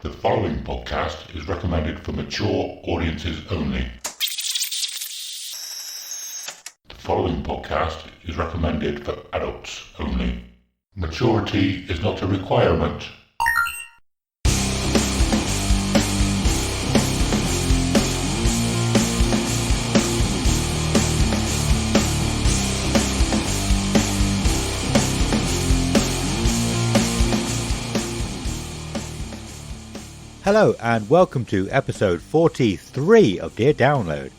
The following podcast is recommended for mature audiences only. The following podcast is recommended for adults only. Maturity is not a requirement. Hello and welcome to episode 43 of Dear Download,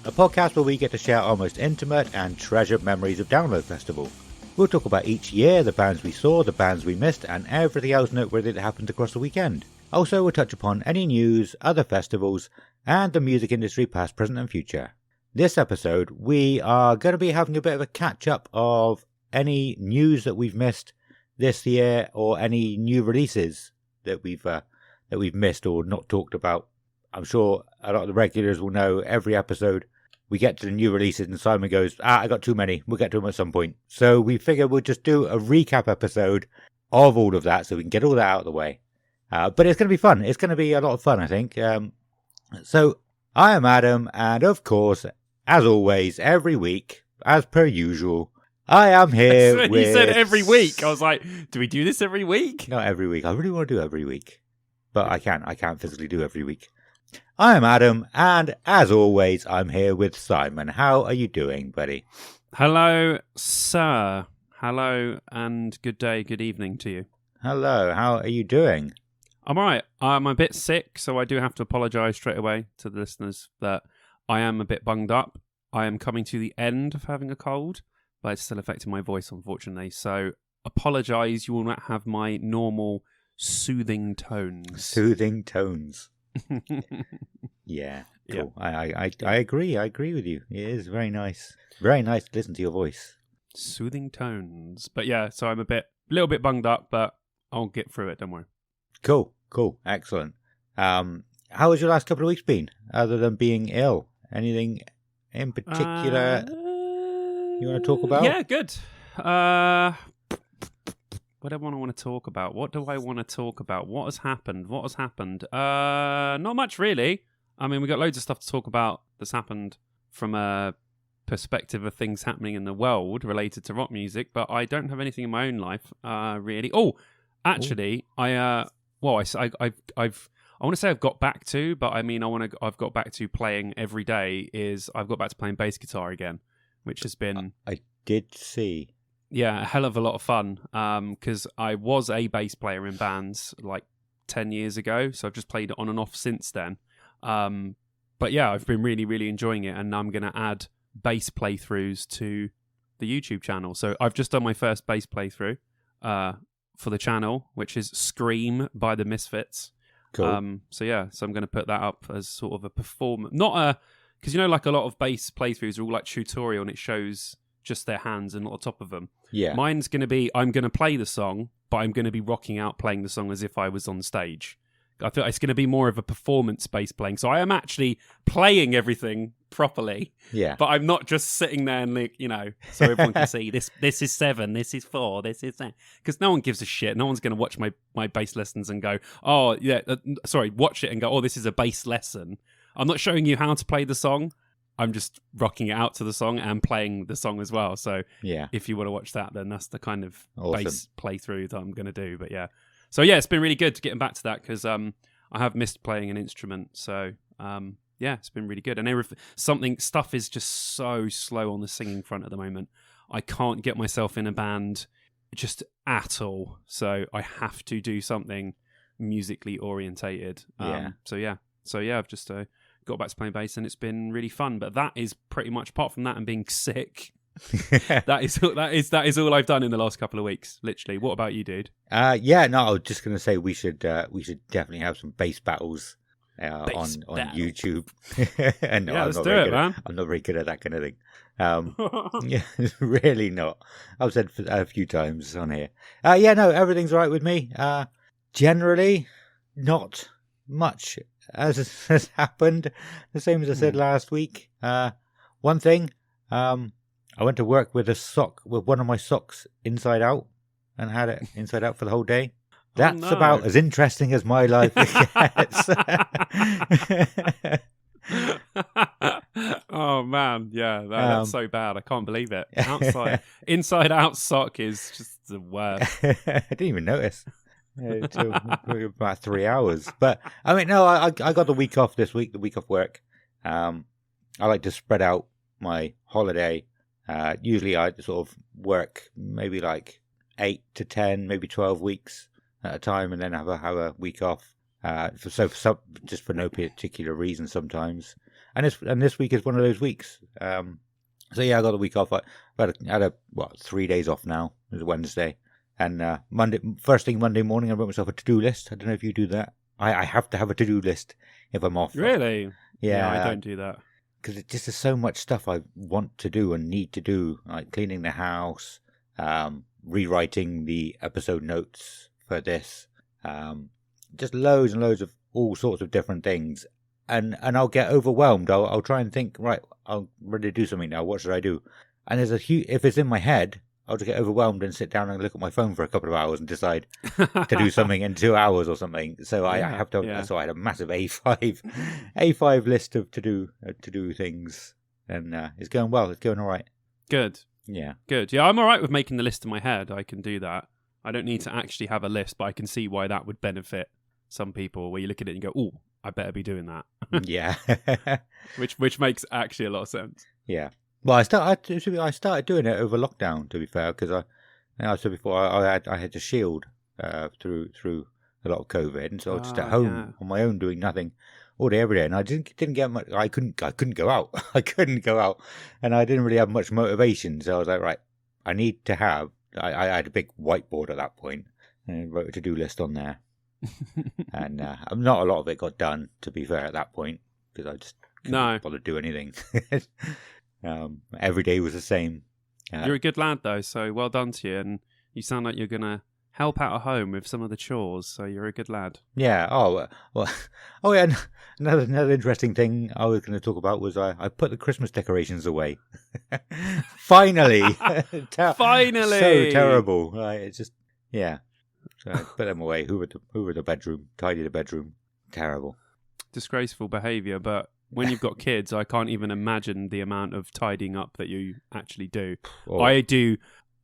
a podcast where we get to share our most intimate and treasured memories of Download Festival. We'll talk about each year, the bands we saw, the bands we missed, and everything else noteworthy that happened across the weekend. Also, we'll touch upon any news, other festivals, and the music industry past, present and future. This episode, we are going to be having a bit of a catch-up of any news that we've missed this year or any new releases that we've missed or not talked about. I'm sure a lot of the regulars will know every episode we get to the new releases and Simon goes, I got too many. We'll get to them at some point. So we figure we'll just do a recap episode of all of that so we can get all that out of the way. But it's going to be fun. It's going to be a lot of fun, I think. So I am Adam, and of course, as always, every week, as per usual, I am here with... You said every week. I was like, do we do this every week? Not every week. I really want to do every week. But I can't physically do every week. I am Adam, and as always, I'm here with Simon. How are you doing, buddy? Hello, sir. Hello, and good day, good evening to you. Hello, how are you doing? I'm alright. I'm a bit sick, so I do have to apologise straight away to the listeners that I am a bit bunged up. I am coming to the end of having a cold, but it's still affecting my voice, unfortunately. So, apologise, you will not have my normal soothing tones. Soothing tones. Yeah, cool. Yeah. I agree. I agree with you. It is very nice. Very nice to listen to your voice. Soothing tones. But yeah, so I'm a little bit bunged up, but I'll get through it. Don't worry. Cool. Excellent. How has your last couple of weeks been, other than being ill? Anything in particular you want to talk about? Yeah, good. What do I want to talk about? What has happened? Not much, really. I mean, we got loads of stuff to talk about that's happened from a perspective of things happening in the world related to rock music, but I don't have anything in my own life, really. Oh, actually, I want to say I've got back to, but I mean, I've got back to playing every day. I've got back to playing bass guitar again, which has been... I did see... Yeah, a hell of a lot of fun, because I was a bass player in bands like 10 years ago, so I've just played it on and off since then. But yeah, I've been really, really enjoying it, and I'm going to add bass playthroughs to the YouTube channel. So I've just done my first bass playthrough for the channel, which is Scream by the Misfits. Cool. So I'm going to put that up as sort of a performance, because like a lot of bass playthroughs are all like tutorial, and it shows just their hands and not the top of them. Yeah. Mine's going to be, I'm going to play the song, but I'm going to be rocking out playing the song as if I was on stage. I thought it's going to be more of a performance-based playing. So I am actually playing everything properly. Yeah. But I'm not just sitting there and so everyone can see this is 7, this is 4, this is that. Because no one gives a shit. No one's going to watch my bass lessons and go, watch it and go, this is a bass lesson. I'm not showing you how to play the song. I'm just rocking it out to the song and playing the song as well. So if you want to watch that, then that's the kind of bass playthrough that I'm going to do. But yeah. So yeah, it's been really good getting back to that because I have missed playing an instrument. So it's been really good. And stuff is just so slow on the singing front at the moment. I can't get myself in a band just at all. So I have to do something musically orientated. So I've just... got back to playing bass and it's been really fun, but that is pretty much, apart from that and being sick, that is all I've done in the last couple of weeks, literally. What about you, dude? I was just gonna say we should definitely have some bass battles on YouTube. And no, let's do it, man. I'm not very good at that kind of thing. Really not. I've said a few times on here. Everything's all right with me. Generally, not much as has happened, the same as I said last week. One thing, I went to work with one of my socks inside out, and had it inside out for the whole day. That's no. about as interesting as my life gets. Oh man, yeah, that's so bad. I can't believe it. Inside out sock is just the worst. I didn't even notice. Until about 3 hours. But I mean, no, I got the week off this week, the week off work. I like to spread out my holiday. Usually I sort of work maybe like 8 to 10, maybe 12 weeks at a time, and then have a week off. Just for no particular reason sometimes. And this week is one of those weeks. So yeah, I got the week off. I had 3 days off now. It was Wednesday. And first thing Monday morning, I wrote myself a to-do list. I don't know if you do that. I have to have a to-do list if I'm off. Really? Yeah, I don't do that. Because it just is so much stuff I want to do and need to do, like cleaning the house, rewriting the episode notes for this, just loads and loads of all sorts of different things. And I'll get overwhelmed. I'll try and think, right, I'm ready to do something now. What should I do? And if it's in my head, I'll just get overwhelmed and sit down and look at my phone for a couple of hours and decide to do something in 2 hours or something. So I have to. Yeah. So I had a massive A5 list of to do things, and it's going well. It's going all right. Good. Yeah. Good. Yeah, I'm all right with making the list in my head. I can do that. I don't need to actually have a list, but I can see why that would benefit some people. Where you look at it and go, "Oh, I better be doing that." Yeah. which makes actually a lot of sense. Yeah. Well, I started doing it over lockdown. To be fair, because I said before, I had to shield through a lot of COVID, and so I was just at home on my own doing nothing all day every day, and I didn't get much. I couldn't go out. I couldn't go out, and I didn't really have much motivation. So I was like, right, I need to have. I had a big whiteboard at that point, and I wrote a to-do list on there, and not a lot of it got done. To be fair, at that point, because I just couldn't bother to do anything. Every day was the same. You're a good lad, though, so well done to you. And you sound like you're going to help out at home with some of the chores, so you're a good lad. Yeah. Oh, well. Oh, yeah. Another interesting thing I was going to talk about was I put the Christmas decorations away. Finally. Finally. So terrible. It's just, yeah. So I put them away. Hoovered the bedroom. Tidied the bedroom. Terrible. Disgraceful behaviour, but when you've got kids, I can't even imagine the amount of tidying up that you actually do. Oh.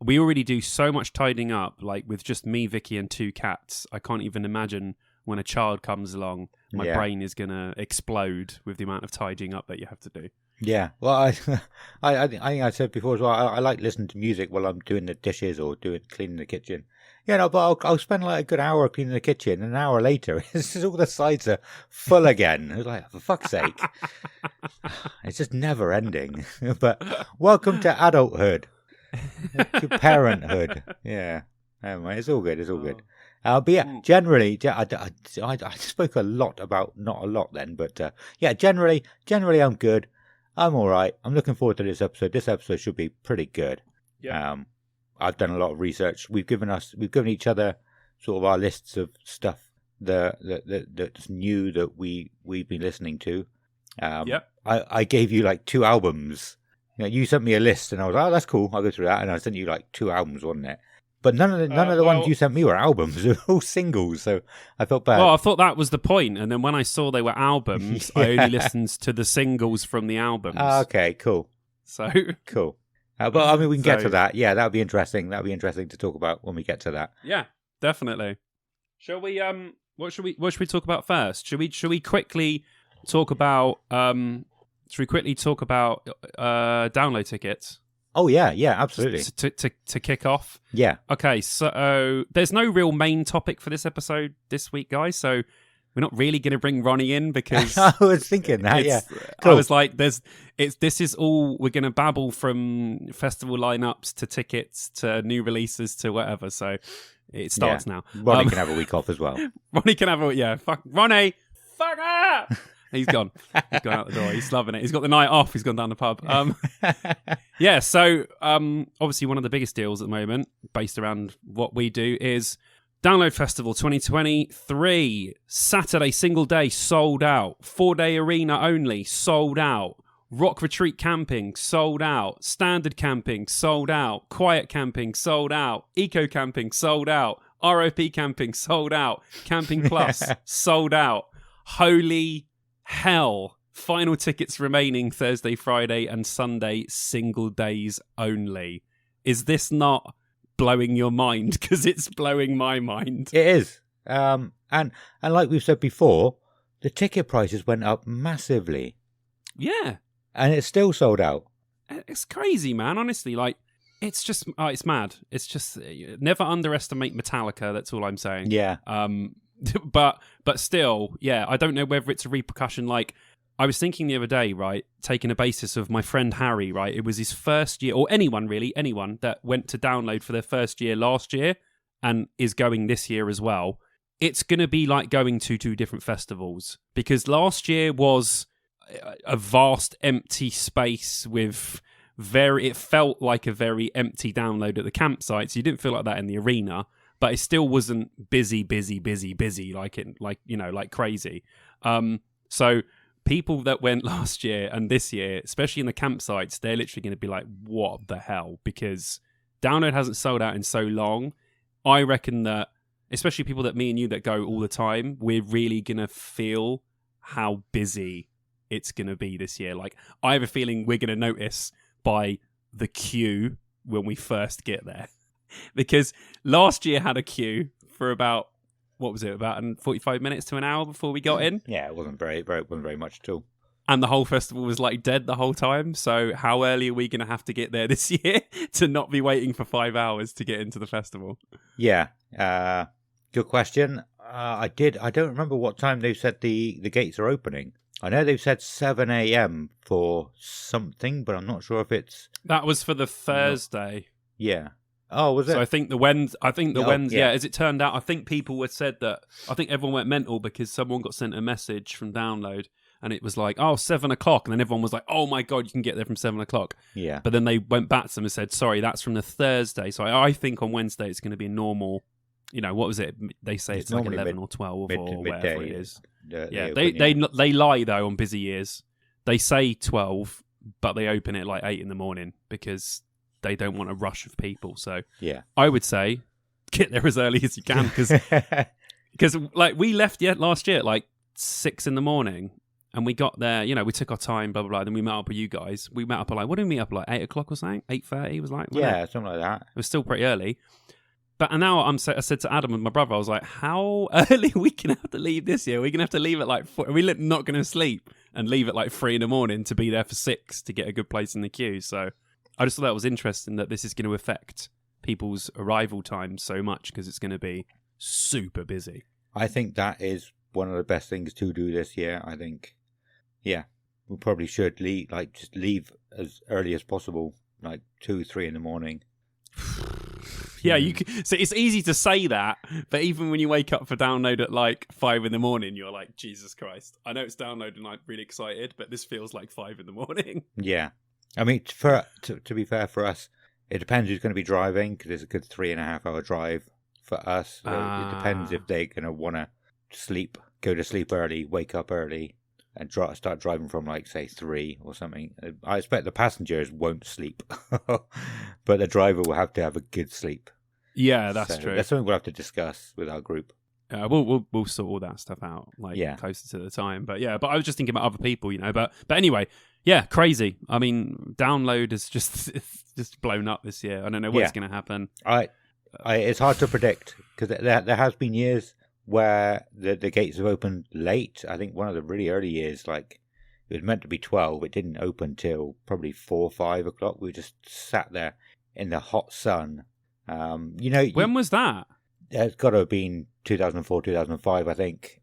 We already do so much tidying up, like with just me, Vicky, and 2 cats. I can't even imagine when a child comes along, my brain is going to explode with the amount of tidying up that you have to do. Yeah. Well, I think I said before as well, I like listening to music while I'm doing the dishes or cleaning the kitchen. Yeah, no, but I'll spend like a good hour cleaning the kitchen, and an hour later, it's just all the sides are full again. It's like, for fuck's sake. It's just never ending. But welcome to adulthood. To parenthood. Yeah. Anyway, it's all good. It's all good. But yeah, generally, I spoke a lot about, not a lot then, but yeah, generally I'm good. I'm all right. I'm looking forward to this episode. This episode should be pretty good. Yeah. I've done a lot of research. We've given each other sort of our lists of stuff that's new that we've been listening to. I gave you like 2 albums. You sent me a list, and I was like, oh, that's cool. I'll go through that, and I sent you like 2 albums, wasn't it? But none of the ones you sent me were albums. They were all singles, so I felt bad. Well, I thought that was the point, and then when I saw they were albums, I only listened to the singles from the albums. Okay, cool. So cool. But I mean, we can get to that. Yeah, that would be interesting. That would be interesting to talk about when we get to that. Yeah, definitely. Shall we? What should we talk about first? Should we quickly talk about? Should we quickly talk about download tickets? Oh yeah, absolutely. To kick off. Yeah. Okay, so there's no real main topic for this episode this week, guys. So we're not really going to bring Ronnie in because I was thinking that. Yeah, cool. I was like, this is all we're going to babble from festival lineups to tickets to new releases to whatever. So it starts now. Ronnie can have a week off as well. Ronnie can have fuck Ronnie, fucker. He's gone. He's gone out the door. He's loving it. He's got the night off. He's gone down the pub. Yeah, so obviously one of the biggest deals at the moment, based around what we do, is Download Festival 2023. Saturday, single day, sold out. 4-day arena only, sold out. Rock Retreat camping, sold out. Standard camping, sold out. Quiet camping, sold out. Eco camping, sold out. ROP camping sold out. Camping Plus sold out. Holy hell. Final tickets remaining Thursday, Friday, and Sunday, single days only. Is this not blowing your mind? Because it's blowing my mind. It is. And like we've said before, the ticket prices went up massively. Yeah. And it's still sold out. It's crazy, man. Honestly, like, it's just, it's mad. It's just, never underestimate Metallica. That's all I'm saying. Yeah. But still, yeah, I don't know whether it's a repercussion. Like, I was thinking the other day, right, taking a basis of my friend Harry, right? It was his first year, or anyone that went to download for their first year last year and is going this year as well. It's going to be like going to two different festivals, because last year was a vast empty space with it felt like a very empty download at the campsites. You didn't feel like that in the arena, but it still wasn't busy like crazy. So people that went last year and this year, especially in the campsites, they're literally going to be like, what the hell? Because download hasn't sold out in so long. I reckon that, especially people that me and you that go all the time, we're really going to feel how busy it's going to be this year. Like, I have a feeling we're going to notice by the queue when we first get there. Because last year had a queue for about, what was it, about 45 minutes to an hour before we got in? Yeah, it wasn't very much at all. And the whole festival was like dead the whole time. So how early are we going to have to get there this year to not be waiting for 5 hours to get into the festival? Yeah, good question. I don't remember what time they said the gates are opening. I know they've said 7 a.m. for something, but I'm not sure if it's... That was for the Thursday. Yeah. Oh, was it? So I think the Wednesday, yeah, as it turned out, I think people had said that, I think everyone went mental because someone got sent a message from download and it was like, 7 o'clock. And then everyone was like, oh my God, you can get there from 7 o'clock. Yeah. But then they went back to them and said, sorry, that's from the Thursday. So I think on Wednesday it's going to be a normal, what was it? They say it's like 11 or 12 or whatever it is. They lie though on busy years. They say 12, but they open it like 8 in the morning because they don't want a rush of people. So yeah, I would say get there as early as you can because like we left last year at like 6 in the morning and we got there. We took our time, blah blah blah. Then we met up with you guys. We met up at what did we meet up at, like 8 o'clock or something? 8:30 was like something like that. It was still pretty early. But now I said to Adam and my brother, I was like, how early are we going to have to leave this year? We're going to have to leave at like 4. Are we not going to sleep and leave at like 3 in the morning to be there for 6 to get a good place in the queue? So I just thought that was interesting that this is going to affect people's arrival times so much because it's going to be super busy. I think that is one of the best things to do this year. I think, yeah, we probably should leave as early as possible, like 2, 3 in the morning. Yeah, so it's easy to say that, but even when you wake up for download at like 5 in the morning, you're like, Jesus Christ. I know it's download and I'm really excited, but this feels like 5 in the morning. Yeah. I mean, to be fair for us, it depends who's going to be driving, because it's a good 3.5 hour drive for us. So it depends if they're going to want to go to sleep early, wake up early, and start driving from, like, say, 3 or something. I expect the passengers won't sleep, but the driver will have to have a good sleep. Yeah, that's true. That's something we'll have to discuss with our group. We'll sort all that stuff out closer to the time. But yeah, I was just thinking about other people, But anyway, yeah, crazy. I mean, download is just blown up this year. I don't know what's going to happen. It's hard to predict because there has been years where the gates have opened late. I think one of the really early years, like, it was meant to be 12. It didn't open till probably 4 or 5 o'clock. We just sat there in the hot sun. When was that? It's got to have been 2004, 2005, I think.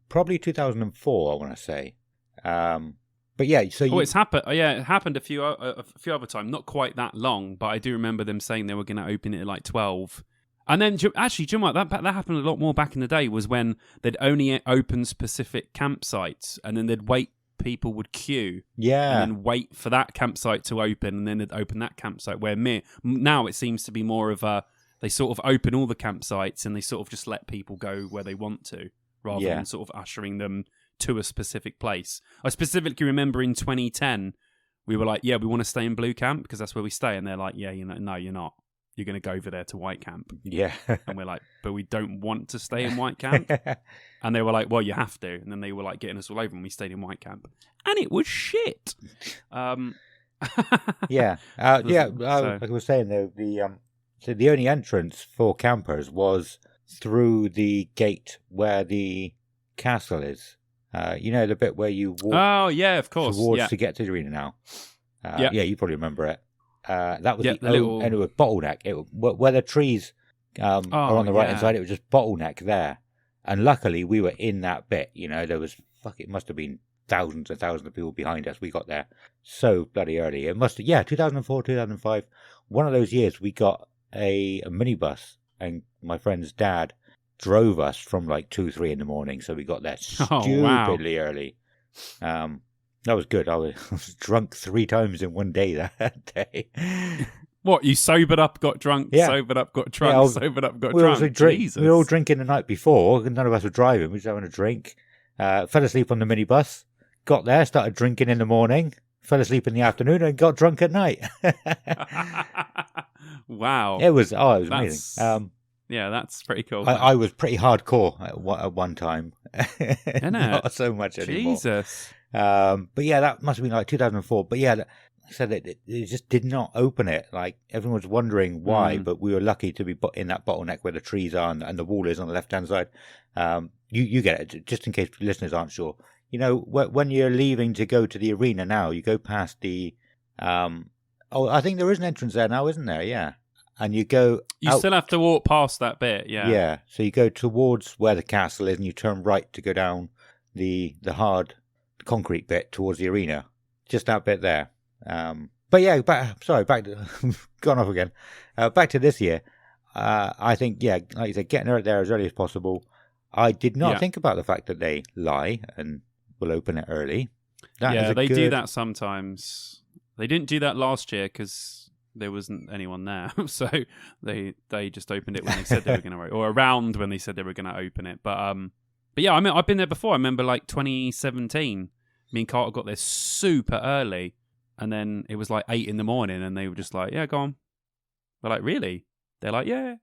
Probably 2004, I want to say. But yeah, so it's happened. It happened a few other times. Not quite that long, but I do remember them saying they were going to open it at like 12. And then, actually, do you know what? That happened a lot more back in the day, was when they'd only open specific campsites, and then they'd wait, people would queue. Yeah. And then wait for that campsite to open, and then they'd open that campsite, where now it seems to be more of a, they sort of open all the campsites, and they sort of just let people go where they want to, rather than sort of ushering them to a specific place. I specifically remember in 2010, we were like, yeah, we want to stay in Blue Camp, because that's where we stay, and they're like, yeah, no, you're not. you're going to go over there to White Camp. Yeah. And we're like, but we don't want to stay in White Camp. And they were like, well, you have to. And then they were like getting us all over and we stayed in White Camp. And it was shit. Yeah. Like I was saying, though, so the only entrance for campers was through the gate where the castle is. The bit where you walk of course. towards to get to the arena now. Yeah, you probably remember it. That was the little... and it was bottleneck. Where the trees are on the right hand side, it was just bottleneck there. And luckily, we were in that bit. There was it must have been thousands and thousands of people behind us. We got there so bloody early. It must have 2004, 2005. One of those years, we got a minibus, and my friend's dad drove us from like 2-3 in the morning. So we got there stupidly early. That was good. I was drunk 3 times in one day that day. What, you sobered up, got drunk, sobered up, got drunk, sobered up, got drunk? Jesus. We were all drinking the night before. None of us were driving. We were just having a drink. Fell asleep on the minibus. Got there, started drinking in the morning. Fell asleep in the afternoon and got drunk at night. Wow. It was amazing. Yeah, that's pretty cool. I was pretty hardcore at one time. Not so much anymore. Jesus. But yeah, that must have been like 2004. But yeah, I said it just did not open it. Like everyone was wondering why, but we were lucky to be in that bottleneck where the trees are and the wall is on the left hand side. You get it, just in case listeners aren't sure. When you're leaving to go to the arena now, you go past the. I think there is an entrance there now, isn't there? Yeah, and you go. You still have to walk past that bit. Yeah. Yeah. So you go towards where the castle is, and you turn right to go down the hard concrete bit towards the arena. Just that bit there. But yeah, back to gone off again. Back to this year. I think, like you said, getting there as early as possible. I did not think about the fact that they lie and will open it early. They do that sometimes. They didn't do that last year because there wasn't anyone there, so they just opened it when they said they were going to, or around when they said they were going to open it. But yeah, I mean, I've been there before. I remember like 2017. Me and Carter got there super early, and then it was like 8 a.m, and they were just like, "Yeah, go on." We're like, "Really?" They're like, "Yeah."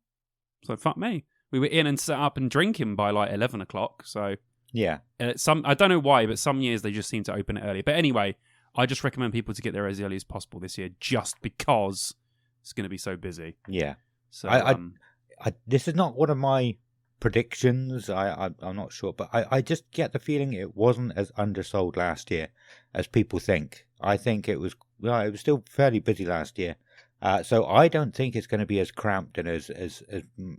So fuck me. We were in and set up and drinking by like 11 o'clock. So yeah, I don't know why, but some years they just seem to open it early. But anyway, I just recommend people to get there as early as possible this year, just because it's going to be so busy. Yeah. So this is not one of my predictions. I'm not sure, but I just get the feeling it wasn't as undersold last year as people think. I think it was still fairly busy last year. So I don't think it's going to be as cramped and as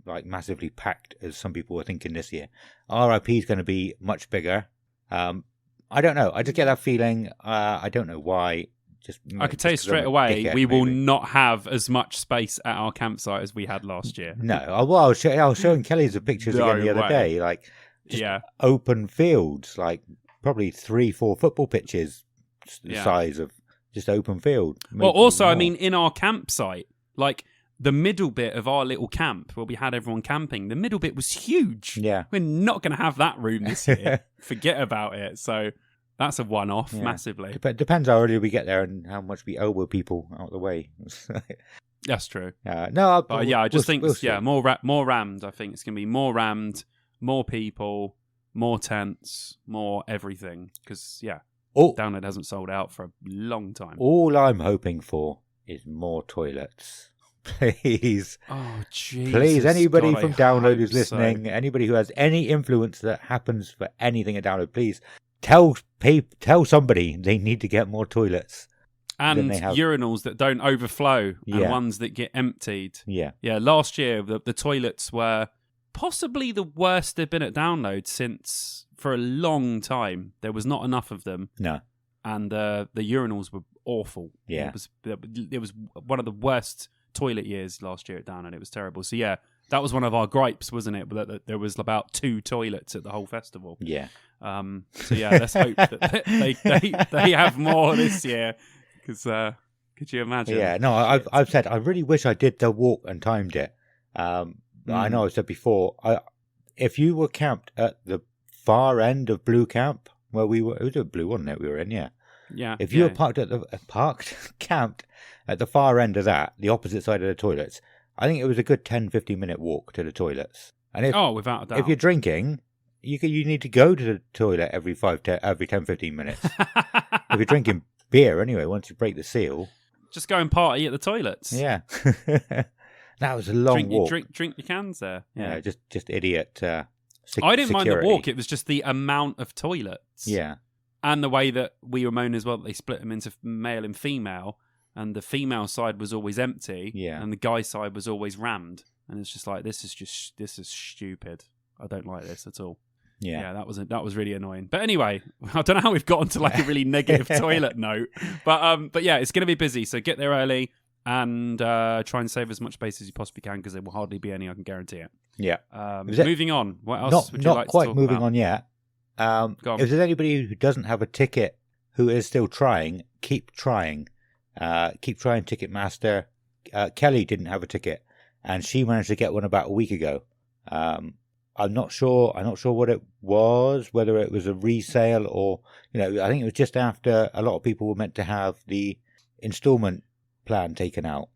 like massively packed as some people were thinking this year. RIP is going to be much bigger. I don't know. I just get that feeling. I don't know why. I could tell you straight away, we will not have as much space at our campsite as we had last year. No. I was showing Kelly the pictures again the other day. Like, open fields, like probably 3-4 football pitches size of just open field. Well, also, more. I mean, in our campsite, like the middle bit of our little camp where we had everyone camping, the middle bit was huge. Yeah. We're not going to have that room this year. Forget about it. So that's a one-off massively. Depends how early we get there and how much we elbow people out of the way. That's true. I just think more rammed. I think it's going to be more rammed, more people, more tents, more everything. Because Download hasn't sold out for a long time. All I'm hoping for is more toilets. Please. Oh, Jesus. Please, anybody from Download who's listening, anybody who has any influence that happens for anything at Download, please tell somebody they need to get more toilets. And urinals that don't overflow and ones that get emptied. Yeah. Yeah, last year the toilets were possibly the worst they've been at Download since for a long time. There was not enough of them. No. And the urinals were awful. Yeah. It was one of the worst toilet years last year at Download. It was terrible. So yeah, that was one of our gripes, wasn't it? That there was about 2 toilets at the whole festival. Yeah. So yeah, let's hope that they have more this year. Because could you imagine? Yeah. No, I've said I really wish I did the walk and timed it. I know I said before. If you were camped at the far end of Blue Camp, where we were, it was a Blue, wasn't it? We were in, yeah. Yeah. If you were camped at the far end of that, the opposite side of the toilets, I think it was a good 10-15 minute walk to the toilets. And if without a doubt. if you're drinking, you need to go to the toilet every 10-15 minutes. If you're drinking beer anyway, once you break the seal, just go and party at the toilets. yeah. That was a long walk. Drink your cans there. Yeah, just idiot. I didn't mind the security. walk. It was just the amount of toilets. Yeah. And the way that we were moaning as well, that they split them into male and female, and the female side was always empty, and the guy side was always rammed. And it's just like, this is stupid. I don't like this at all. Yeah, that was really annoying. But anyway, I don't know how we've got onto like a really negative toilet note. But yeah, it's going to be busy, so get there early and try and save as much space as you possibly can, because there will hardly be any, I can guarantee it. Yeah. Moving on. What else would you like to talk about? Not quite moving on yet. If there's anybody who doesn't have a ticket who is still trying, keep trying. Keep trying Ticketmaster. Kelly didn't have a ticket, and she managed to get one about a week ago. I'm not sure what it was, whether it was a resale or, I think it was just after a lot of people were meant to have the installment plan taken out.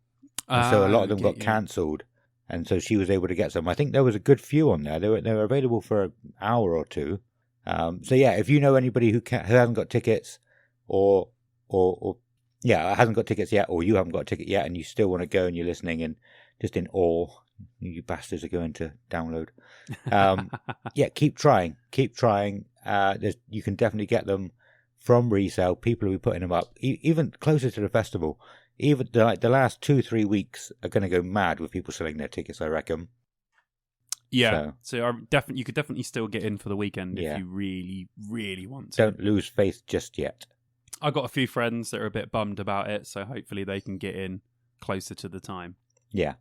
And so a lot of them got cancelled. And so she was able to get some. I think there was a good few on there. They were available for an hour or two. So yeah, if you know anybody who hasn't got tickets or hasn't got tickets yet, or you haven't got a ticket yet and you still want to go and you're listening and just in awe, you bastards are going to download. Yeah, keep trying. You can definitely get them from resale. People will be putting them up even closer to the festival. Even the last 2-3 weeks are going to go mad with people selling their tickets, I reckon. Yeah, so you could definitely still get in for the weekend if you really, really want to. Don't lose faith just yet. I've got a few friends that are a bit bummed about it, so hopefully they can get in closer to the time. Yeah,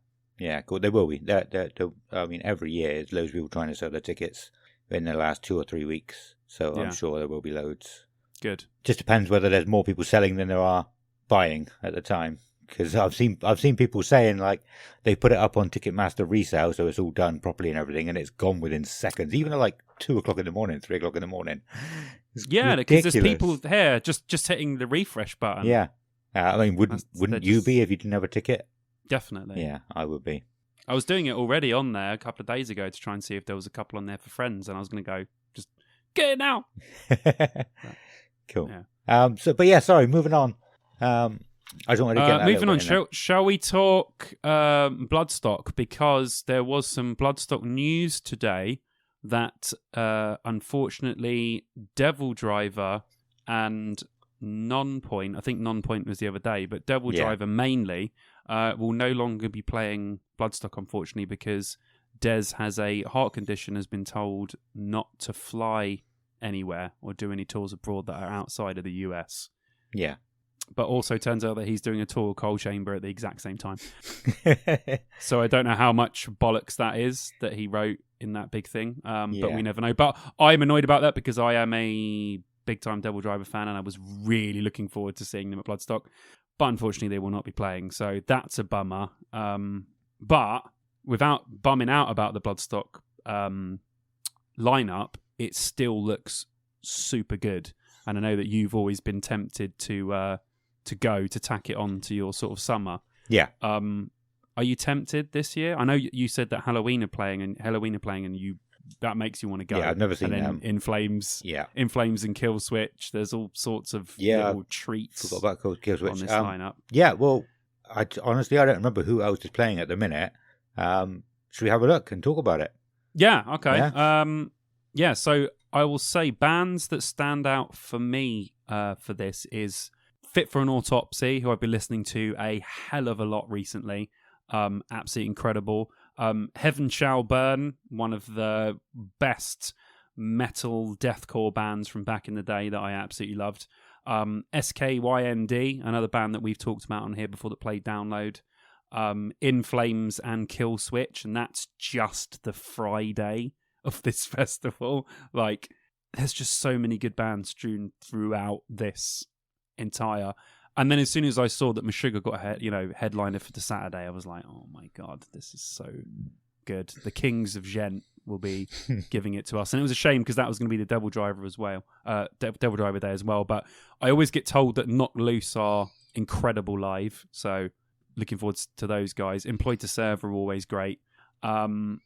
cool. They will be. I mean, every year there's loads of people trying to sell their tickets in the last 2 or 3 weeks, so I'm sure there will be loads. Good. Just depends whether there's more people selling than there are buying at the time. Because I've seen people saying like they put it up on Ticketmaster resale, so it's all done properly and everything, and it's gone within seconds, even at like 2:00 in the morning, 3:00 in the morning. It's because there's people here just hitting the refresh button. Yeah, I mean, wouldn't you be if you didn't have a ticket? Definitely. Yeah, I would be. I was doing it already on there a couple of days ago to try and see if there was a couple on there for friends, and I was going to go just get it now. Cool. Yeah. Sorry. Moving on. I don't want to get that. Moving on, shall we talk Bloodstock? Because there was some Bloodstock news today that unfortunately Devildriver and Nonpoint, I think Nonpoint was the other day, but Devildriver mainly will no longer be playing Bloodstock, unfortunately, because Des has a heart condition, has been told not to fly anywhere or do any tours abroad that are outside of the US. Yeah. But also turns out that he's doing a tour of Coal Chamber at the exact same time. So I don't know how much bollocks that is that he wrote in that big thing, but we never know. But I'm annoyed about that because I am a big-time Devildriver fan and I was really looking forward to seeing them at Bloodstock. But unfortunately, they will not be playing, so that's a bummer. But without bumming out about the Bloodstock lineup, it still looks super good. And I know that you've always been tempted to tack it on to your sort of summer. Yeah. Are you tempted this year? I know you said that Halloween are playing and you that makes you want to go. Yeah, I've never seen them. In Flames and Kill Switch. There's all sorts of little treats. Forgot about Kill Switch on this lineup. Yeah, well, I honestly don't remember who else is playing at the minute. Should we have a look and talk about it? Yeah. Okay. Yeah. So I will say bands that stand out for me for this is Fit for an Autopsy, who I've been listening to a hell of a lot recently. Absolutely incredible. Heaven Shall Burn, one of the best metal deathcore bands from back in the day that I absolutely loved. SKYND, another band that we've talked about on here before that played Download. In Flames and Kill Switch, and that's just the Friday of this festival. Like, there's just so many good bands strewn throughout this entire. And then as soon as I saw that Meshuggah got a headliner for the Saturday, I was like, oh my god, this is so good. The Kings of Gent will be giving it to us, and it was a shame because that was going to be the Devildriver as well, Devildriver Day as well. But I always get told that Knock Loose are incredible live, so looking forward to those guys. Employed to Serve are always great. On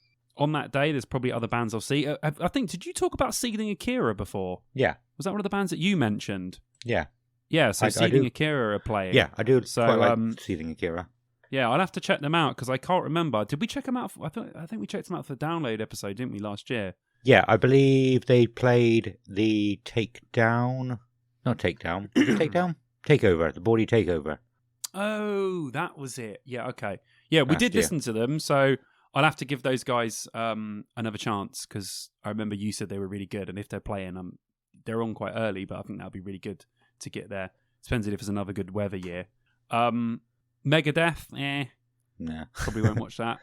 that day, there's probably other bands I'll see. I think, did you talk about Seething Akira before? Yeah. Was that one of the bands that you mentioned? Yeah. Yeah, so I Seething Akira are playing. Yeah, I do So, quite like Seething Akira. Yeah, I'll have to check them out because I can't remember. Did we check them out? I think we checked them out for the Download episode, didn't we, last year? Yeah, I believe they played the Takedown. Not Takedown. Was it Takedown? Takeover. The Bawdy Takeover. Oh, that was it. Yeah, okay. Yeah, we Last did year. listen to them, so I'll have to give those guys another chance because I remember you said they were really good, and if they're playing, they're on quite early, but I think that'll be really good to get there. Depends if it's another good weather year. Megadeth, Nah. probably won't watch that.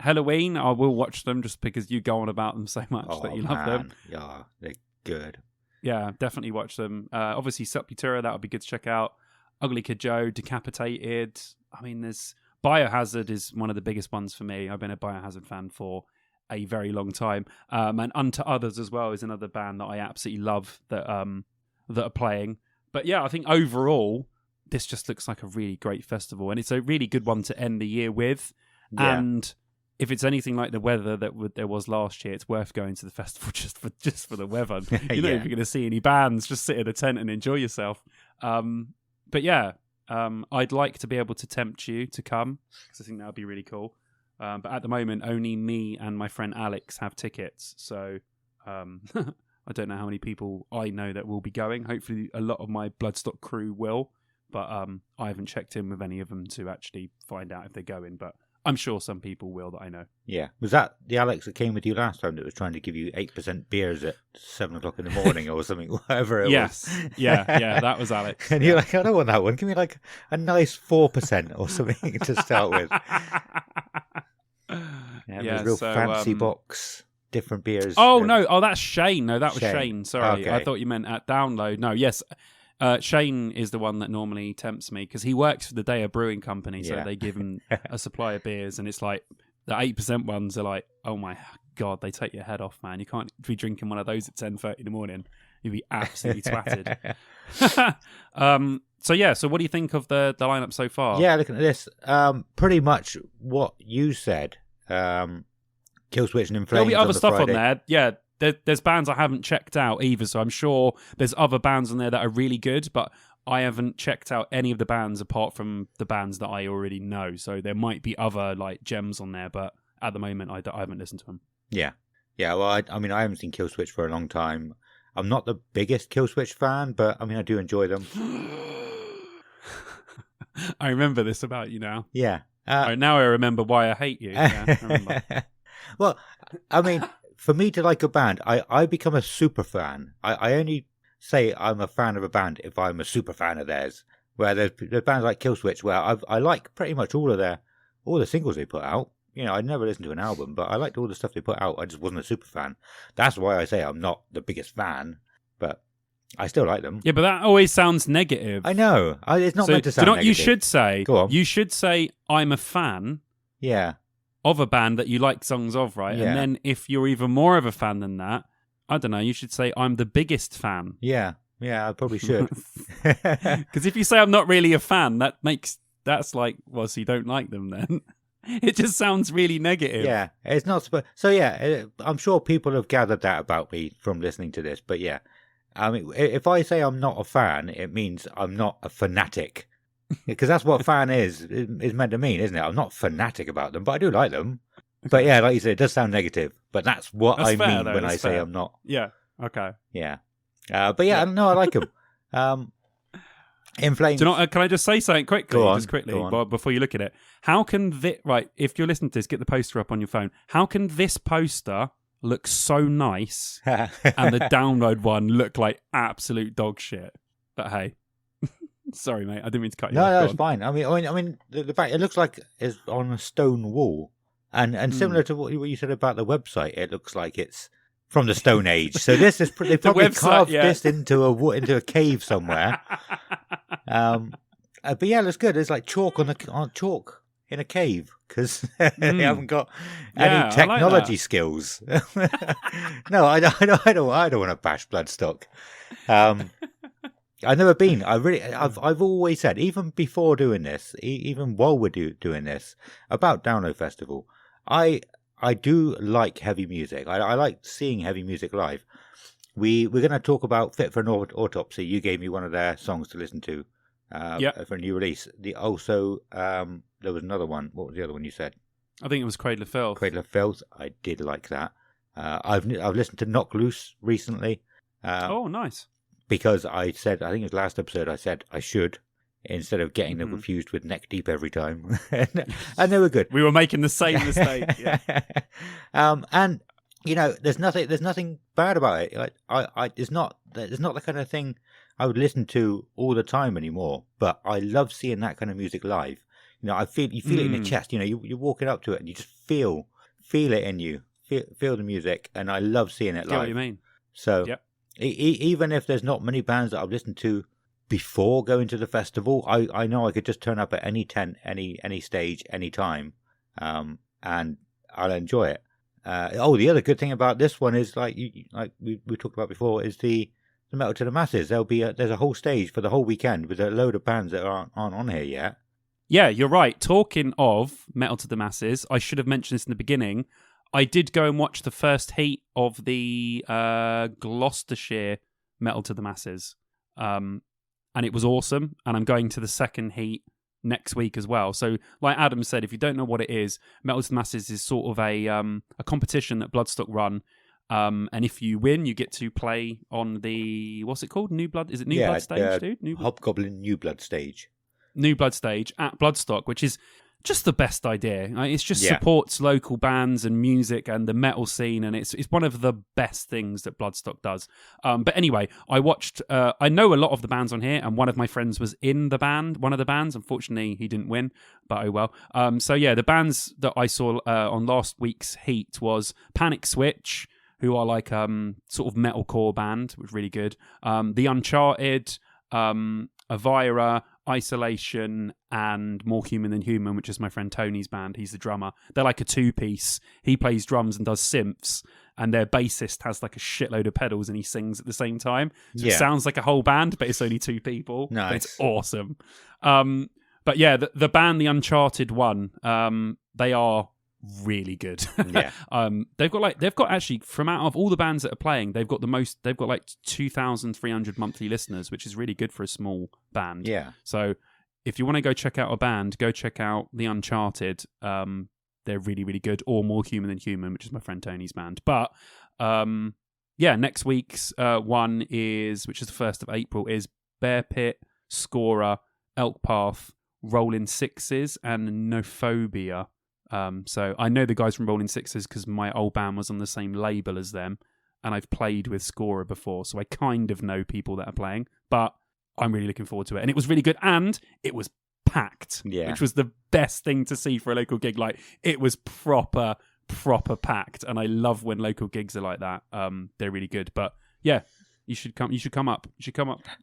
Halloween, I will watch them just because you go on about them so much that you love them. Yeah, they're good. Yeah, definitely watch them. Obviously, Sepultura, that would be good to check out. Ugly Kid Joe, Decapitated. I mean, there's Biohazard is one of the biggest ones for me. I've been a Biohazard fan for a very long time. And Unto Others as well is another band that I absolutely love that are playing. But yeah, I think overall, this just looks like a really great festival. And it's a really good one to end the year with. Yeah. And if it's anything like the weather that there was last year, it's worth going to the festival just for the weather. You know, if you're going to see any bands, just sit in a tent and enjoy yourself. But yeah, I'd like to be able to tempt you to come because I think that would be really cool. But at the moment, only me and my friend Alex have tickets. So I don't know how many people I know that will be going. Hopefully a lot of my Bloodstock crew will. But I haven't checked in with any of them to actually find out if they're going. But I'm sure some people will that I know. Yeah. Was that the Alex that came with you last time that was trying to give you 8% beers at 7 o'clock in the morning or something, whatever it was? Yes. Yeah, that was Alex. And you're like, I don't want that one. Give me like a nice 4% or something to start with. Yeah, real fancy box, different beers. Oh, no. Oh, that's Shane. No, that was Shane. Shane. Sorry. Okay. I thought you meant at Download. No, yes. Shane is the one that normally tempts me because he works for the Day Brewing Company, so they give him a supply of beers, and it's like the 8% ones are like, oh my god, they take your head off, man. You can't be drinking one of those at 10:30 in the morning. You'd be absolutely twatted. So what do you think of the lineup so far? Yeah, looking at this, pretty much what you said. Killswitch and In Flames. There'll be other on stuff Friday. on there. Yeah. There's bands I haven't checked out either, so I'm sure there's other bands on there that are really good, but I haven't checked out any of the bands apart from the bands that I already know. So there might be other like gems on there, but at the moment I haven't listened to them. Yeah. Well, I mean, I haven't seen Killswitch for a long time. I'm not the biggest Killswitch fan, but I mean, I do enjoy them. I remember this about you now. Yeah. Now I remember why I hate you. Yeah, I remember. Well, I mean, for me to like a band, I become a super fan. I only say I'm a fan of a band if I'm a super fan of theirs. Where there's bands like Killswitch where I like pretty much all the singles they put out. You know, I never listened to an album, but I liked all the stuff they put out. I just wasn't a super fan. That's why I say I'm not the biggest fan, but I still like them. Yeah, but that always sounds negative. I know. It's not meant to sound negative. You should say, go on. You should say, I'm a fan. Yeah. Of a band that you like songs of, right? Yeah. And then if you're even more of a fan than that, I don't know, you should say, I'm the biggest fan. Yeah, I probably should. Because if you say I'm not really a fan, that's like, well, so you don't like them then. It just sounds really negative. Yeah, it's not. So yeah, I'm sure people have gathered that about me from listening to this. But yeah, I mean, if I say I'm not a fan, it means I'm not a fanatic. Because that's what fan is meant to mean, isn't it? I'm not fanatic about them, but I do like them. But yeah, like you said, it does sound negative. But that's what I mean when I say I'm not. Yeah, okay. Yeah. But yeah, no, I like them. In Flames. Do you know, can I just say something quickly? Go on, just quickly, go on. before you look at it. How can right, if you're listening to this, get the poster up on your phone. How can this poster look so nice and the Download one look like absolute dog shit? But hey. Sorry, mate. I didn't mean to cut you off. No, it's fine. I mean, the fact it looks like it's on a stone wall, and similar to what you said about the website, it looks like it's from the Stone Age. So this is they probably carved this into a cave somewhere. But yeah, it looks good. It's like chalk on chalk in a cave because they haven't got any technology skills. No, I don't want to bash Bloodstock. I've never been. I've always said, even before doing this, even while we're doing this, about Download Festival, I do like heavy music. I like seeing heavy music live. We're going to talk about Fit for an Autopsy. You gave me one of their songs to listen to for a new release. There was another one. What was the other one you said? I think it was Cradle of Filth. Cradle of Filth. I did like that. I've listened to Knock Loose recently. Oh, nice. Because I said, I think it was last episode, I said I should, instead of getting them confused with Neck Deep every time. And they were good. We were making the same mistake. Yeah. And there's nothing bad about it. Like it's not the kind of thing I would listen to all the time anymore. But I love seeing that kind of music live. You feel it in your chest. You're walking up to it and you just feel it in you. Feel the music, and I love seeing it live. Yeah, what you mean? So. Yep. Even if there's not many bands that I've listened to before going to the festival, I know I could just turn up at any tent, any stage, any time, and I'll enjoy it. The other good thing about this one is, like we talked about before, is the Metal to the Masses. There's a whole stage for the whole weekend with a load of bands that aren't on here yet. Yeah, you're right. Talking of Metal to the Masses, I should have mentioned this in the beginning. I did go and watch the first heat of the Gloucestershire Metal to the Masses, and it was awesome. And I'm going to the second heat next week as well. So, like Adam said, if you don't know what it is, Metal to the Masses is sort of a competition that Bloodstock run. And if you win, you get to play on the, what's it called? New Blood? Is it New Blood stage, dude? Hobgoblin New Blood stage. New Blood stage at Bloodstock, which is just the best idea. It's just supports local bands and music and the metal scene, and it's one of the best things that Bloodstock does. But anyway, I watched. I know a lot of the bands on here, and one of my friends was in the band. One of the bands, unfortunately, he didn't win, but oh well. So yeah, the bands that I saw on last week's heat was Panic Switch, who are like sort of metalcore band, which was really good. The Uncharted, Avira, Isolation, and More Human Than Human, which is my friend Tony's band. He's the drummer. They're like a two-piece. He plays drums and does synths, and their bassist has like a shitload of pedals and he sings at the same time. So it sounds like a whole band, but it's only two people. Nice. But it's awesome. But yeah, the band, the Uncharted one, they are really good. Yeah. They've got actually, from out of all the bands that are playing, they've got like 2,300 monthly listeners, which is really good for a small band. Yeah. So if you want to go check out a band, go check out the Uncharted. They're really, really good. Or More Human Than Human, which is my friend Tony's band. But next week's one is, which is the 1st of April, is Bear Pit, Scorer, Elk Path, Rolling Sixes, and Nophobia. So I know the guys from Rolling Sixes because my old band was on the same label as them, and I've played with Scorer before, so I kind of know people that are playing, but I'm really looking forward to it. And it was really good, and it was packed, which was the best thing to see for a local gig. Like, it was proper packed, and I love when local gigs are like that. They're really good. But yeah, you should come up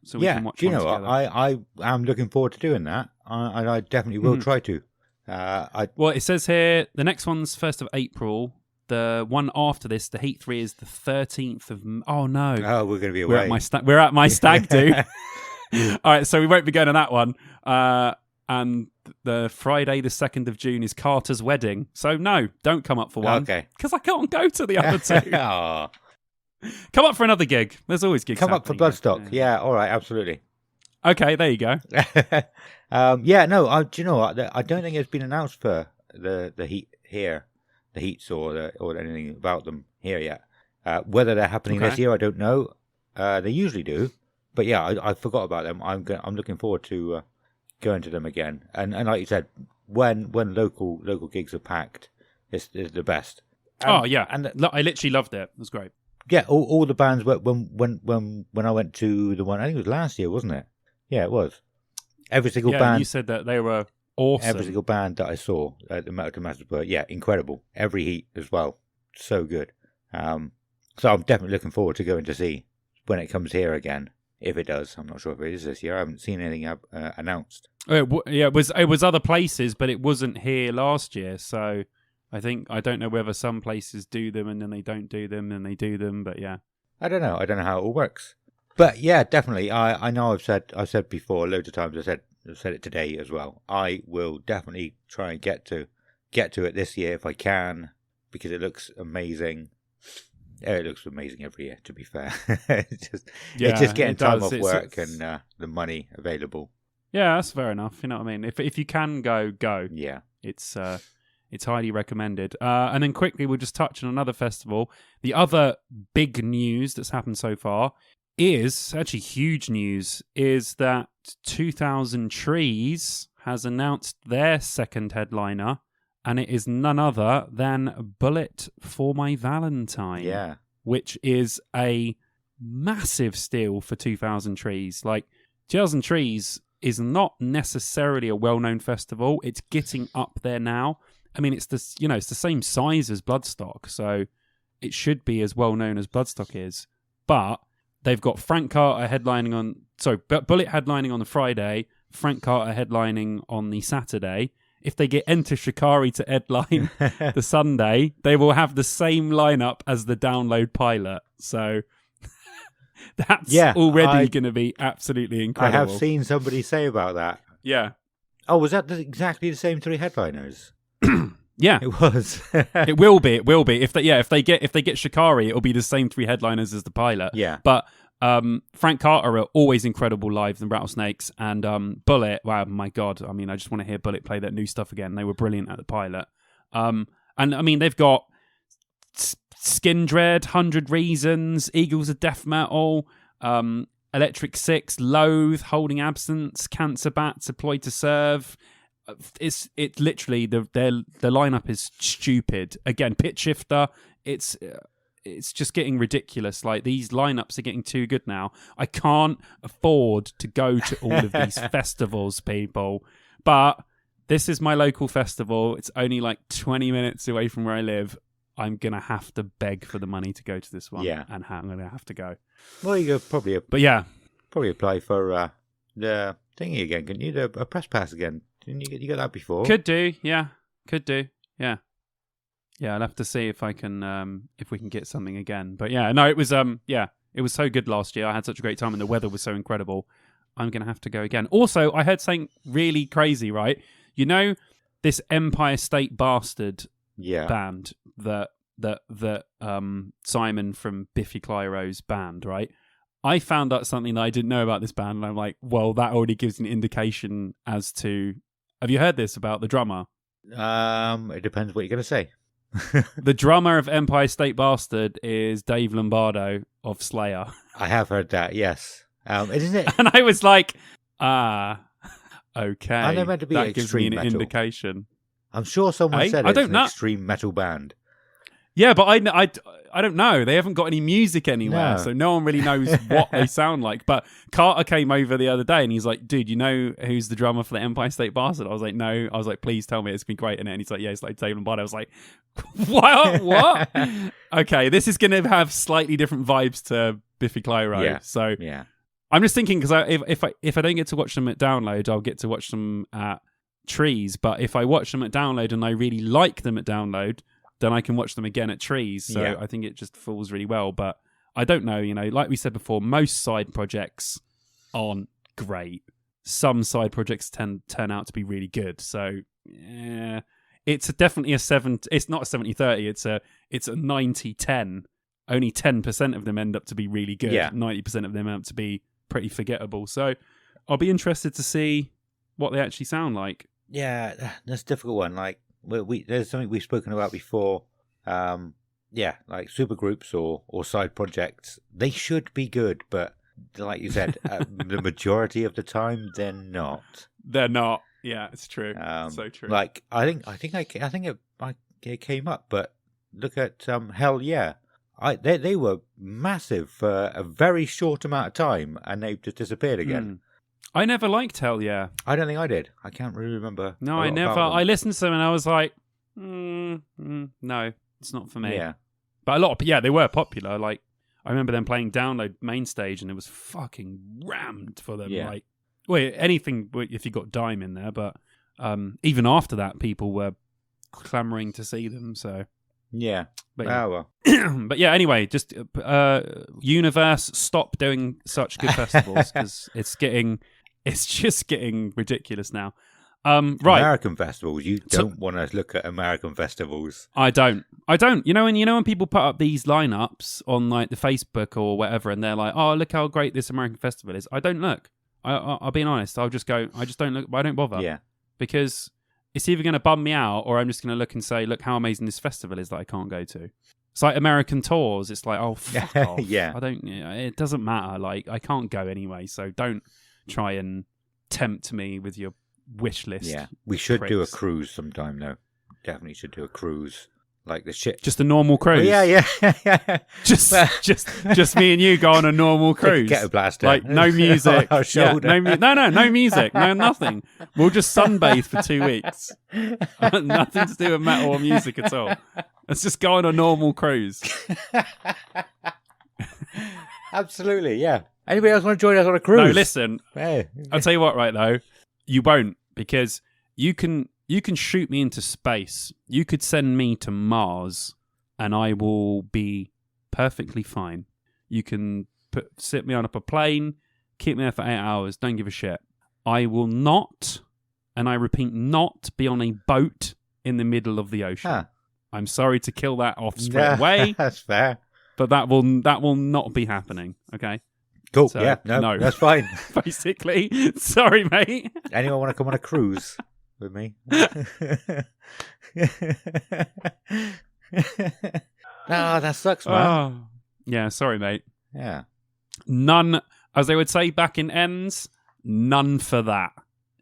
so we can watch one together. I am looking forward to doing that. I definitely will try to. Well, it says here the next one's 1st of April. The one after this, the Heat 3, is the 13th of... Oh, no. Oh, we're going to be away. We're at my stag do. All right, so we won't be going to that one. And the Friday, the 2nd of June, is Carter's wedding. So, no, don't come up for one. Okay. Because I can't go to the other two. Come up for another gig. There's always gigs Come up for Bloodstock. Yeah, all right, absolutely. Okay, there you go. Do you know what? I don't think it's been announced for the Heat here, the Heats or anything about them here yet. Whether they're happening this year, I don't know. They usually do, but yeah, I forgot about them. I'm looking forward to going to them again. And like you said, when local gigs are packed, it's the best. And I literally loved it. It was great. Yeah, all the bands when I went to the one, I think it was last year, wasn't it? Yeah, it was. Every single band. You said that they were awesome. Every single band that I saw at the Metal to Masses were, incredible. Every heat as well. So good. So I'm definitely looking forward to going to see when it comes here again. If it does. I'm not sure if it is this year. I haven't seen anything announced. It was other places, but it wasn't here last year. So I don't know whether some places do them and then they don't do them and they do them, but yeah. I don't know how it all works. But yeah, definitely. I know I've said before loads of times. I've said it today as well. I will definitely try and get to it this year if I can, because it looks amazing. It looks amazing every year, to be fair. it's just getting time off work and the money available. Yeah, that's fair enough. You know what I mean? If you can go. Yeah. It's highly recommended. And then quickly, we'll just touch on another festival. The other big news that's happened so far is, actually huge news, is that 2000 Trees has announced their second headliner, and it is none other than Bullet for My Valentine. Yeah. Which is a massive steal for 2000 Trees. Like, 2000 Trees is not necessarily a well-known festival. It's getting up there now. I mean, it's the same size as Bloodstock, so it should be as well-known as Bloodstock is. But they've got Bullet headlining on the Friday, Frank Carter headlining on the Saturday. If they get Enter Shikari to headline the Sunday, they will have the same lineup as the Download pilot. So that's already going to be absolutely incredible. I have seen somebody say about that. Yeah. Oh, was that exactly the same three headliners? Yeah, it was. It will be. If they get Shikari, it'll be the same three headliners as the pilot. Yeah. But Frank Carter are always incredible live, the Rattlesnakes, and Bullet. Wow, my God! I mean, I just want to hear Bullet play that new stuff again. They were brilliant at the pilot. And I mean, they've got Skin Dread, 100 Reasons, Eagles of Death Metal, Electric Six, Loathe, Holding Absence, Cancer Bat, Deployed to Serve. It's literally the lineup is stupid. Again, Pitch Shifter. It's just getting ridiculous. Like, these lineups are getting too good now. I can't afford to go to all of these festivals, people. But this is my local festival. It's only like 20 minutes away from where I live. I'm gonna have to beg for the money to go to this one. Yeah, and I'm gonna have to go. Well, you could probably apply for the thingy again. Couldn't you? A press pass again? Didn't you get that before? Could do. Yeah. Yeah, I'll have to see if we can get something again. But yeah, no, it was so good last year. I had such a great time, and the weather was so incredible. I'm gonna have to go again. Also, I heard something really crazy. Right, you know, this Empire State Bastard band that Simon from Biffy Clyro's band, right? I found out something that I didn't know about this band, and I'm like, well, that already gives an indication as to. Have you heard this about the drummer? It depends what you're going to say. The drummer of Empire State Bastard is Dave Lombardo of Slayer. I have heard that, yes. Isn't it? And I was like, okay. And they're meant to be that gives me an metal. Indication. I'm sure someone said it's an extreme metal band. Yeah, but I don't know. They haven't got any music anywhere, so no one really knows what they sound like. But Carter came over the other day and he's like, dude, you know who's the drummer for the Empire State Bastard? I was like, no. I was like, please tell me, it's been great. And he's like, yeah, it's like Dave Lombardo. I was like, what? Okay, this is going to have slightly different vibes to Biffy Clyro. Yeah. So yeah. I'm just thinking, because if I don't get to watch them at Download, I'll get to watch them at Trees. But if I watch them at Download and I really like them at Download, then I can watch them again at Trees. So I think it just falls really well. But I don't know, like we said before, most side projects aren't great. Some side projects turn out to be really good. So it's definitely a 7. It's not a 70-30. It's a 90-10. Only 10% of them end up to be really good. Yeah. 90% of them end up to be pretty forgettable. So I'll be interested to see what they actually sound like. Yeah, that's a difficult one. Like, there's something we've spoken about before. Like supergroups or side projects, they should be good, but like you said, the majority of the time they're not. They're not. Yeah, it's true. So true. Like I think it came up, but look at Hell Yeah. They were massive for a very short amount of time, and they've just disappeared again. I never liked Hell Yeah. I don't think I did. I can't really remember. No, I never. I listened to them and I was like, no, it's not for me. Yeah. But they were popular. Like, I remember them playing Download main stage and it was fucking rammed for them. Yeah. Like, well, anything if you got Dime in there, but even after that, people were clamoring to see them. So Yeah. But yeah. Oh, well. But yeah, anyway, just universe, stop doing such good festivals because it's just getting ridiculous now. Right, American festivals. You don't want to look at American festivals. I don't. You know when people put up these lineups on like the Facebook or whatever, and they're like, "Oh, look how great this American festival is." I don't look. I'll be honest. I'll just go. I just don't look. I don't bother. Yeah. Because it's either going to bum me out, or I'm just going to look and say, "Look how amazing this festival is that I can't go to." It's like American tours. It's like, oh, fuck off. Yeah. I don't. It doesn't matter. Like I can't go anyway, so don't try and tempt me with your wish list. Yeah, we should do a pricks. cruise sometime, though. Definitely should do a cruise. Like the shit. Just a normal cruise. Well, yeah. Just me and you go on a normal cruise. Get a blaster. Like no music. Our shoulder. No music. No nothing. We'll just sunbathe for 2 weeks. Nothing to do with metal or music at all. Let's just go on a normal cruise. Absolutely, yeah. Anybody else want to join us on a cruise? No, listen. Hey. I'll tell you what, right though, you won't, because you can shoot me into space. You could send me to Mars, and I will be perfectly fine. You can sit me on up a plane, keep me there for 8 hours. Don't give a shit. I will not, and I repeat, not be on a boat in the middle of the ocean. Huh. I'm sorry to kill that off straight away, That's fair. but that will not be happening. Okay. Cool. So, Yeah, no, that's fine. Basically, sorry, mate. Anyone want to come on a cruise with me? That sucks, man. Oh, yeah, sorry, mate. Yeah. None, as they would say back in ends, none for that.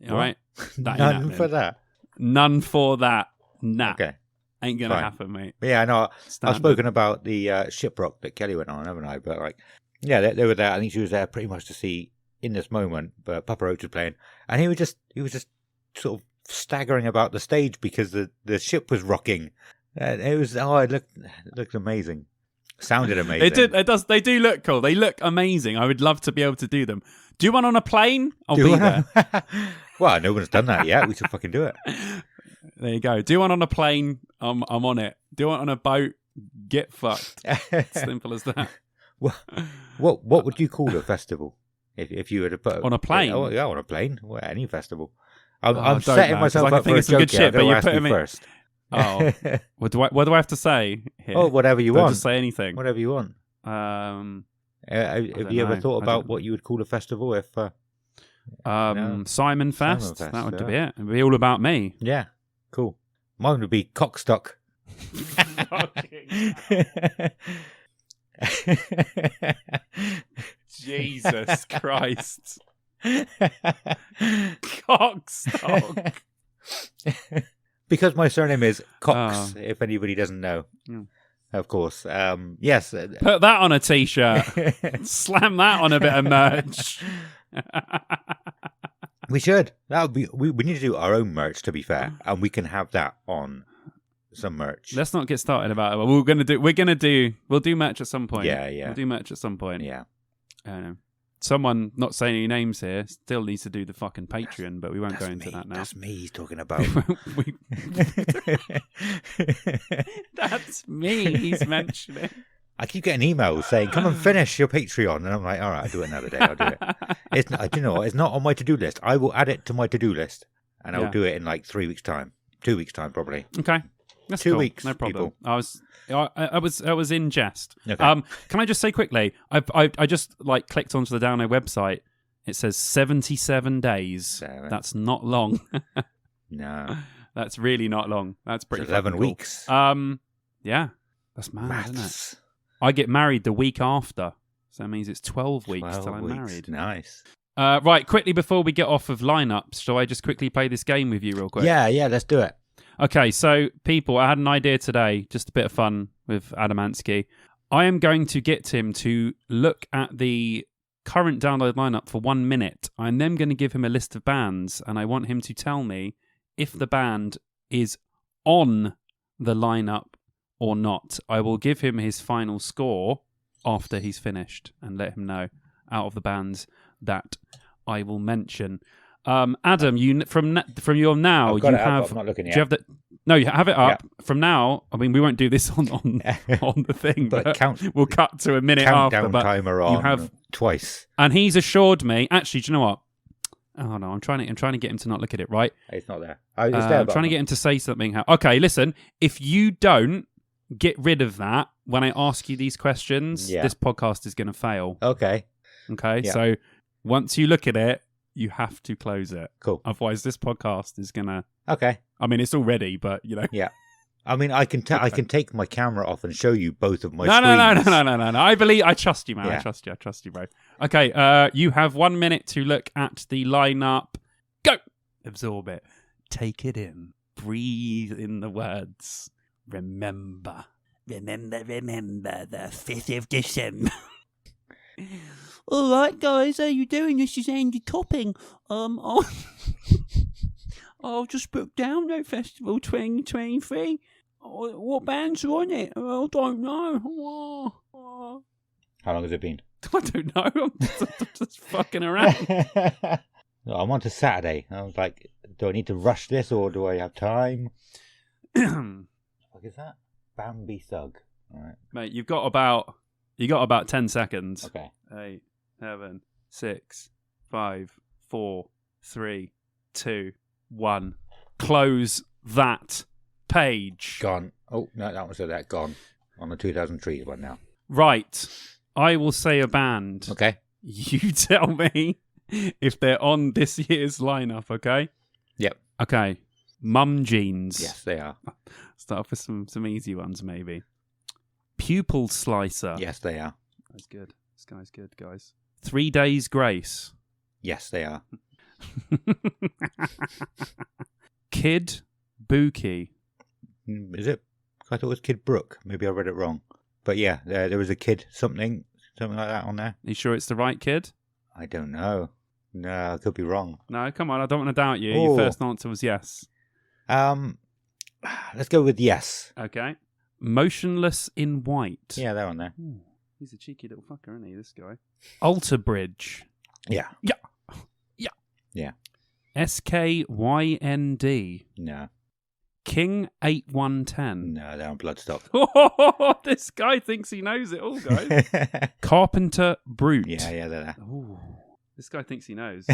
All right? That ain't None happening. for that. None for that. Nah. Okay. Ain't going to Fine. happen, mate. But yeah, I know. I've Standard. spoken about the shipwreck that Kelly went on, haven't I? But like, yeah, they were there. I think she was there pretty much to see In This Moment. But Papa Roach was playing, and he was just sort of staggering about the stage because the ship was rocking. It was it looked amazing. Sounded amazing. They do look cool. They look amazing. I would love to be able to do them. Do one on a plane? I'll be there. Well, no one's done that yet. We should fucking do it. There you go. Do one on a plane. I'm on it. Do it on a boat. Get fucked. Simple as that. What would you call a festival if you were to put on a plane? Oh, yeah, on a plane. Well, any festival. I'm I setting don't know, myself 'cause I up think for a it's some good joke here. shit, but you're Ask me putting me- first. Oh, what do I have to say here? Oh, whatever you Don't want. just say anything. Whatever you want. Um, Have you ever thought about what you would call a festival if? Simon Fest. Fest, That would yeah. be it. It'd be all about me. Yeah, cool. Mine would be Cockstock. Jesus Christ. Cockstock. Because my surname is Cox, if anybody doesn't know. Mm. Of course. Yes. Put that on a t-shirt. Slam that on a bit of merch. We should. That would be. We need to do our own merch, to be fair, and we can have that on some merch. Let's not get started about it. We'll do merch at some point. Yeah. We'll do merch at some point. Yeah. I don't know. Someone, not saying any names here, still needs to do the fucking Patreon, but we won't go into that now. That's me he's talking about. That's me he's mentioning. I keep getting emails saying, "Come and finish your Patreon," and I'm like, "All right, I'll do it another day. I'll do it." It's not, do you know what? It's not on my to-do list. I will add it to my to-do list, and I'll do it in like 3 weeks' time, 2 weeks' time, probably. Okay, that's 2 cool. weeks. No problem. People. I was in jest. Okay. Can I just say quickly? I just like clicked onto the download website. It says 77 days. 7. That's not long. No. That's really not long. That's pretty. It's 11 fucking cool. weeks. Yeah, that's mad, isn't it? Maths. I get married the week after, so that means it's 12 weeks 12 till I'm weeks. married. Nice. Right, quickly before we get off of lineups, shall I just quickly play this game with you real quick? Yeah, let's do it. Okay, so people, I had an idea today, just a bit of fun with Adamansky. I am going to get him to look at the current download lineup for 1 minute. I'm then going to give him a list of bands, and I want him to tell me if the band is on the lineup or not. I will give him his final score after he's finished and let him know out of the bands that I will mention. Adam, from your now, I've got you it up, have. I'm not looking Do yet. you have the? No, you have it up. From now, I mean, we won't do this on the thing, but we'll cut to a minute after. Countdown But timer you on have twice. And he's assured me. Actually, do you know what? Oh no, I'm trying to get him to not look at it. Right? It's not there. It's there. I'm trying to get him to say something. Okay, listen. If you don't get rid of that when I ask you these questions, this podcast is going to fail. Okay. Okay. Yeah. So once you look at it, you have to close it. Cool. Otherwise, this podcast is gonna. Okay. I mean, it's already, but you know. Yeah. I mean, I can take my camera off and show you both of my No. screens. I trust you, man. Yeah. I trust you, bro. Okay. You have 1 minute to look at the lineup. Go. Absorb it. Take it in. Breathe in the words. Remember. Remember the 5th of December. All right, guys, how you doing? This is Andy Topping. I've just booked Download Festival 2023. What bands are on it? I don't know. How long has it been? I don't know. I'm just fucking around. I'm on to Saturday. I was like, do I need to rush this or do I have time? What is that? Bambi Thug. All right. Mate, you got about 10 seconds. Okay. 8, 7, 6, 5, 4, 3, 2, 1. Close that page. Gone. Oh, no, that was that. Gone. On the 2003 one now. Right. I will say a band. Okay. You tell me if they're on this year's lineup, okay? Yep. Okay. Mum Jeans. Yes, they are. Start off with some easy ones, maybe. Pupil Slicer. Yes, they are. That's good. This guy's good, guys. 3 Days Grace. Yes, they are. Kid Buki. Is it? I thought it was Kid Brook. Maybe I read it wrong. But yeah, there was a kid something like that on there. Are you sure it's the right kid? I don't know. No, I could be wrong. No, come on. I don't want to doubt you. Oh. Your first answer was yes. Let's go with yes. Okay. Motionless in White. Yeah, they're on there. Ooh, he's a cheeky little fucker, isn't he, this guy? Alter Bridge. Yeah. Yeah. Yeah. SKYND. No. King 8110. No, they're on Bloodstock. Oh, this guy thinks he knows it all, guys. Carpenter Brute. Yeah, they're there. Ooh, this guy thinks he knows.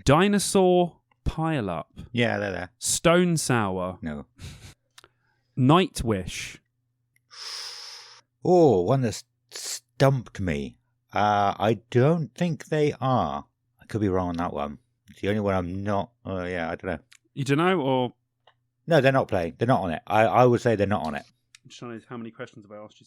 Dinosaur Pile Up. Yeah, they're there. Stone Sour. No. Nightwish. Oh, one that stumped me. I don't think they are. I could be wrong on that one. It's the only one I'm not. Oh, yeah, I don't know. You don't know, or? No, they're not playing. They're not on it. I would say they're not on it. I'm just trying to. How many questions have I asked you?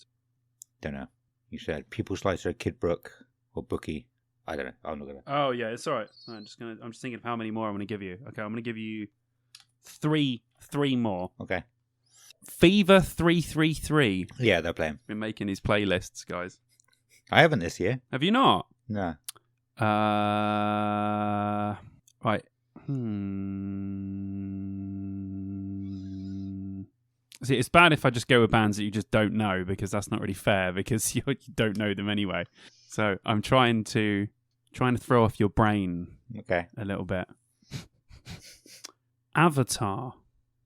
Don't know. You said Pupil Slicer, Kid Brook, or Bookie. I don't know. I'm not gonna. Oh yeah, it's all right. I'm just thinking of how many more I'm gonna give you. Okay, I'm gonna give you three more. Okay. Fever 333. Yeah, they're playing. Been making his playlists, guys. I haven't this year. Have you not? No. Right. See, it's bad if I just go with bands that you just don't know, because that's not really fair, because you don't know them anyway. So I'm trying to throw off your brain. Okay. A little bit. Avatar.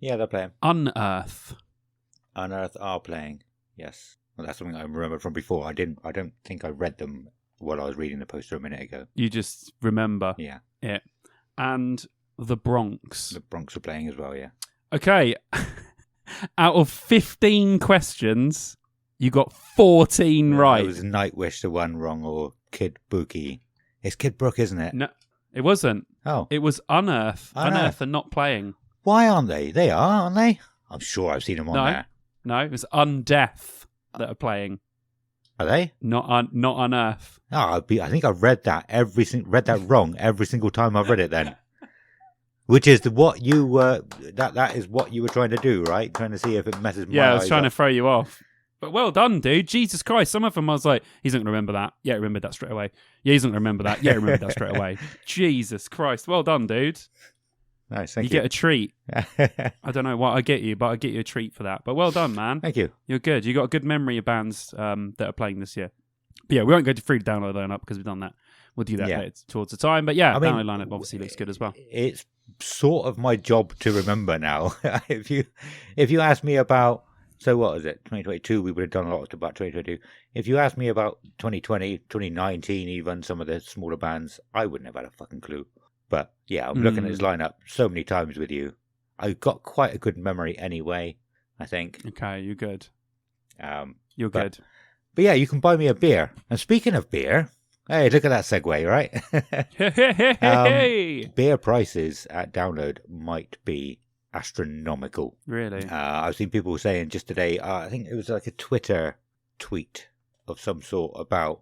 Yeah, they're playing. Unearth. Unearth are playing. Yes. Well, that's something I remember from before. I don't think I read them while I was reading the poster a minute ago. You just remember. Yeah. It. And the Bronx. The Bronx are playing as well, yeah. Okay. Out of 15 questions, you got 14 right. It was Nightwish, the one wrong, or Kid Bookie. It's Kid Brook, isn't it? No, it wasn't. Oh. It was Unearth. Unearth are not playing. Why aren't they? They are, aren't they? I'm sure I've seen them on there. No, it was Undeath that are playing. Are they? Not Unearth. Oh, I think I've read that read that wrong every single time I've read it then. Which is what you were that is what you were trying to do, right? Trying to see if it messes my eyes. Yeah, I was trying up. to throw you off. But well done, dude. Jesus Christ. Some of them I was like, he's not going to remember that. Yeah, I remembered that straight away. Yeah, he's not going to remember that. Yeah, I remembered that straight away. Jesus Christ. Well done, dude. Nice, thank you. You get a treat. I don't know what I get you, but I get you a treat for that. But well done, man. Thank you. You're good. You got a good memory of bands that are playing this year. But yeah, we won't go through the download lineup because we've done that. we'll do that later towards the time. But yeah, download lineup obviously looks good as well. It's sort of my job to remember now. if you ask me about, so what is it, 2022, we would have done a lot about 2022. If you ask me about 2020, 2019, even some of the smaller bands, I wouldn't have had a fucking clue. But yeah, I'm looking at this lineup so many times with you. I've got quite a good memory anyway, I think. Okay, you're good. You're but, good. But yeah, you can buy me a beer. And speaking of beer, hey, look at that segue, right? Hey! Beer prices at Download might be astronomical. Really? I've seen people saying just today, I think it was like a Twitter tweet of some sort about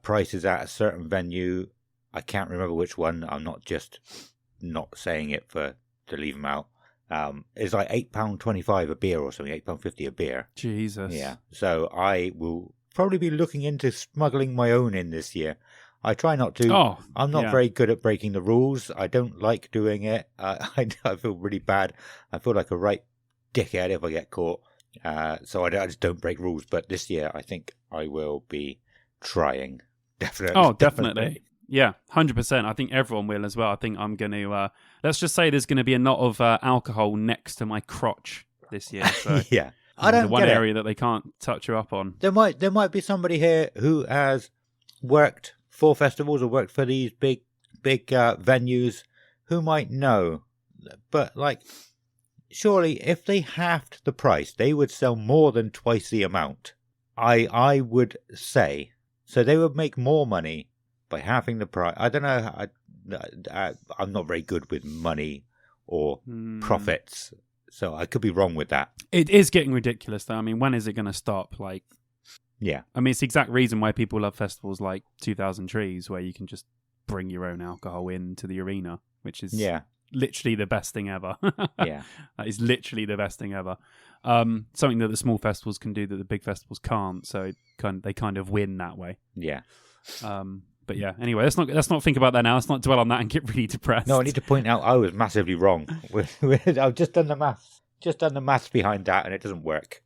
prices at a certain venue. I can't remember which one. I'm not just not saying it to leave them out. It's like £8.25 a beer or something, £8.50 a beer. Jesus. Yeah. So I will probably be looking into smuggling my own in this year. I try not to. Oh, I'm not very good at breaking the rules. I don't like doing it. I feel really bad. I feel like a right dickhead if I get caught. So I just don't break rules. But this year, I think I will be trying. Definitely. Oh, definitely. Yeah, 100%. I think everyone will as well. I think I'm going to, let's just say there's going to be a lot of alcohol next to my crotch this year. So yeah. I don't the one area that they can't touch you up on. There might be somebody here who has worked for festivals or worked for these big venues who might know. But like, surely if they halved the price, they would sell more than twice the amount. I would say. So they would make more money by halving the price. I don't know. I'm not very good with money or profits, so I could be wrong with that. It is getting ridiculous, though. I mean, when is it going to stop? Like, yeah. I mean, it's the exact reason why people love festivals like 2000 Trees, where you can just bring your own alcohol into the arena, which is literally the best thing ever. Yeah, that is literally the best thing ever. Something that the small festivals can do that the big festivals can't. So they kind of win that way. Yeah. But yeah, anyway, let's not think about that now. Let's not dwell on that and get really depressed. No, I need to point out I was massively wrong. I've just done the maths behind that, and it doesn't work.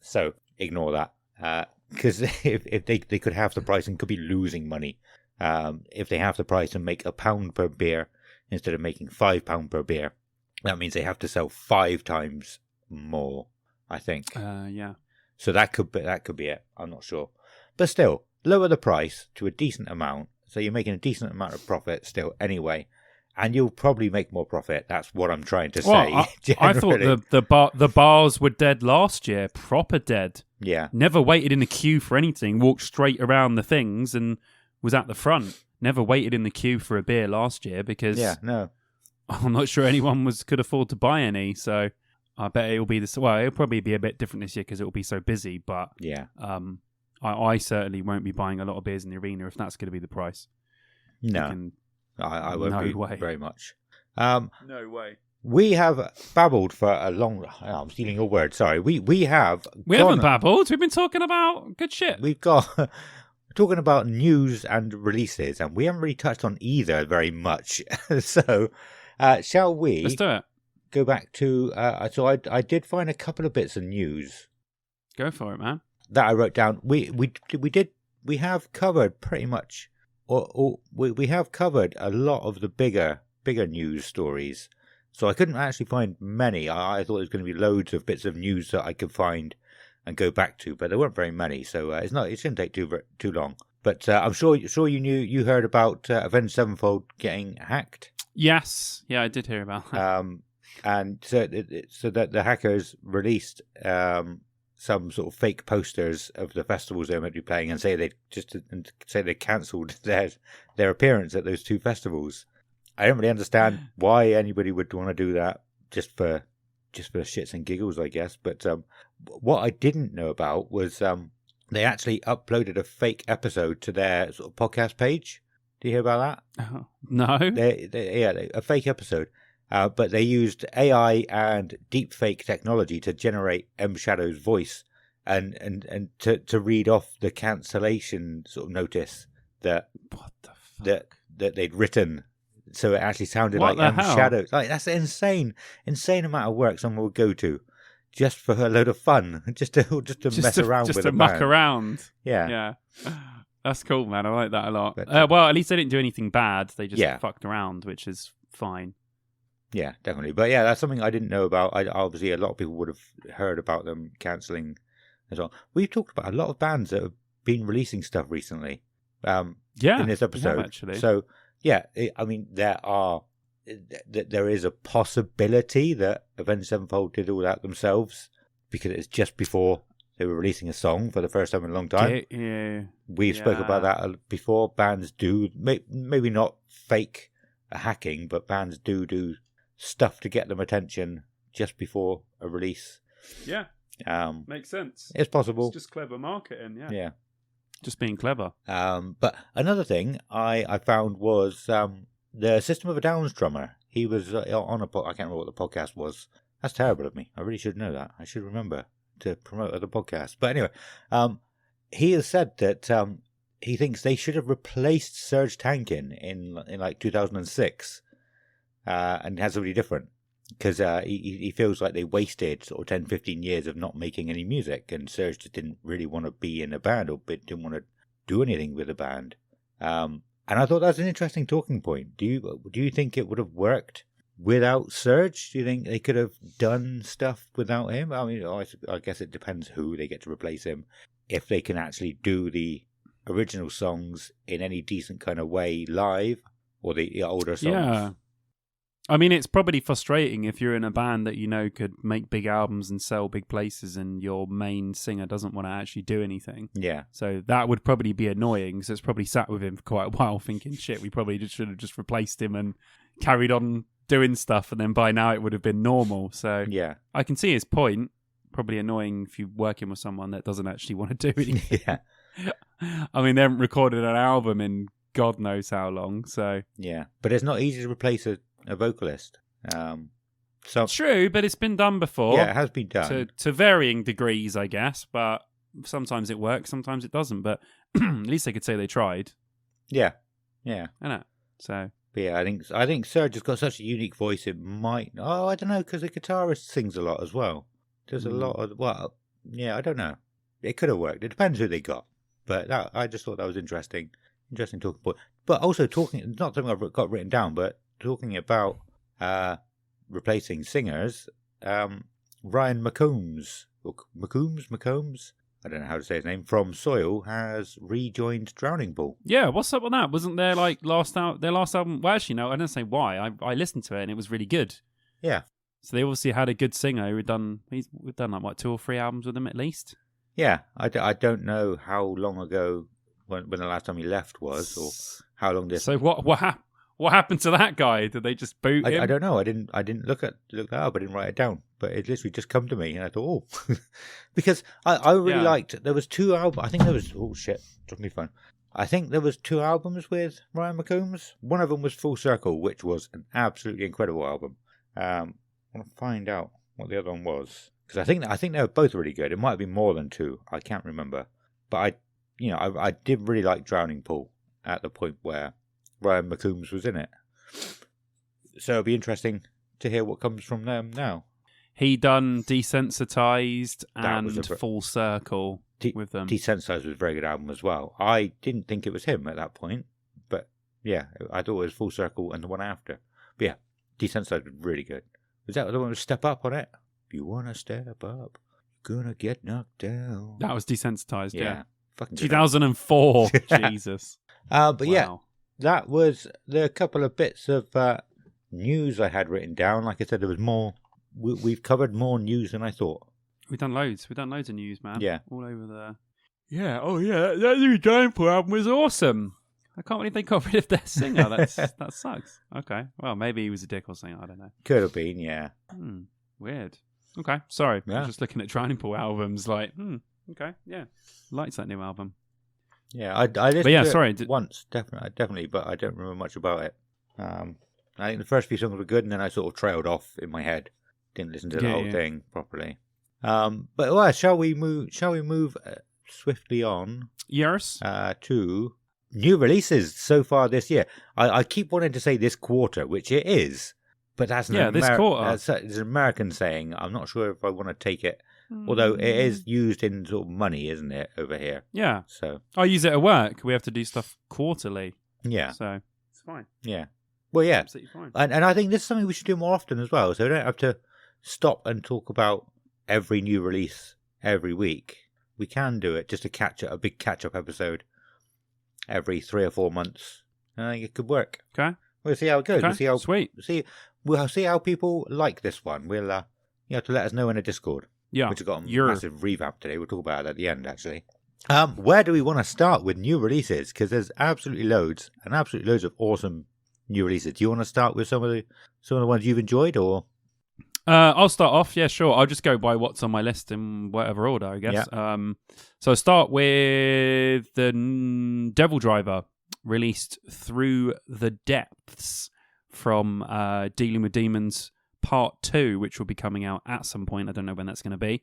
So ignore that. Because if they could halve the price and could be losing money. If they halve the price and make £1 per beer instead of making £5 per beer, that means they have to sell 5 times more, I think. Yeah. So that could be it. I'm not sure, but still. Lower the price to a decent amount, so you're making a decent amount of profit still anyway, and you'll probably make more profit. That's what I'm trying to say. I thought the bars were dead last year, proper dead. Yeah. Never waited in a queue for anything, walked straight around the things and was at the front. Never waited in the queue for a beer last year because I'm not sure anyone could afford to buy any, so I bet it'll be this. Well, it'll probably be a bit different this year because it'll be so busy, but yeah. I certainly won't be buying a lot of beers in the arena if that's going to be the price. No, I won't be very much. No way. We have babbled for a long... I'm stealing your word, sorry. We haven't babbled. We've been talking about good shit. We've got... talking about news and releases, and we haven't really touched on either very much. So, shall we... Let's do it. Go back to... so I did find a couple of bits of news. Go for it, man. That I wrote down. We have covered pretty much, or we have covered a lot of the bigger news stories. So I couldn't actually find many. I thought there was going to be loads of bits of news that I could find and go back to, but there weren't very many. So it shouldn't take too long. But I'm sure you heard about Avenged Sevenfold getting hacked. Yes, yeah, I did hear about that. And so that the hackers released some sort of fake posters of the festivals they were meant to be playing, and say they cancelled their appearance at those 2 festivals. I don't really understand why anybody would want to do that, just for shits and giggles, I guess. But what I didn't know about was they actually uploaded a fake episode to their sort of podcast page. Do you hear about that? Oh, no. A fake episode. But they used AI and deepfake technology to generate M Shadow's voice and to read off the cancellation sort of notice that they'd written. So it actually sounded like M Shadow. Like, that's an insane amount of work someone would go to just for a load of fun, just to mess around with just to muck around. Yeah. That's cool, man. I like that a lot. But, well, at least they didn't do anything bad. They just Yeah. fucked around, which is fine. Yeah, definitely. But yeah, that's something I didn't know about. Obviously, a lot of people would have heard about them cancelling as well. We've talked about a lot of bands that have been releasing stuff recently. Yeah, in this we have, episode, actually. So yeah, there is a possibility that Avenged Sevenfold did all that themselves because it's just before they were releasing a song for the first time in a long time. Yeah. We've spoke about that before. Bands do maybe not fake hacking, but bands do stuff to get them attention just before a release. Yeah, makes sense. It's possible. It's just clever marketing. Yeah. Just being clever. But another thing I found was the System of a Down's drummer. He was on I can't remember what the podcast was. That's terrible of me. I really should know that. I should remember to promote other podcasts. But anyway, he has said that he thinks they should have replaced Serj Tankain in like 2006 and had somebody different. Because he feels like they wasted sort of 10, 15 years of not making any music, and Serj just didn't really want to be in a band or didn't want to do anything with a band. And I thought that was an interesting talking point. Do you think it would have worked without Serj? Do you think they could have done stuff without him? I mean, I guess it depends who they get to replace him. If they can actually do the original songs in any decent kind of way live, or the older songs. Yeah. I mean, it's probably frustrating if you're in a band that could make big albums and sell big places, and your main singer doesn't want to actually do anything. Yeah. So that would probably be annoying, because it's probably sat with him for quite a while thinking, shit, we probably should have just replaced him and carried on doing stuff, and then by now it would have been normal. So yeah, I can see his point. Probably annoying if you're working with someone that doesn't actually want to do anything. Yeah. I mean, they haven't recorded an album in God knows how long, so... Yeah, but it's not easy to replace a vocalist. So true, but it's been done before. Yeah, it has been done to varying degrees, I guess. But sometimes it works, sometimes it doesn't. But at least they could say they tried. Yeah. Innit? So. But yeah, I think Serj has got such a unique voice. It might. Oh, I don't know, because the guitarist sings a lot as well. There's a lot of. Well, yeah, I don't know. It could have worked. It depends who they got. But I just thought that was interesting talking point. But also talking, not something I've got written down, but talking about replacing singers, Ryan McCombs, I don't know how to say his name, from Soil, has rejoined Drowning Pool. Yeah, what's up with that? Wasn't there their last album? Well, actually, no, I don't say why. I listened to it and it was really good. Yeah. So they obviously had a good singer. We've done like what, 2 or 3 albums with him at least. Yeah, I don't know how long ago when the last time he left was, or how long this. So what happened to that guy? Did they just boot him? I don't know. I didn't look that up. I didn't write it down, but it literally just come to me, and I thought, oh, because I really liked. There was 2 albums. I think there was. Oh shit, took me phone. I think there was 2 albums with Ryan McCombs. One of them was Full Circle, which was an absolutely incredible album. I want to find out what the other one was, because I think they were both really good. It might have been more than 2. I can't remember, but I did really like Drowning Pool at the point where Ryan McCombs was in it. So it'll be interesting to hear what comes from them now. He done Desensitized and Full Circle with them. Desensitized was a very good album as well. I didn't think it was him at that point, but yeah, I thought it was Full Circle and the one after. But yeah, Desensitized was really good. Was that the one with Step Up on it? If you want to step up, you're gonna get knocked down. That was Desensitized, yeah. Fucking 2004. Jesus. But wow. Yeah, that was the couple of bits of news I had written down. Like I said, there was more. We've covered more news than I thought. We've done loads. We've done loads of news, man. Yeah. All over there. Yeah. Oh, yeah. That new Giant Pool album was awesome. I can't believe they got rid of their singer. That sucks. Okay. Well, maybe he was a dick or something. I don't know. Could have been, yeah. Weird. Okay. Sorry. Yeah. I was just looking at Drowning Pool albums like, okay. Yeah. Likes that new album. Yeah. I listened to it once, definitely, but I don't remember much about it. I think the first few songs were good, and then I sort of trailed off in my head. Didn't listen to the whole thing properly. But shall we move swiftly on? Yes. To new releases so far this year. I keep wanting to say this quarter, which it is, but that's this quarter. It's an American saying. I'm not sure if I want to take it Although it is used in sort of money, isn't it, over here? Yeah. So I use it at work. We have to do stuff quarterly. yeah. So it's fine. Yeah. Well, yeah. Absolutely fine. And I think this is something we should do more often as well. So we don't have to stop and talk about every new release every week. We can do it just a big catch-up episode every 3 or 4 months. I think it could work. Okay. We'll see how it goes. Okay. We'll see how Sweet. We'll see how people like this one. We'll you have to let us know in a Discord. Yeah. Which has got a massive revamp today. We'll talk about it at the end, actually. Where do we want to start with new releases? Because there's absolutely loads of awesome new releases. Do you want to start with some of the ones you've enjoyed, or? I'll start off. Yeah, sure. I'll just go by what's on my list in whatever order, I guess. Yeah. So I'll start with the Devildriver, released Through the Depths from Dealing with Demons Part 2, which will be coming out at some point. I don't know when that's going to be.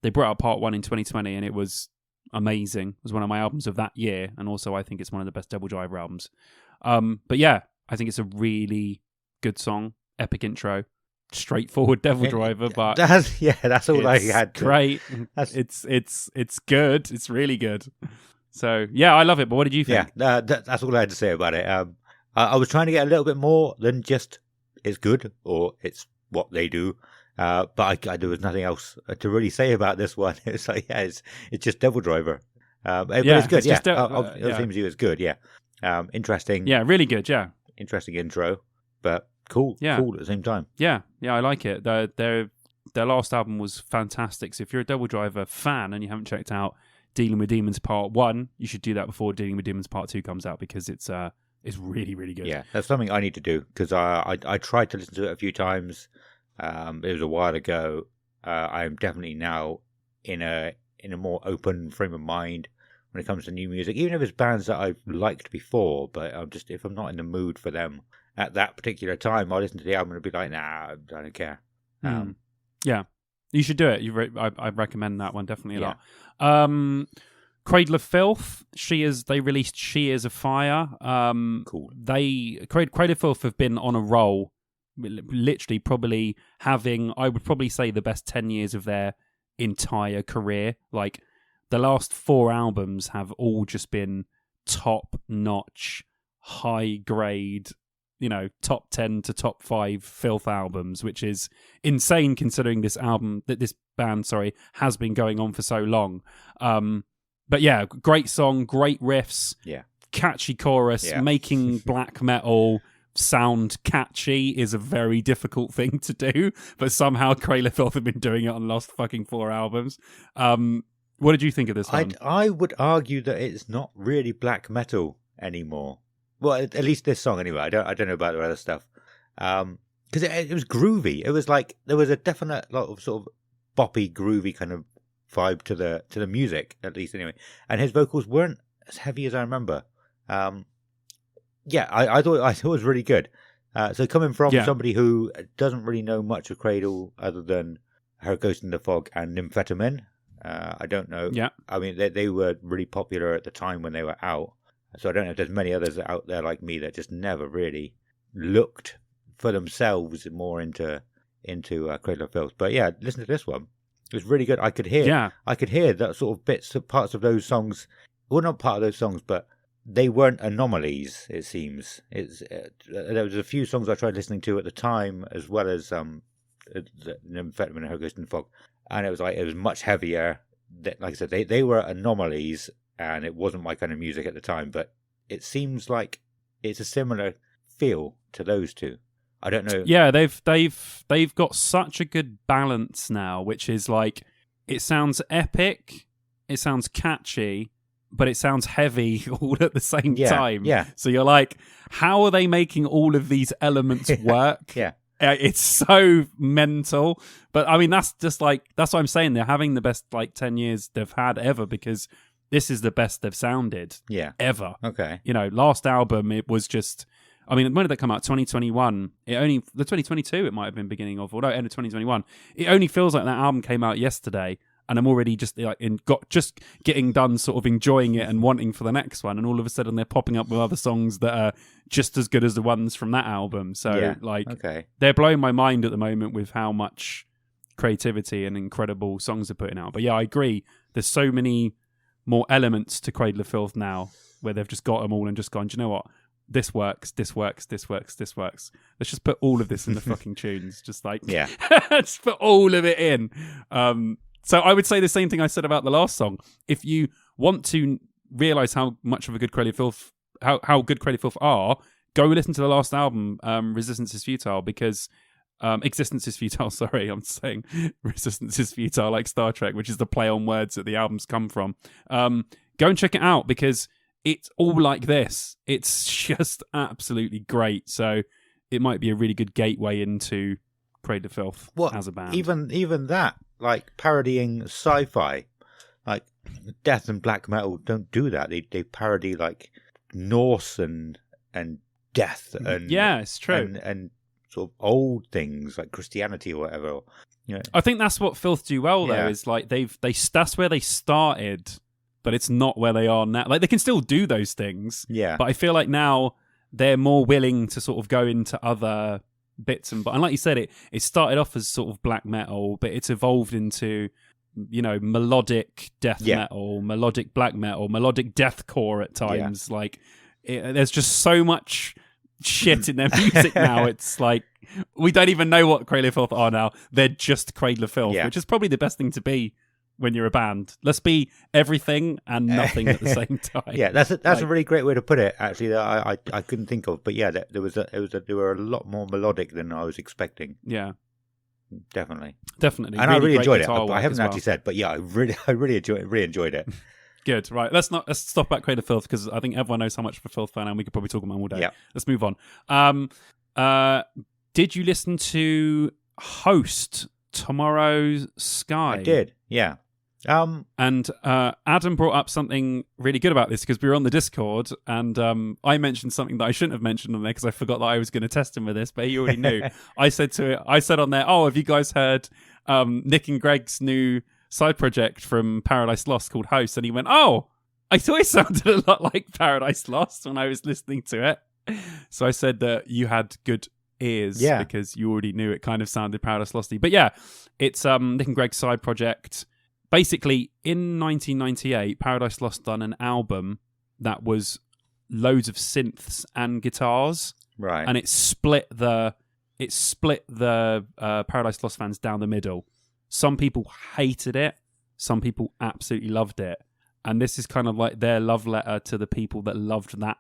They brought out Part 1 in 2020, and it was amazing. It was one of my albums of that year, and also I think it's one of the best Devildriver albums. But yeah, I think it's a really good song, epic intro, straightforward Devildriver, but that's all I had. Great. It's good. It's really good. So yeah, I love it. But what did you think? Yeah, that's all I had to say about it. I was trying to get a little bit more than just it's good or it's what they do. But there was nothing else to really say about this one. It's like, yeah, it's just Devildriver. But it's good. It seems to you it's good. Yeah. Interesting. Yeah, really good. Yeah. Interesting intro, but cool. Yeah. Cool at the same time. Yeah. Yeah, I like it. Their last album was fantastic. So if you're a Devildriver fan and you haven't checked out Dealing with Demons Part 1, you should do that before Dealing with Demons Part 2 comes out, because it's really, really good. Yeah, that's something I need to do, because I tried to listen to it a few times. It was a while ago. I'm definitely now in a more open frame of mind when it comes to new music, even if it's bands that I've liked before. But if I'm not in the mood for them at that particular time, I'll listen to the album and be like, nah, I don't care. Yeah, you should do it. I recommend that one definitely a lot. Cradle of Filth. They released She Is a Fire. Cool. Cradle of Filth have been on a roll, literally probably having, I would probably say, the best 10 years of their entire career. Like, the last 4 albums have all just been top-notch, high-grade, top 10 to top 5 Filth albums, which is insane considering this band has been going on for so long. But yeah, great song, great riffs, catchy chorus. Making black metal sound catchy is a very difficult thing to do, but somehow Cradle of Filth have been doing it on the last fucking 4 albums. What did you think of this one? I would argue that it's not really black metal anymore. Well, at least this song anyway. I don't know about the other stuff. Because it was groovy. It was like there was a definite lot of sort of boppy, groovy kind of vibe to the music, at least anyway. And his vocals weren't as heavy as I remember. I thought it was really good. So coming from somebody who doesn't really know much of Cradle other than Her Ghost in the Fog and Nymphetamine, I don't know. Yeah. I mean, they were really popular at the time when they were out. So I don't know if there's many others out there like me that just never really looked for themselves more into Cradle of Filth. But yeah, listen to this one. It was really good. I could hear that sort of parts of those songs. Well, not part of those songs, but they weren't anomalies. It seems there was a few songs I tried listening to at the time, as well as Nymphetamine and Her Ghost in the Fog, and it was much heavier. Like I said, they were anomalies. And it wasn't my kind of music at the time, but it seems like it's a similar feel to those two. I don't know. Yeah, they've got such a good balance now, which is like, it sounds epic, it sounds catchy, but it sounds heavy all at the same time. Yeah. So you're like, how are they making all of these elements work? Yeah. It's so mental. But I mean, that's what I'm saying. They're having the best 10 years they've had ever, because this is the best they've sounded ever. Okay. Last album, it was just, I mean, when did that come out? 2021. The 2022 it might have been beginning of, or no, end of 2021. It only feels like that album came out yesterday, and I'm already just just getting done sort of enjoying it and wanting for the next one, and all of a sudden they're popping up with other songs that are just as good as the ones from that album. So they're blowing my mind at the moment with how much creativity and incredible songs they're putting out. But yeah, I agree. There's so many more elements to Cradle of Filth now, where they've just got them all and just gone, do you know what? This works, this works, this works, this works. Let's just put all of this in the fucking tunes. Just like, Yeah. just put all of it in. So I would say the same thing I said about the last song. If you want to realize how much of a good Cradle of Filth, how good Cradle of Filth are, go listen to the last album, Resistance is Futile, because Existence is Futile, sorry, I'm saying Resistance is Futile, like Star Trek, which is the play on words that the albums come from. Go and check it out, because it's all like this. It's just absolutely great. So it might be a really good gateway into Cradle of Filth as a band. Even that, like parodying sci-fi, like death and black metal don't do that. They parody like Norse and death and yeah, it's true. And sort of old things like Christianity or whatever. You know. I think that's what Filth do well, though. Is like that's where they started, but it's not where they are now. Like they can still do those things, yeah. But I feel like now they're more willing to sort of go into other bits and like you said, it started off as sort of black metal, but it's evolved into, you know, melodic death metal, melodic black metal, melodic deathcore at times. Yeah. Like there's just so much shit in their music now. It's like we don't even know what Cradle of Filth are now. They're just Cradle of Filth, which is probably the best thing to be when you're a band. Let's be everything and nothing at the same time. Yeah, that's a really great way to put it. Actually, that I couldn't think of, but yeah, they were a lot more melodic than I was expecting. Yeah, definitely, and really I really enjoyed it. I haven't actually said, but yeah, I really enjoyed it. Good, right? Let's stop at Cradle of Filth, because I think everyone knows how much of a Filth fan I am. We could probably talk about them all day. Yeah. Let's move on. Did you listen to Host, Tomorrow's Sky? I did. Yeah. And Adam brought up something really good about this, because we were on the Discord, and I mentioned something that I shouldn't have mentioned on there because I forgot that I was going to test him with this, but he already knew. I said on there, "Oh, have you guys heard Nick and Greg's new side project from Paradise Lost called Host?" And he went, "Oh, I thought it sounded a lot like Paradise Lost when I was listening to it." So I said that you had good ears, because you already knew it kind of sounded Paradise Losty. But yeah, it's Nick and Greg's side project. Basically, in 1998, Paradise Lost done an album that was loads of synths and guitars, right? And it split the Paradise Lost fans down the middle. Some people hated it, some people absolutely loved it, and this is kind of like their love letter to the people that loved that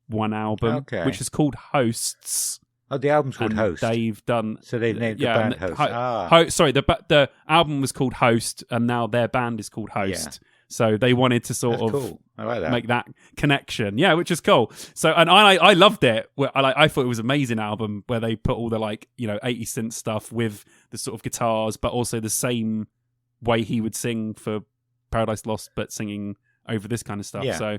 one album, which is called Hosts. Oh, the album's called Host. They've done, so they've named the band Host. Sorry, the album was called Host, and now their band is called Host. Yeah. So they wanted to sort of cool. I like that. Make that connection, which is cool. So, and I loved it. I thought it was an amazing album where they put all the 80 synth stuff with the sort of guitars, but also the same way he would sing for Paradise Lost, but singing over this kind of stuff. Yeah. So,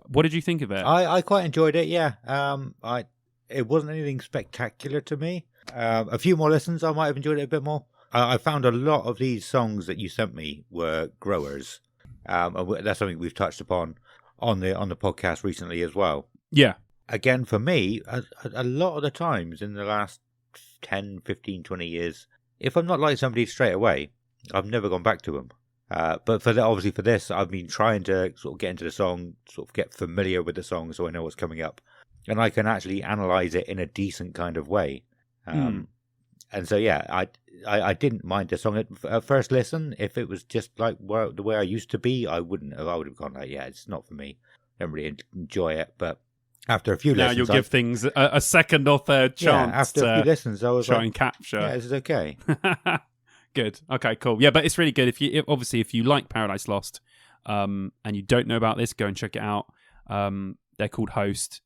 what did you think of it? I quite enjoyed it. Yeah. It wasn't anything spectacular to me. A few more listens, I might have enjoyed it a bit more. I found a lot of these songs that you sent me were growers. That's something we've touched upon on the podcast recently as well. Yeah. Again, for me, a lot of the times in the last 10, 15, 20 years, if I'm not like somebody straight away, I've never gone back to them. But obviously for this, I've been trying to sort of get into the song, sort of get familiar with the song so I know what's coming up. And I can actually analyze it in a decent kind of way. And so, yeah, I didn't mind the song at first listen. If it was just like the way I used to be, I wouldn't have. I would have gone like, yeah, it's not for me. I don't really enjoy it. But after a few listens... Now you'll give things a second or third chance. Yeah, after a few listens, I was try and capture. Yeah, this is okay. Good. Okay, cool. Yeah, but it's really good. If you like Paradise Lost and you don't know about this, go and check it out. They're called Host.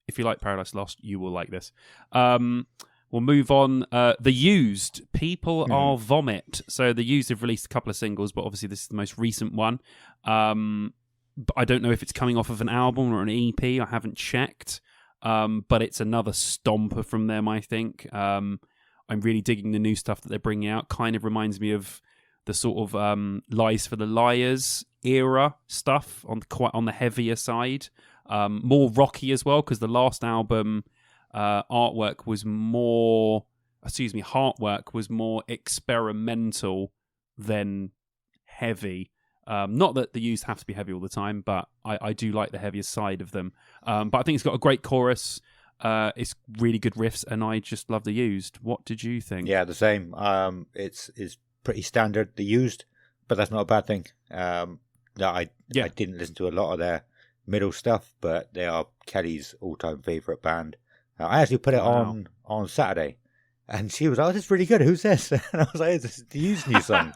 If you like Paradise Lost, you will like this. We'll move on. The Used, People Are Vomit. So The Used have released a couple of singles, but obviously this is the most recent one. But I don't know if it's coming off of an album or an EP. I haven't checked. But it's another stomper from them, I think. I'm really digging the new stuff that they're bringing out. Kind of reminds me of the sort of Lies for the Liars era stuff, quite on the heavier side. More rocky as well, because the last album artwork was more Heartwork was more experimental than heavy. Not that the Used have to be heavy all the time, but I do like the heavier side of them. But I think it's got a great chorus. It's really good riffs, and I just love the Used. What did you think? Yeah, the same. It's pretty standard, the Used, but that's not a bad thing. I didn't listen to a lot of their middle stuff, but they are Kelly's all-time favourite band. I actually put it on Saturday, and she was like, "Oh, this is really good. Who's this?" And I was like, "This is the Used new song."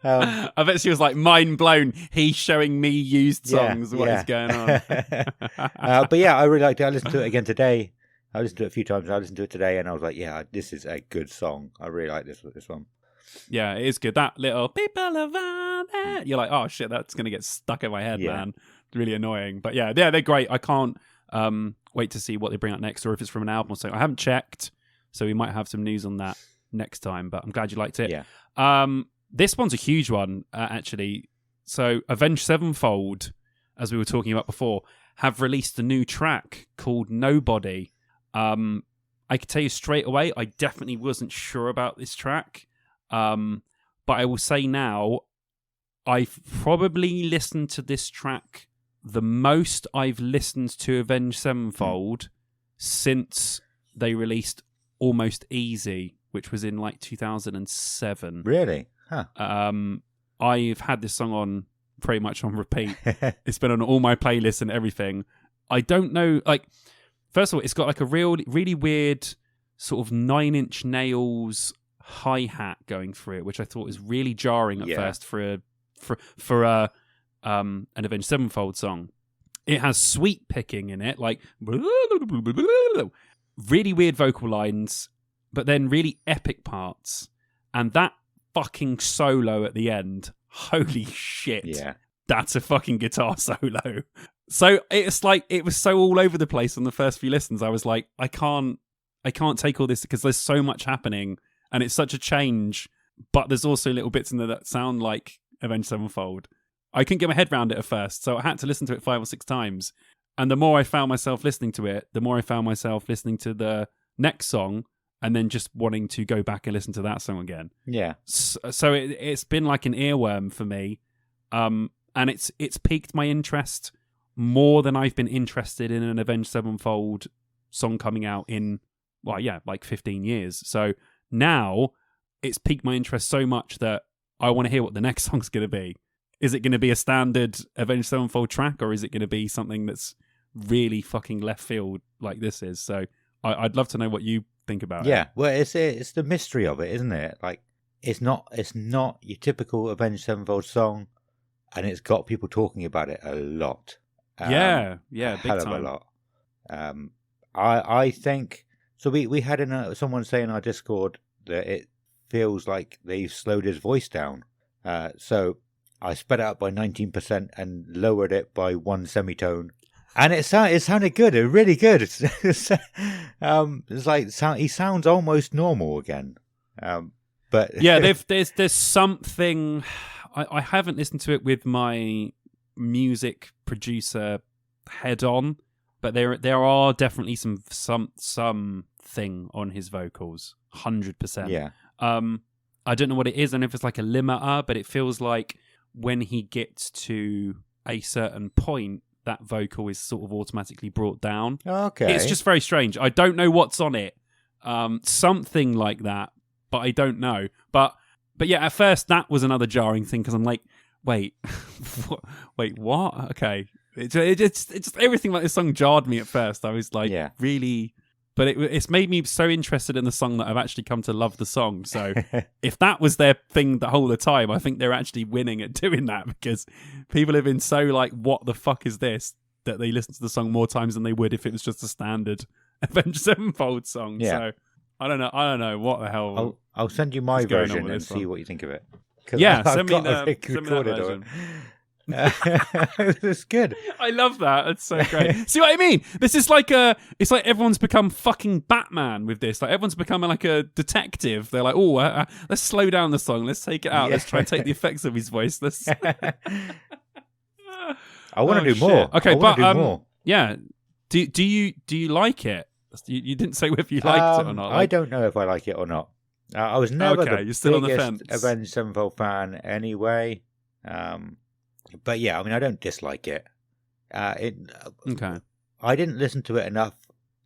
I bet she was like mind blown. He's showing me Used songs. What is going on? But yeah, I really liked it. I listened to it again today. I listened to it a few times. I listened to it today, and I was like, "Yeah, this is a good song. I really like this one." Yeah, it is good. That little people around there, you're like, oh shit, that's gonna get stuck in my head, man. It's really annoying. But yeah, they're great. I can't wait to see what they bring out next, or if it's from an album or something. I haven't checked, so we might have some news on that next time. But I'm glad you liked it. Yeah. This one's a huge one, actually. So Avenged Sevenfold, as we were talking about before, have released a new track called Nobody. I can tell you straight away, I definitely wasn't sure about this track. But I will say now, I've probably listened to this track the most I've listened to Avenged Sevenfold since they released Almost Easy, which was in like 2007. Really? Huh. I've had this song on pretty much on repeat. It's been on all my playlists and everything. I don't know, like, first of all, it's got like a really weird sort of 9 Inch Nails hi-hat going through it, which I thought was really jarring at first for an Avenged Sevenfold song. It has sweet picking in it, like really weird vocal lines, but then really epic parts. And that fucking solo at the end, holy shit. Yeah. That's a fucking guitar solo. So it's like, it was so all over the place on the first few listens. I was like, I can't take all this because there's so much happening and it's such a change, but there's also little bits in there that sound like Avenged Sevenfold. I couldn't get my head around it at first, so I had to listen to it 5 or 6 times. And the more I found myself listening to it, the more I found myself listening to the next song and then just wanting to go back and listen to that song again. Yeah. So it's been like an earworm for me. And it's piqued my interest more than I've been interested in an Avenged Sevenfold song coming out in, like 15 years. So now it's piqued my interest so much that I want to hear what the next song's going to be. Is it going to be a standard Avenged Sevenfold track, or is it going to be something that's really fucking left field like this is? So I'd love to know what you think about it. Yeah, well, it's the mystery of it, isn't it? Like, it's not your typical Avenged Sevenfold song, and it's got people talking about it a lot. Yeah, big hell of time. a lot. I think so. We had someone say in our Discord that it feels like they've slowed his voice down. So I sped it up by 19% and lowered it by 1 semitone, and it sounded good. It was really good. It's like he sounds almost normal again. But yeah, there's something. I haven't listened to it with my music producer head on, but there are definitely some thing on his vocals, 100%. Yeah. I don't know what it is, and if it's like a limiter, but it feels like when he gets to a certain point, that vocal is sort of automatically brought down. Okay. It's just very strange. I don't know what's on it. Something like that, but I don't know. But yeah, at first that was another jarring thing because I'm like, wait, what? Okay. It's just everything about this song jarred me at first. I was like, really... But it's made me so interested in the song that I've actually come to love the song. So if that was their thing the whole of the time, I think they're actually winning at doing that because people have been so like, what the fuck is this? That they listen to the song more times than they would if it was just a standard Avenged Sevenfold song. Yeah. So I don't know what the hell. I'll send you my version and see what you think of it. Yeah, send me that version. It's good. I love that. It's so great. See what I mean? This is like it's like everyone's become fucking Batman with this. Like everyone's becoming like a detective. They're like, oh, let's slow down the song. Let's take it out. Let's try and take the effects of his voice. I want to do more. Okay, but more. Yeah. Do you like it? You didn't say whether you liked it or not. I don't know if I like it or not. I was never the you're still on the biggest fence. Avenged Sevenfold fan anyway. But yeah, I mean, I don't dislike it. Okay. I didn't listen to it enough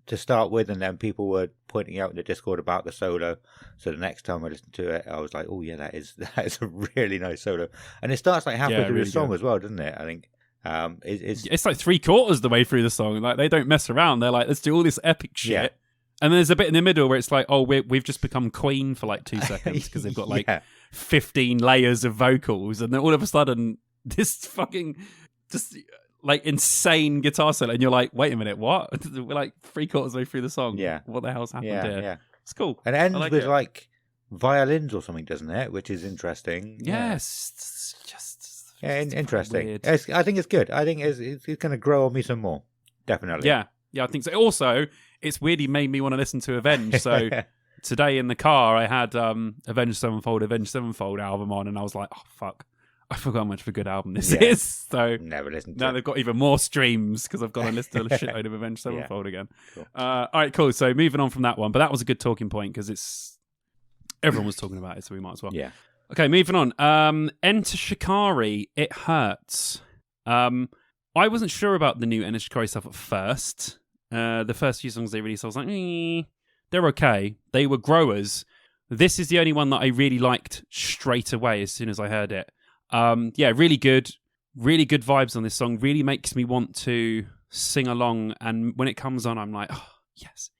to start with, and then people were pointing out in the Discord about the solo. So the next time I listened to it, I was like, "Oh yeah, that is a really nice solo." And it starts like halfway through really the song good. as well, doesn't it? I think It's like 3/4 the way through the song. Like they don't mess around. They're like, let's do all this epic shit. Yeah. And then there's a bit in the middle where it's like, oh, we've just become Queen for like 2 seconds because they've got like 15 layers of vocals, and then all of a sudden this fucking just like insane guitar solo, and you're like, wait a minute, what? We're like 3/4 way through the song. Yeah. What the hell's happened here? Yeah. It's cool. And it ends like with it. like violins or something, doesn't it? Which is interesting. Yes. It's just interesting. weird. I think it's good. I think it's going to grow on me some more. Definitely. Yeah, I think so. Also, it's weirdly made me want to listen to Avenged. So today in the car, I had Avenged Sevenfold album on, and I was like, oh, fuck. I forgot how much of a good album this is. So never listened to now it. they've got even more streams because I've got to listen to a shitload of Avenged Sevenfold again. Cool. All right, cool. So moving on from that one, but that was a good talking point because everyone was talking about it, so we might as well. Yeah. Okay, moving on. Enter Shikari, It Hurts. I wasn't sure about the new Enter Shikari stuff at first. The first few songs they released, I was like, they're okay. They were growers. This is the only one that I really liked straight away as soon as I heard it. Really good vibes on this song. Really makes me want to sing along. And when it comes on, I'm like, oh, yes.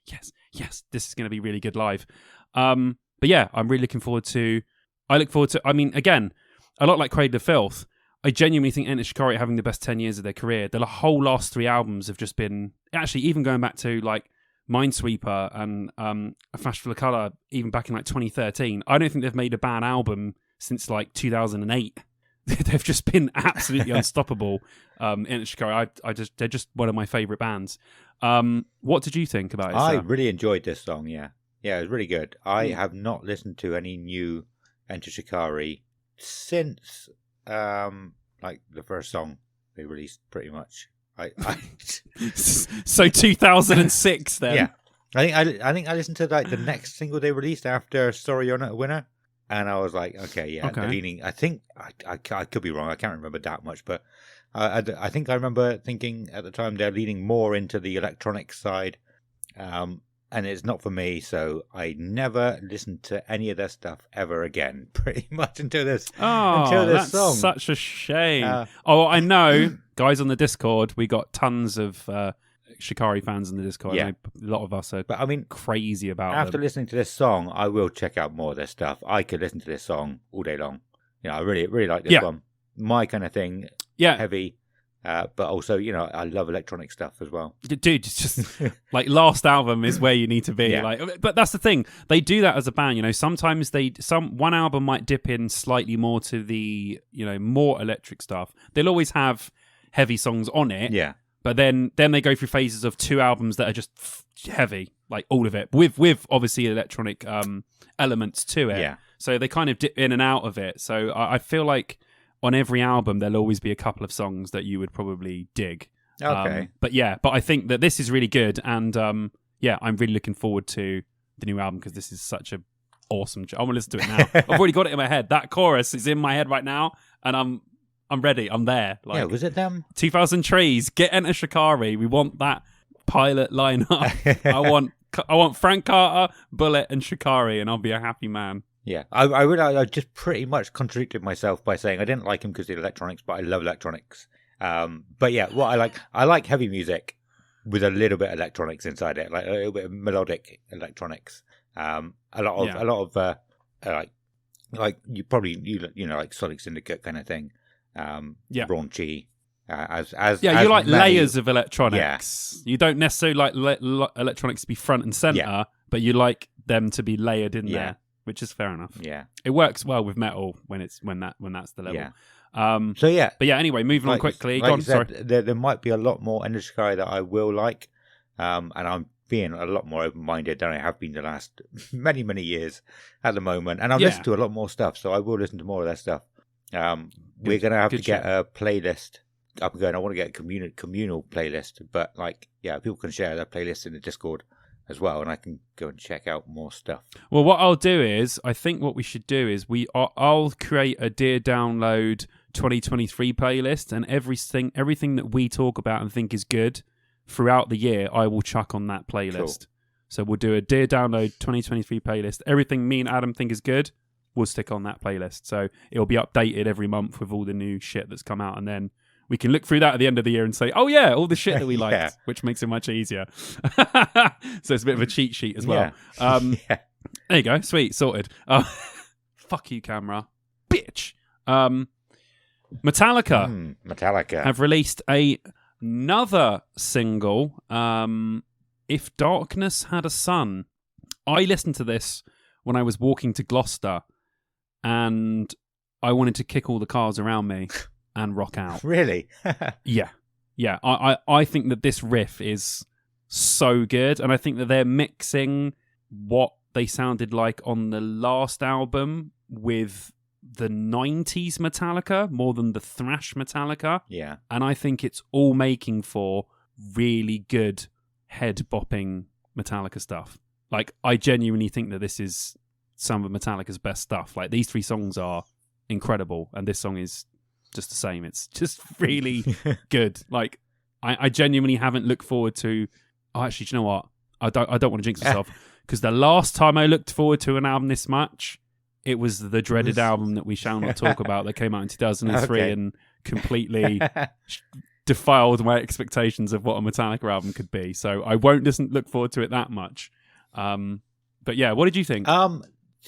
This is going to be really good live. But yeah, I'm really looking forward to. I mean, again, a lot like Cradle of Filth. I genuinely think Enter Shikari are having the best 10 years of their career. The whole last 3 albums have just been actually even going back to like Minesweeper and A Flash Full of Colour, even back in like 2013. I don't think they've made a bad album since like 2008. They've just been absolutely unstoppable. Enter Shikari, they're just one of my favourite bands. What did you think about it? I really enjoyed this song. Yeah, it was really good. I have not listened to any new Enter Shikari since like the first song they released. Pretty much. So 2006 then. Yeah, I think I listened to like the next single they released after Sorry You're Not a Winner. And I was like, okay. They're leaning. I think I could be wrong. I can't remember that much, but I think I remember thinking at the time they're leaning more into the electronic side, and it's not for me. So I never listened to any of their stuff ever again, pretty much until this that's song. Such a shame. I know, guys on the Discord, we got tons of Shikari fans in the Discord. Yeah. A lot of us are But I mean, crazy about after them. listening to this song, I will check out more of their stuff. I could listen to this song all day long. I really like this one. My kind of thing. Yeah. Heavy, but also, I love electronic stuff as well. Dude, it's just like last album is where you need to be. Yeah. Like, but that's the thing. They do that as a band. Sometimes one album might dip in slightly more to the more electric stuff. They'll always have heavy songs on it. Yeah. But then they go through phases of 2 albums that are just heavy, like all of it, with obviously electronic elements to it. Yeah. So they kind of dip in and out of it. So I feel like on every album there'll always be a couple of songs that you would probably dig. Okay. But I think that this is really good, and I'm really looking forward to the new album because this is such a awesome. I want to listen to it now. I've already got it in my head. That chorus is in my head right now, and I'm ready. I'm there. Like, was it them? 2000 Trees, get Enter Shikari. We want that pilot lineup. I want Frank Carter, Bullet, and Shikari, and I'll be a happy man. Yeah, I just pretty much contradicted myself by saying I didn't like him because of the electronics, but I love electronics. But yeah, what I like heavy music with a little bit of electronics inside it, like a little bit of melodic electronics. A lot of like you probably like Sonic Syndicate kind of thing. Raunchy. You like layers of electronics. You don't necessarily like electronics to be front and center, but you like them to be layered in there, which is fair enough. Yeah, it works well with metal when that's the level. Yeah. But yeah, anyway, moving on quickly. Go on, sorry. There might be a lot more Enter Shikari that I will like, and I'm being a lot more open-minded than I have been the last many, many years at the moment. And I've listened to a lot more stuff, so I will listen to more of their stuff. We're going to have to get a playlist up and going. I want to get a communal playlist, but people can share their playlists in the Discord as well, and I can go and check out more stuff. Well, what I'll do is, I think what we should do is I'll create a Dear Download 2023 playlist, and everything that we talk about and think is good throughout the year, I will chuck on that playlist. Cool. So we'll do a Dear Download 2023 playlist. Everything me and Adam think is good, we'll stick on that playlist. So it'll be updated every month with all the new shit that's come out, and then we can look through that at the end of the year and say, oh yeah, all the shit that we liked, which makes it much easier. So it's a bit of a cheat sheet as well. There you go. Sweet. Sorted. Fuck you, camera. Bitch. Metallica have released another single, If Darkness Had a Sun. I listened to this when I was walking to Gloucester, and I wanted to kick all the cars around me and rock out. Really? Yeah. I think that this riff is so good, and I think that they're mixing what they sounded like on the last album with the 90s Metallica more than the thrash Metallica. Yeah. And I think it's all making for really good head-bopping Metallica stuff. Like, I genuinely think that this is some of Metallica's best stuff. Like, these 3 songs are incredible, and this song is just the same. It's just really good. Like, I genuinely haven't looked forward to... Oh, actually, do you know what? I don't want to jinx myself, because the last time I looked forward to an album this much, it was the dreaded album that we shall not talk about that came out in 2003 and completely defiled my expectations of what a Metallica album could be. So I won't look forward to it that much. But yeah, what did you think? Do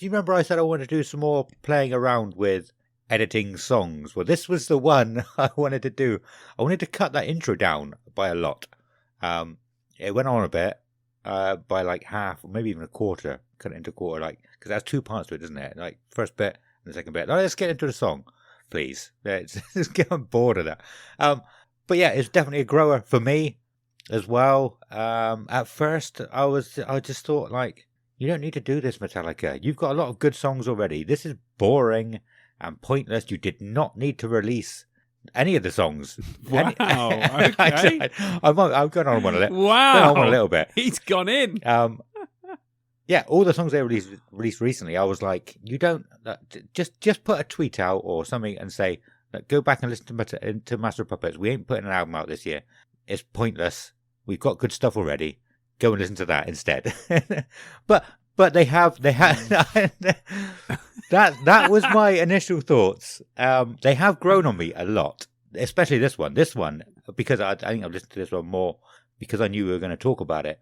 you remember I said I wanted to do some more playing around with editing songs? Well, this was the one I wanted to do. I wanted to cut that intro down by a lot. It went on a bit, by like half, or maybe even a quarter. Cut it into a quarter, like, because that's 2 parts to it, doesn't it? Like, first bit and the second bit. Let's get into the song, please. Let's just get on board of that. But yeah, it's definitely a grower for me as well. At first, I just thought, like, you don't need to do this, Metallica. You've got a lot of good songs already. This is boring and pointless. You did not need to release any of the songs. Wow. Okay. I'm going on one a little. Wow. Going on one a little bit. He's gone in. Yeah, all the songs they released recently, I was like, you don't just put a tweet out or something and say, go back and listen to Master of Puppets. We ain't putting an album out this year. It's pointless. We've got good stuff already. Go and listen to that instead. but they have that was my initial thoughts. They have grown on me a lot, especially this one because I think I've listened to this one more because I knew we were going to talk about it,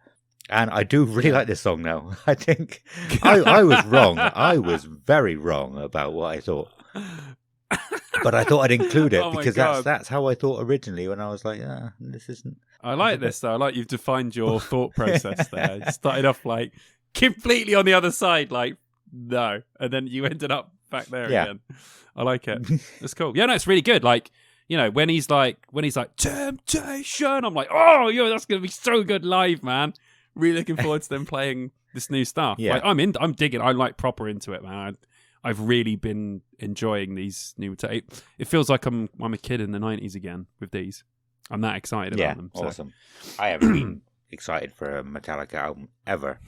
and I do really like this song now. I think I was wrong. I was very wrong about what I thought. But I thought I'd include it because that's how I thought originally when I was like, this isn't... I like this, though. I like you've defined your thought process there. It started off like completely on the other side, like, no. And then you ended up back there again. I like it. It's cool. Yeah, no, it's really good. Like, you know, when he's like, Temptation, I'm like, oh, that's going to be so good live, man. Really looking forward to them playing this new stuff. Yeah. Like, I'm digging. I'm like proper into it, man. I've really been enjoying these new... It feels like I'm a kid in the 90s again with these. I'm that excited about them. So. Awesome. I haven't been excited for a Metallica album ever.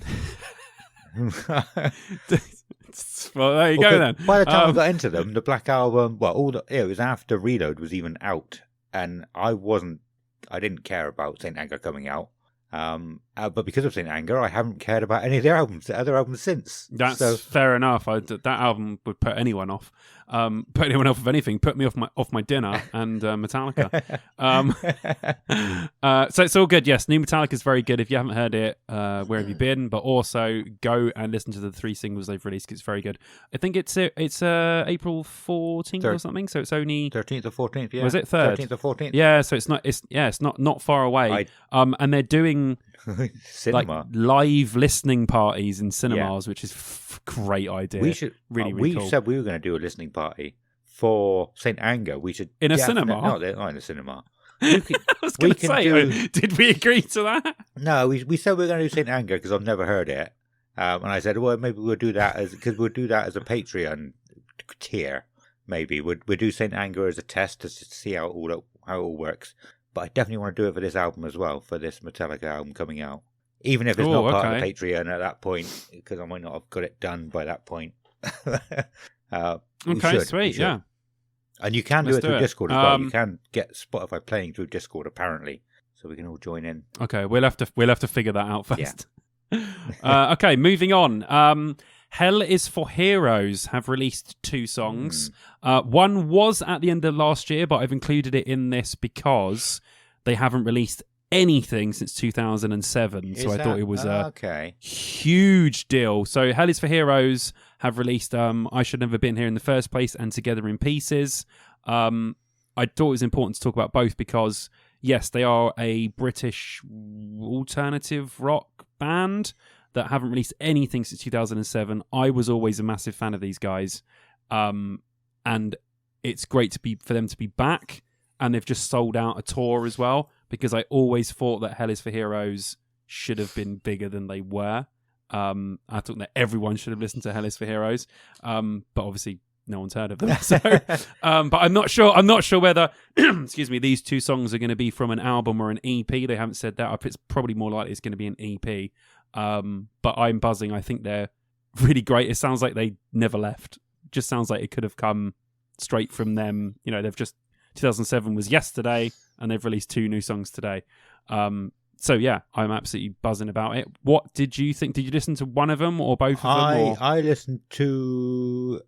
Well, there you go then. By the time I got into them, the Black Album... Well, it was after Reload was even out. And I didn't care about Saint Anger coming out. But because of Saint Anger, I haven't cared about any of their other albums since. That's fair enough. That album would put anyone off. Put anyone off of anything. Put me off my dinner and Metallica. So it's all good. Yes, new Metallica is very good. If you haven't heard it, where have you been? But also go and listen to the 3 singles they've released. 'Cause it's very good. I think it's April 14th or something. So it's only 13th or 14th. Yeah, was it 3rd? 13th or 14th? Yeah. So it's not far away. And they're doing cinema, like live listening parties in cinemas, which is great idea. We should really we cool. said we were going to do a listening party for Saint Anger. We should in a cinema. Not in a cinema. I was going to say, did we agree to that? No, we said we were going to do Saint Anger because I've never heard it, and I said, well, maybe we'll do that as a Patreon tier. Maybe we'll do Saint Anger as a test to see how it all works. But I definitely want to do it for this album as well, for this Metallica album coming out. even if it's not part of okay. the Patreon at that point, because I might not have got it done by that point. Okay, sweet, yeah. And you can do Let's it through do it. Discord as well. You can get Spotify playing through Discord, apparently, so we can all join in. Okay, we'll have to figure that out first. Yeah. Okay, moving on. Hell is for Heroes have released 2 songs. One was at the end of last year, but I've included it in this because they haven't released anything since 2007. So I thought it was a huge deal. So Hell is for Heroes have released I Should Never Been Here in the First Place and Together in Pieces. I thought it was important to talk about both because, yes, they are a British alternative rock band that haven't released anything since 2007. I was always a massive fan of these guys. And it's great for them to be back. And they've just sold out a tour as well, because I always thought that Hell is for Heroes should have been bigger than they were. I thought that everyone should have listened to Hell is for Heroes. But obviously no one's heard of them. So, but I'm not sure whether, excuse me, these 2 songs are going to be from an album or an EP. They haven't said that. It's probably more likely it's going to be an EP. But I'm buzzing. I think they're really great. It sounds like they never left. Just sounds like it could have come straight from them. You know, they've just 2007 was yesterday, and they've released 2 new songs today. So yeah, I'm absolutely buzzing about it. What did you think? Did you listen to one of them or both of them? I listened to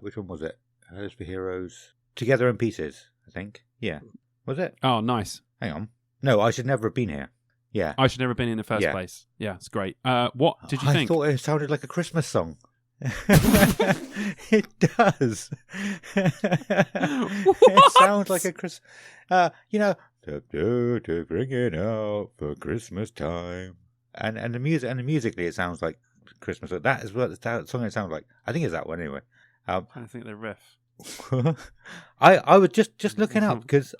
which one was it? Hell is for Heroes, Together in Pieces, I think. Yeah, was it? Oh, nice. Hang on. No, I Should Never Have Been Here. Yeah. I Should Never Have Been in the First Place. Yeah, it's great. What did you think? I thought it sounded like a Christmas song. It does. It sounds like a Christmas. Bring it out for Christmas time. And the music, and musically, it sounds like Christmas. That is what the song it sounds like. I think it's that one anyway. I think the riff. I was just looking up because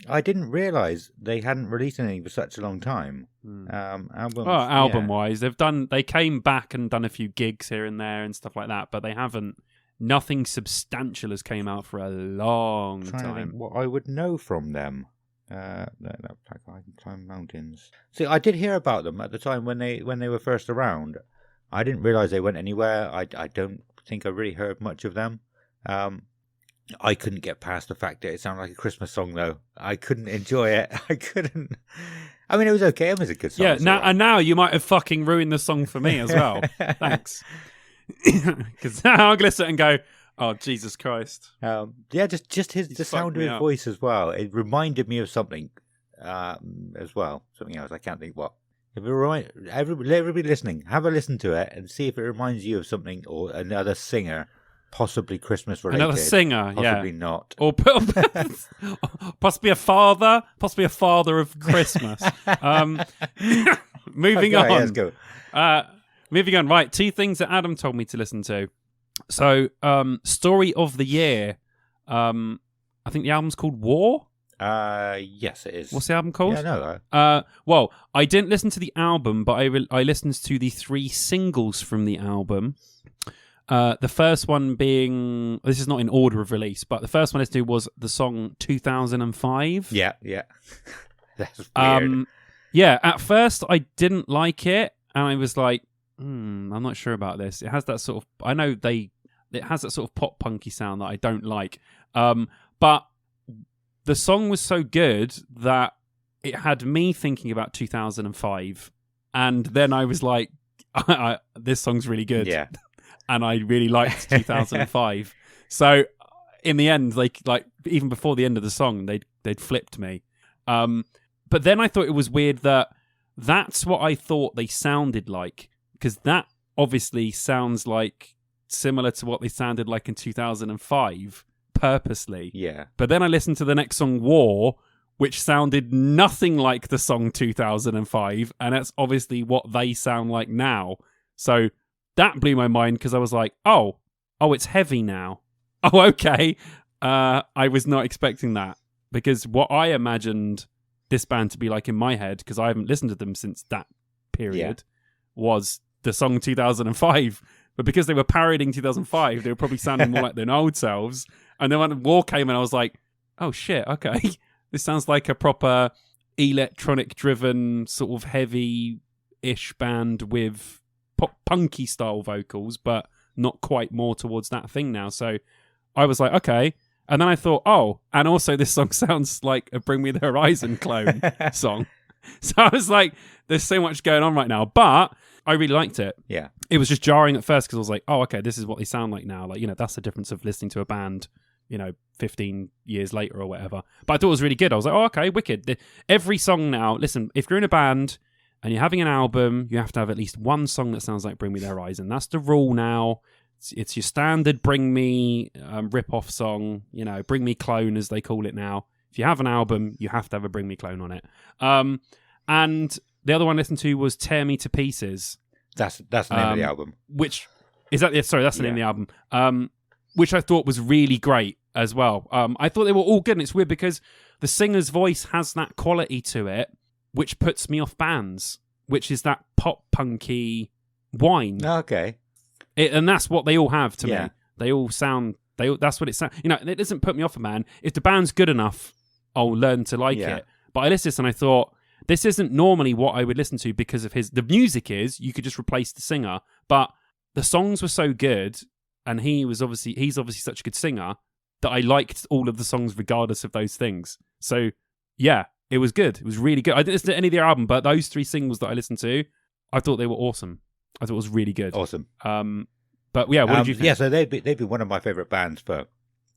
I didn't realise they hadn't released anything for such a long time. Album-wise, they came back and done a few gigs here and there and stuff like that, but they haven't. Nothing substantial has came out for a long time. What I would know from them. That I Can Climb Mountains. See, I did hear about them at the time when they were first around. I didn't realise they went anywhere. I don't think I really heard much of them. I couldn't get past the fact that it sounded like a Christmas song, though. I couldn't enjoy it. I couldn't. I mean, it was okay. It was a good song. Yeah, now you might have fucking ruined the song for me as well. Thanks. Because now I'm going to sit and go, oh, Jesus Christ. Just the sound of his voice as well. It reminded me of something as well. Something else. I can't think what. If everybody listening, have a listen to it and see if it reminds you of something or another singer. Possibly Christmas related. Another singer, possibly not. Or possibly a father of Christmas. Moving on. Let's go. Moving on. Right, 2 things that Adam told me to listen to. So, Story of the Year. I think the album's called War. Yes, it is. What's the album called? Yeah, no. Well, I didn't listen to the album, but I listened to the 3 singles from the album. The first one being, this is not in order of release, but the first one I listened to was the song 2005. Yeah. That's weird. Yeah, at first I didn't like it, and I was like, I'm not sure about this. It has that sort of, it has that sort of pop punky sound that I don't like. But the song was so good that it had me thinking about 2005, and then I was like, this song's really good. Yeah. And I really liked 2005. So in the end, like even before the end of the song, they'd flipped me. But then I thought it was weird that that's what I thought they sounded like, because that obviously sounds like similar to what they sounded like in 2005 purposely. Yeah. But then I listened to the next song, War, which sounded nothing like the song 2005, and that's obviously what they sound like now. So that blew my mind because I was like, oh, it's heavy now. Oh, okay. I was not expecting that, because what I imagined this band to be like in my head, because I haven't listened to them since that period, was the song 2005. But because they were parodying 2005, they were probably sounding more like their old selves. And then when War came in, I was like, oh shit, okay. This sounds like a proper electronic-driven, sort of heavy ish band with pop punky style vocals, but not quite more towards that thing now. So I was like, okay. And then I thought, oh, and also this song sounds like a Bring Me the Horizon clone song. So I was like, there's so much going on right now. But I really liked it. Yeah. It was just jarring at first because I was like, oh, okay, this is what they sound like now. Like, that's the difference of listening to a band, 15 years later or whatever. But I thought it was really good. I was like, oh, okay, wicked. Every song now, listen, if you're in a band and you're having an album, you have to have at least one song that sounds like Bring Me the Horizon. That's the rule now. It's your standard Bring Me rip-off song, Bring Me clone as they call it now. If you have an album, you have to have a Bring Me clone on it. And the other one I listened to was Tear Me to Pieces. That's the name of the album. Which is that? Sorry, that's the name of the album. Which I thought was really great as well. I thought they were all good, and it's weird because the singer's voice has that quality to it, which puts me off bands, which is that pop punky whine. Okay. And that's what they all have to me. They all sound. That's what it sounds. It doesn't put me off a band. If the band's good enough, I'll learn to like it. But I listened to this and I thought, this isn't normally what I would listen to because of the music is, you could just replace the singer, but the songs were so good, and he's obviously such a good singer that I liked all of the songs regardless of those things. So yeah, it was good. It was really good. I didn't listen to any of their album, but those 3 singles that I listened to, I thought they were awesome. I thought it was really good. Awesome. But yeah, what did you think? Yeah, so they've been one of my favourite bands for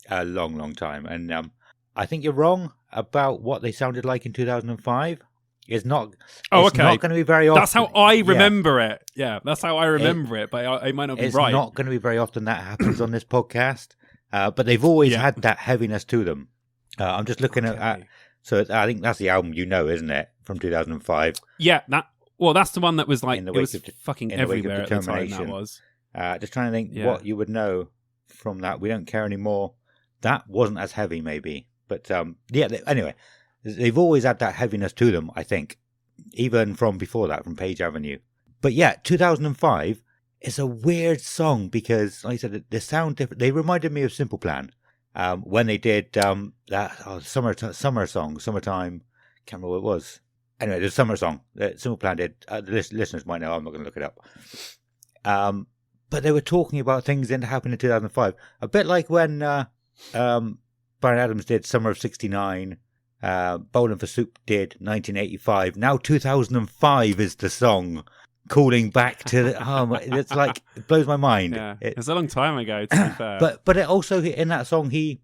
a long, long time. And I think you're wrong about what they sounded like in 2005. It's not. It's not going to be very often. That's how I remember it. Yeah, that's how I remember it. But I might not be right. It's not going to be very often that happens on this podcast. But they've always had that heaviness to them. I'm just looking at. So I think that's the album, isn't it, from 2005? Yeah, that's the one that was like it was fucking everywhere at the time. That was. Just trying to think what you would know from that. We Don't Care Anymore. That wasn't as heavy, maybe. But anyway, they've always had that heaviness to them, I think, even from before that, from Page Avenue. But yeah, 2005 is a weird song because, like I said, they sound different. They reminded me of Simple Plan when they did that summer song, Summertime. Can't remember what it was. Anyway, the summer song that Simple Plan did. The listeners might know. I'm not going to look it up. But they were talking about things that happened in 2005. A bit like when Brian Adams did Summer of '69. Bowling for Soup did 1985. Now 2005 is the song calling back to it's like, it blows my mind. Yeah, it's a long time ago, to be fair. But it also, in that song, he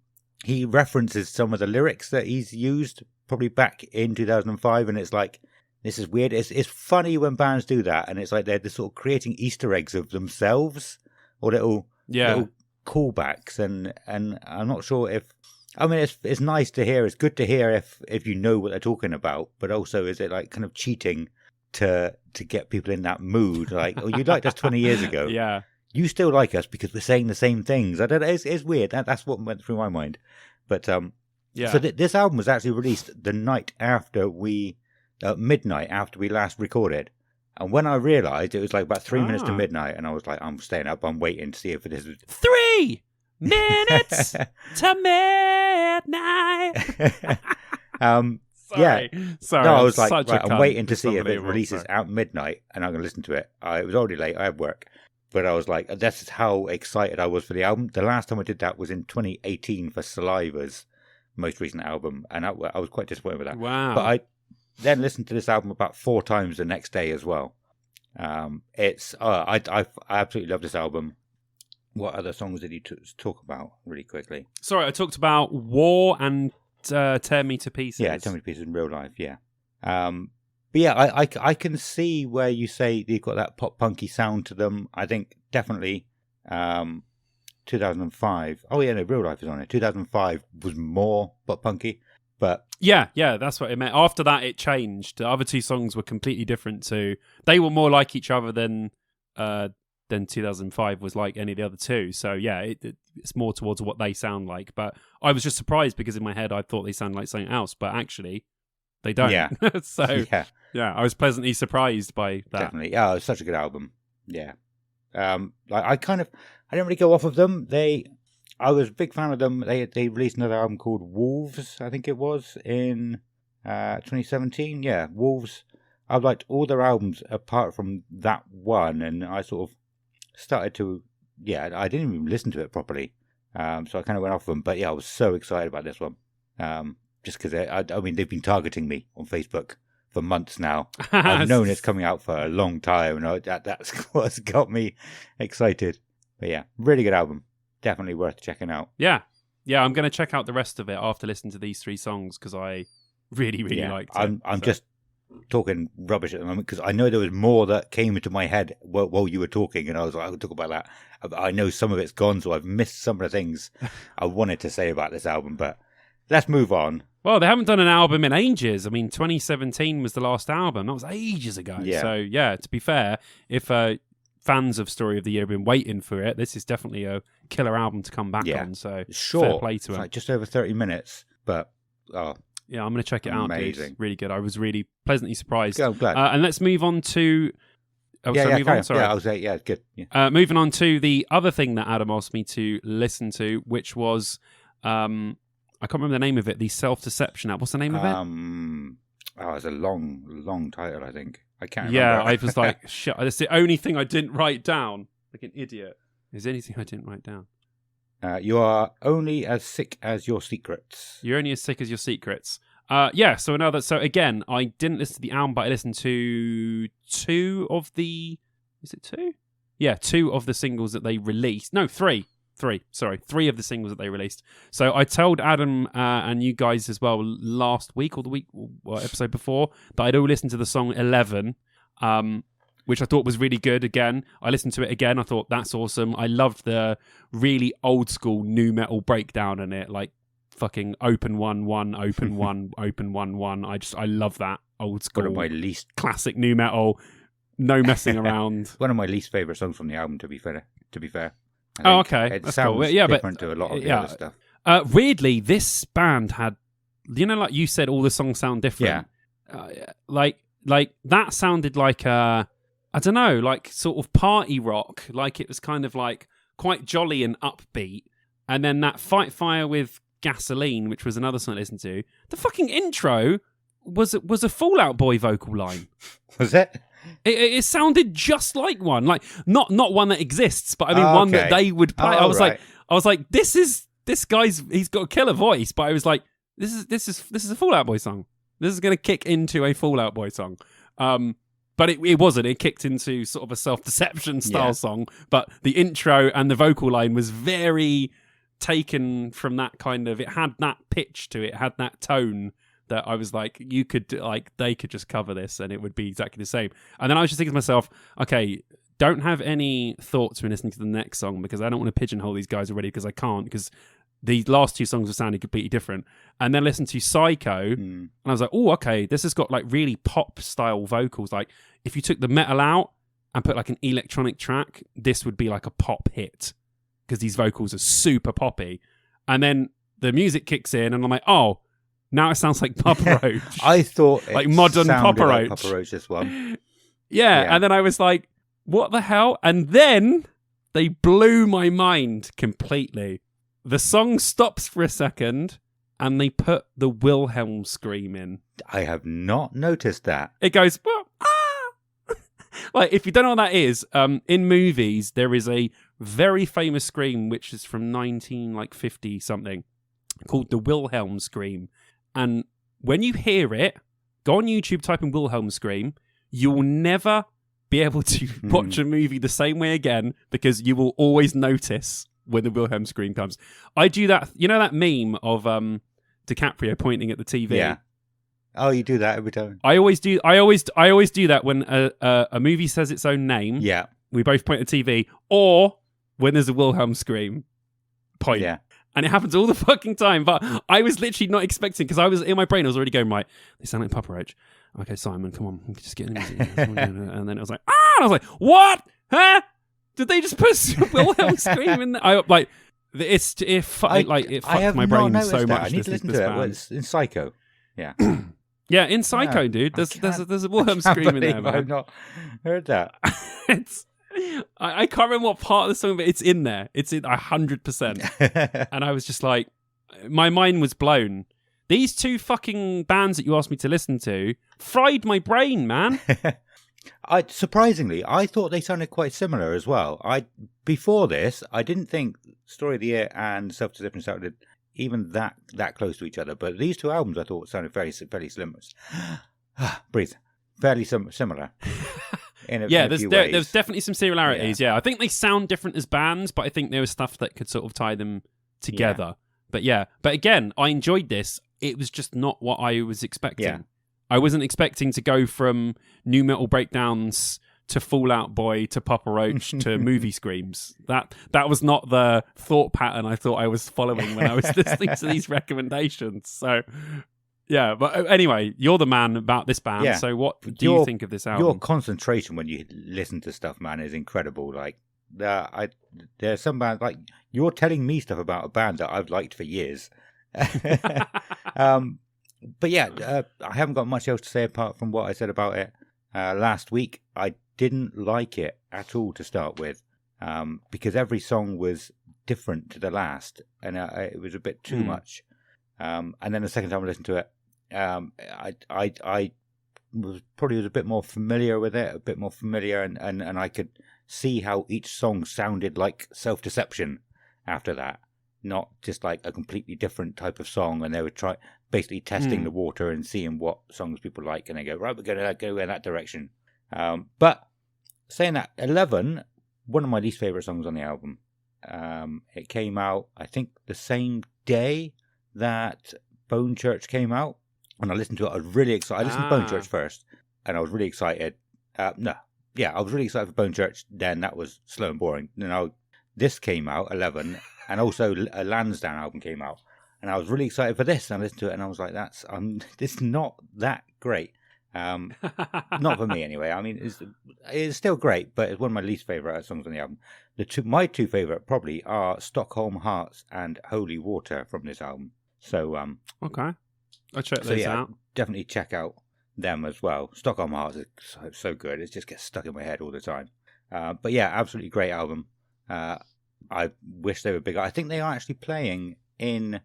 references some of the lyrics that he's used probably back in 2005, and it's like, this is weird. It's funny when bands do that, and it's like they're sort of creating Easter eggs of themselves or little callbacks, and I'm not sure if. I mean, it's nice to hear. It's good to hear if you know what they're talking about. But also, is it like kind of cheating to get people in that mood? Like, oh, you liked us 20 years ago. Yeah. You still like us because we're saying the same things. I don't know. It's weird. That's what went through my mind. But So this album was actually released the night after midnight after we last recorded. And when I realised, it was like about 3 minutes to midnight, and I was like, I'm staying up. I'm waiting to see if it is 3 minutes to midnight. Sorry. No, I was like, right, I'm waiting to see if it releases at midnight, and I'm going to listen to it. It was already late. I had work. But I was like, that's how excited I was for the album. The last time I did that was in 2018 for Saliva's most recent album, and I was quite disappointed with that. Wow. But I then listened to this album about 4 times the next day as well. I absolutely love this album. What other songs did you talk about really quickly? Sorry, I talked about War and Tear Me to Pieces. Yeah, Tear Me to Pieces in real life, yeah. But yeah, I can see where you say they've got that pop punky sound to them. I think definitely 2005. Oh yeah, no, real life is on it. 2005 was more pop punky. But yeah, that's what it meant. After that, it changed. The other 2 songs were completely different too. They were more like each other than 2005 was like any of the other 2. So yeah, it's more towards what they sound like. But I was just surprised because in my head I thought they sounded like something else, but actually they don't. Yeah. So yeah, I was pleasantly surprised by that. Definitely. Yeah, it's such a good album. Yeah. I didn't really go off of them. I was a big fan of them. They released another album called Wolves, I think it was, in 2017. Yeah, Wolves. I've liked all their albums apart from that one, and I sort of started to, I didn't even listen to it properly, so I kind of went off them. But yeah, I was so excited about this one, just because I mean they've been targeting me on Facebook for months now. I've known it's coming out for a long time, and that's what's got me excited. But yeah, really good album, definitely worth checking out. Yeah, I'm going to check out the rest of it after listening to these 3 songs because I really liked it. I'm just talking rubbish at the moment because I know there was more that came into my head while you were talking, and I was like, I'll talk about that. I know some of it's gone, so I've missed some of the things I wanted to say about this album, but let's move on. Well, they haven't done an album in ages. I mean, 2017 was the last album. That was ages ago. Yeah. So, to be fair, if fans of Story of the Year have been waiting for it, this is definitely a killer album to come back on. So, fair play to it. Like just over 30 minutes, but... yeah, I'm going to check it out. Amazing. It's really good. I was really pleasantly surprised. I'm glad. And let's move on to... move on. Sorry. Yeah, I was good. Yeah. Moving on to the other thing that Adam asked me to listen to, which was... I can't remember the name of it. The Self-Deception app. What's the name of it? It's a long title, I think. I can't remember. Yeah, I was like, shit, that's the only thing I didn't write down. Like an idiot. Is there anything I didn't write down? You are only as sick as your secrets. You're only as sick as your secrets. So again, I didn't listen to the album, but I listened to 2 of the... Is it 2? Yeah, 2 of the singles that they released. No, 3. 3 of the singles that they released. So I told Adam and you guys as well last week or the week or episode before that I'd all listened to the song 11, which I thought was really good. Again, I listened to it again. I thought that's awesome. I loved the really old school nu metal breakdown in it, like fucking open 1-1, open 1, open 1-1. I love that old school. One of my least classic nu metal. No messing around. One of my least favorite songs from the album. To be fair. Oh, okay. It That's sounds cool. Yeah, different to a lot of the other stuff. Weirdly, this band had, like you said, all the songs sound different. Yeah. Like that sounded like I don't know, like sort of party rock. Like it was kind of like quite jolly and upbeat. And then that Fight Fire with Gasoline, which was another song I listened to. The fucking intro was a Fall Out Boy vocal line. Was it? It sounded just like one, like not one that exists, but I mean one that they would play. I was like, this guy's he's got a killer voice, but I was like, this is a Fall Out Boy song. This is going to kick into a Fall Out Boy song. But it wasn't. It kicked into sort of a Self-Deception style song. But the intro and the vocal line was very taken from that kind of. It had that pitch to it. It had that tone. That I was like, they could just cover this and it would be exactly the same. And then I was just thinking to myself, okay, don't have any thoughts when listening to the next song because I don't want to pigeonhole these guys already because I can't because the last 2 songs were sounding completely different. And then listen to Psycho and I was like, oh, okay, this has got like really pop style vocals. Like if you took the metal out and put like an electronic track, this would be like a pop hit because these vocals are super poppy. And then the music kicks in and I'm like, oh, now it sounds like Papa Roach. I thought like modern Papa Roach. Like Papa Roach, this one. Yeah, and then I was like, what the hell? And then they blew my mind completely. The song stops for a second and they put the Wilhelm scream in. I have not noticed that. It goes, well, ah! Like, if you don't know what that is, in movies, there is a very famous scream, which is from 1950 something, called the Wilhelm scream. And when you hear it, go on YouTube, type in Wilhelm scream. You will never be able to watch a movie the same way again because you will always notice when the Wilhelm scream comes. I do that. You know that meme of DiCaprio pointing at the TV? Yeah. Oh, you do that every time. I always do that when a movie says its own name. Yeah. We both point at the TV, or when there's a Wilhelm scream. Point. Yeah. And it happens all the fucking time. But I was literally not expecting, because I was in my brain, I was already going, right, they sound like Papa Roach. Okay, Simon, come on, just get in. And then it was like, ah! And I was like, what? Huh? Did they just put Wilhelm scream in there? It fucked my brain so much. I need to listen to it. Well, it's in Psycho. Yeah. Yeah, in Psycho, dude. There's a Wilhelm scream in there, man. I've not heard that. I can't remember what part of the song, but it's in there. It's in 100%. And I was just like, my mind was blown. These two fucking bands that you asked me to listen to fried my brain, man. Surprisingly, I thought they sounded quite similar as well. Before this, I didn't think Story of the Year and Self-Deception sounded even that close to each other. But these two albums, I thought, sounded fairly similar. Breathe. Fairly similar. There's definitely some similarities. Yeah, I think they sound different as bands, but I think there was stuff that could sort of tie them together. But again, I enjoyed this. It was just not what I was expecting. Yeah. I wasn't expecting to go from new metal breakdowns to Fall Out Boy to Papa Roach to movie screams. That was not the thought pattern I thought I was following when I was listening to these recommendations. So, yeah. But anyway, you're the man about this band. Yeah. So what do you think of this album? Your concentration when you listen to stuff, man, is incredible. Like, there's some bands, like, you're telling me stuff about a band that I've liked for years. But yeah, I haven't got much else to say apart from what I said about it last week. I didn't like it at all to start with, because every song was different to the last, and it was a bit too much. And then the second time I listened to it, I was a bit more familiar with it, and I could see how each song sounded like Self-Deception after that. Not just like a completely different type of song, and they were basically testing the water and seeing what songs people like, and they go, right, we're going to go in that direction. But saying that, 11, one of my least favourite songs on the album. It came out, I think, the same day that Bone Church came out, and I listened to it. I was really excited. I listened to Bone Church first, and I was really excited. I was really excited for Bone Church. Then that was slow and boring. This came out, 11. And also a Lansdowne album came out, and I was really excited for this. And I listened to it, and I was like, "This is not that great." Not for me, anyway. I mean, it's still great, but it's one of my least favorite songs on the album. My two favorite probably are Stockholm Hearts and Holy Water from this album. So, okay, I'll check those out. Definitely check out them as well. Stockholm Hearts is so good; it just gets stuck in my head all the time. But yeah, absolutely great album. I wish they were bigger. I think they are actually playing in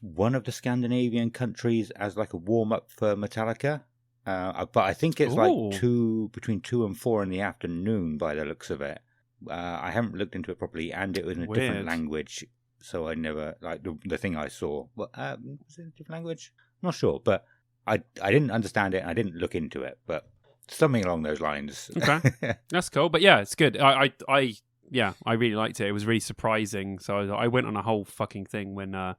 one of the Scandinavian countries as like a warm-up for Metallica. But I think it's between 2 and 4 in the afternoon by the looks of it. I haven't looked into it properly, and it was in a different language, so I never, like, the thing I saw. Was it a different language? I'm not sure, but I didn't understand it, and I didn't look into it, but something along those lines. Okay, that's cool. But yeah, it's good. I really liked it. It was really surprising. So I went on a whole fucking thing when you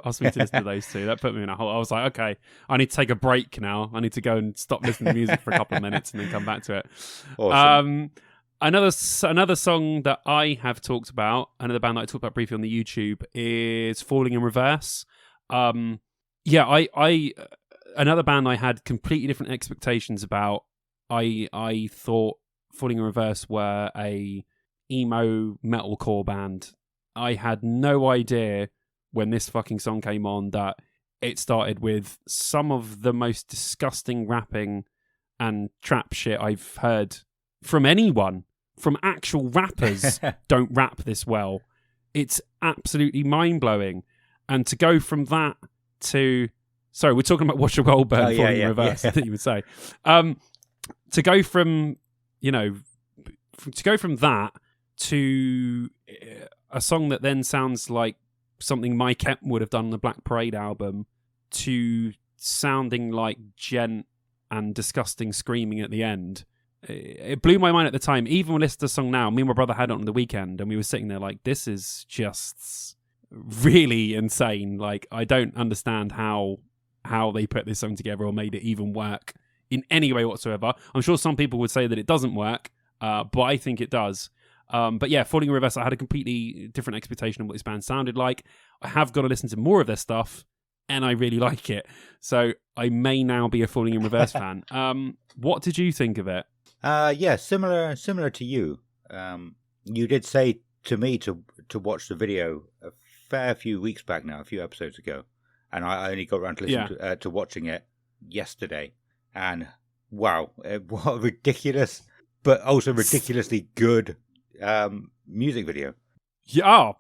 asked me to listen to those two. That put me in a whole... I was like, okay, I need to take a break now. I need to go and stop listening to music for a couple of minutes and then come back to it. Awesome. Another song that I have talked about, another band that I talked about briefly on the YouTube, is Falling in Reverse. Another band I had completely different expectations about. I thought Falling in Reverse were a emo metalcore band. I had no idea when this fucking song came on that it started with some of the most disgusting rapping and trap shit I've heard from anyone. From actual rappers don't rap this well. It's absolutely mind-blowing. And to go from that to... Sorry, we're talking about Watch Your Goldberg Falling in Reverse, I think you would say. To go from... to go from that to a song that then sounds like something Mike Epps would have done on the Black Parade album to sounding like gent and disgusting screaming at the end. It blew my mind at the time. Even when I listened to the song now, me and my brother had it on the weekend and we were sitting there like, this is just really insane. Like, I don't understand how they put this song together or made it even work in any way whatsoever. I'm sure some people would say that it doesn't work, but I think it does. But yeah, Falling in Reverse, I had a completely different expectation of what this band sounded like. I have got to listen to more of their stuff, and I really like it. So I may now be a Falling in Reverse fan. What did you think of it? Similar to you. You did say to me to watch the video a fair few weeks back now, a few episodes ago, and I only got around to listen to watching it yesterday. And wow, what a ridiculous, but also ridiculously good music video. Yeah,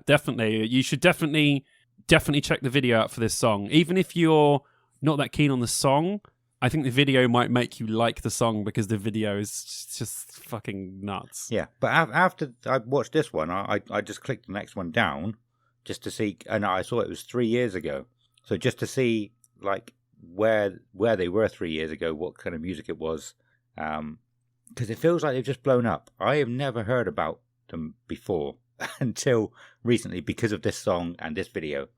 definitely. You should definitely definitely check the video out for this song. Even if you're not that keen on the song, I think the video might make you like the song because the video is just fucking nuts. Yeah, but after I watched this one, I just clicked the next one down just to see, and I saw it was 3 years ago. So just to see like where they were 3 years ago, what kind of music it was, because it feels like they've just blown up. I have never heard about them before until recently because of this song and this video.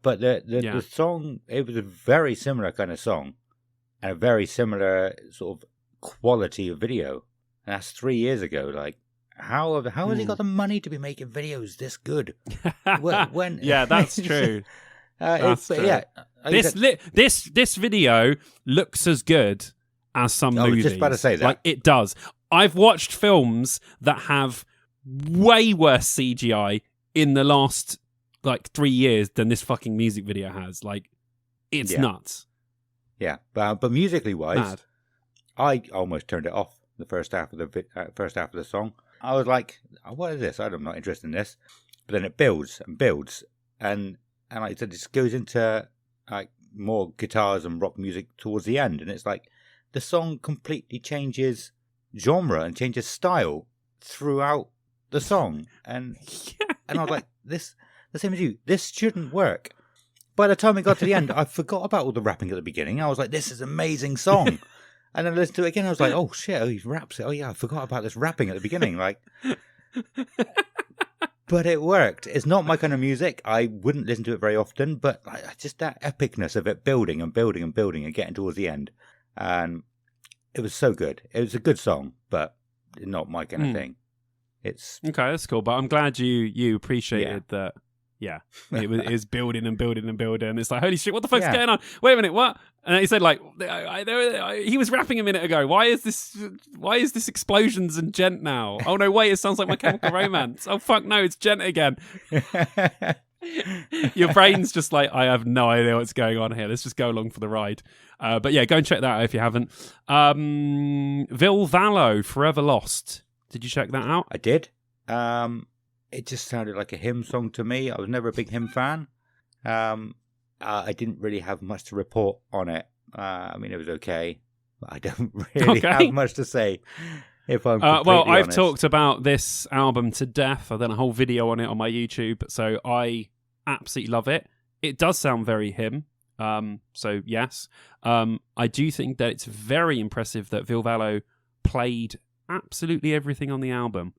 But the song, it was a very similar kind of song and a very similar sort of quality of video. And that's 3 years ago. Like, how has he got the money to be making videos this good? when yeah, that's true. That's true. Yeah, this video looks as good as some movies. I was just about to say that. Like, it does. I've watched films that have way worse CGI in the last like 3 years than this fucking music video has. Like, it's nuts. Yeah, but musically wise, mad. I almost turned it off the first half of the song. I was like, "What is this? I'm not interested in this." But then it builds and builds, and like I said, it just goes into like more guitars and rock music towards the end, and it's like the song completely changes genre and changes style throughout the song, and I was like, "This, the same as you. This shouldn't work." By the time it got to the end, I forgot about all the rapping at the beginning. I was like, "This is an amazing song." And then I listened to it again. I was like, "Oh shit! Oh, he raps it. Oh yeah, I forgot about this rapping at the beginning." Like, but it worked. It's not my kind of music. I wouldn't listen to it very often. But just that epicness of it building and building and building and getting towards the end, and it was so good. It was a good song, but not my kind of thing. It's okay. That's cool. But I'm glad you appreciated that. Yeah, it was building and building and building. It's like, holy shit, what the fuck's going on? Wait a minute, what? And he said, like, he was rapping a minute ago. Why is this explosions and gent now? Oh no, wait, it sounds like My Chemical Romance. Oh fuck, no, it's gent again. Your brain's just like, I have no idea what's going on here. Let's just go along for the ride. But yeah, go and check that out if you haven't. Ville Vallo, Forever Lost. Did you check that out? I did. It just sounded like a hymn song to me. I was never a big hymn fan. I didn't really have much to report on it. I mean, it was okay. But I don't really have much to say, if I'm completely well, I've honest. talked about this album to death. I've done a whole video on it on my YouTube, so I absolutely love it. It does sound very hymn, so yes. I do think that it's very impressive that Ville Vallo played absolutely everything on the album,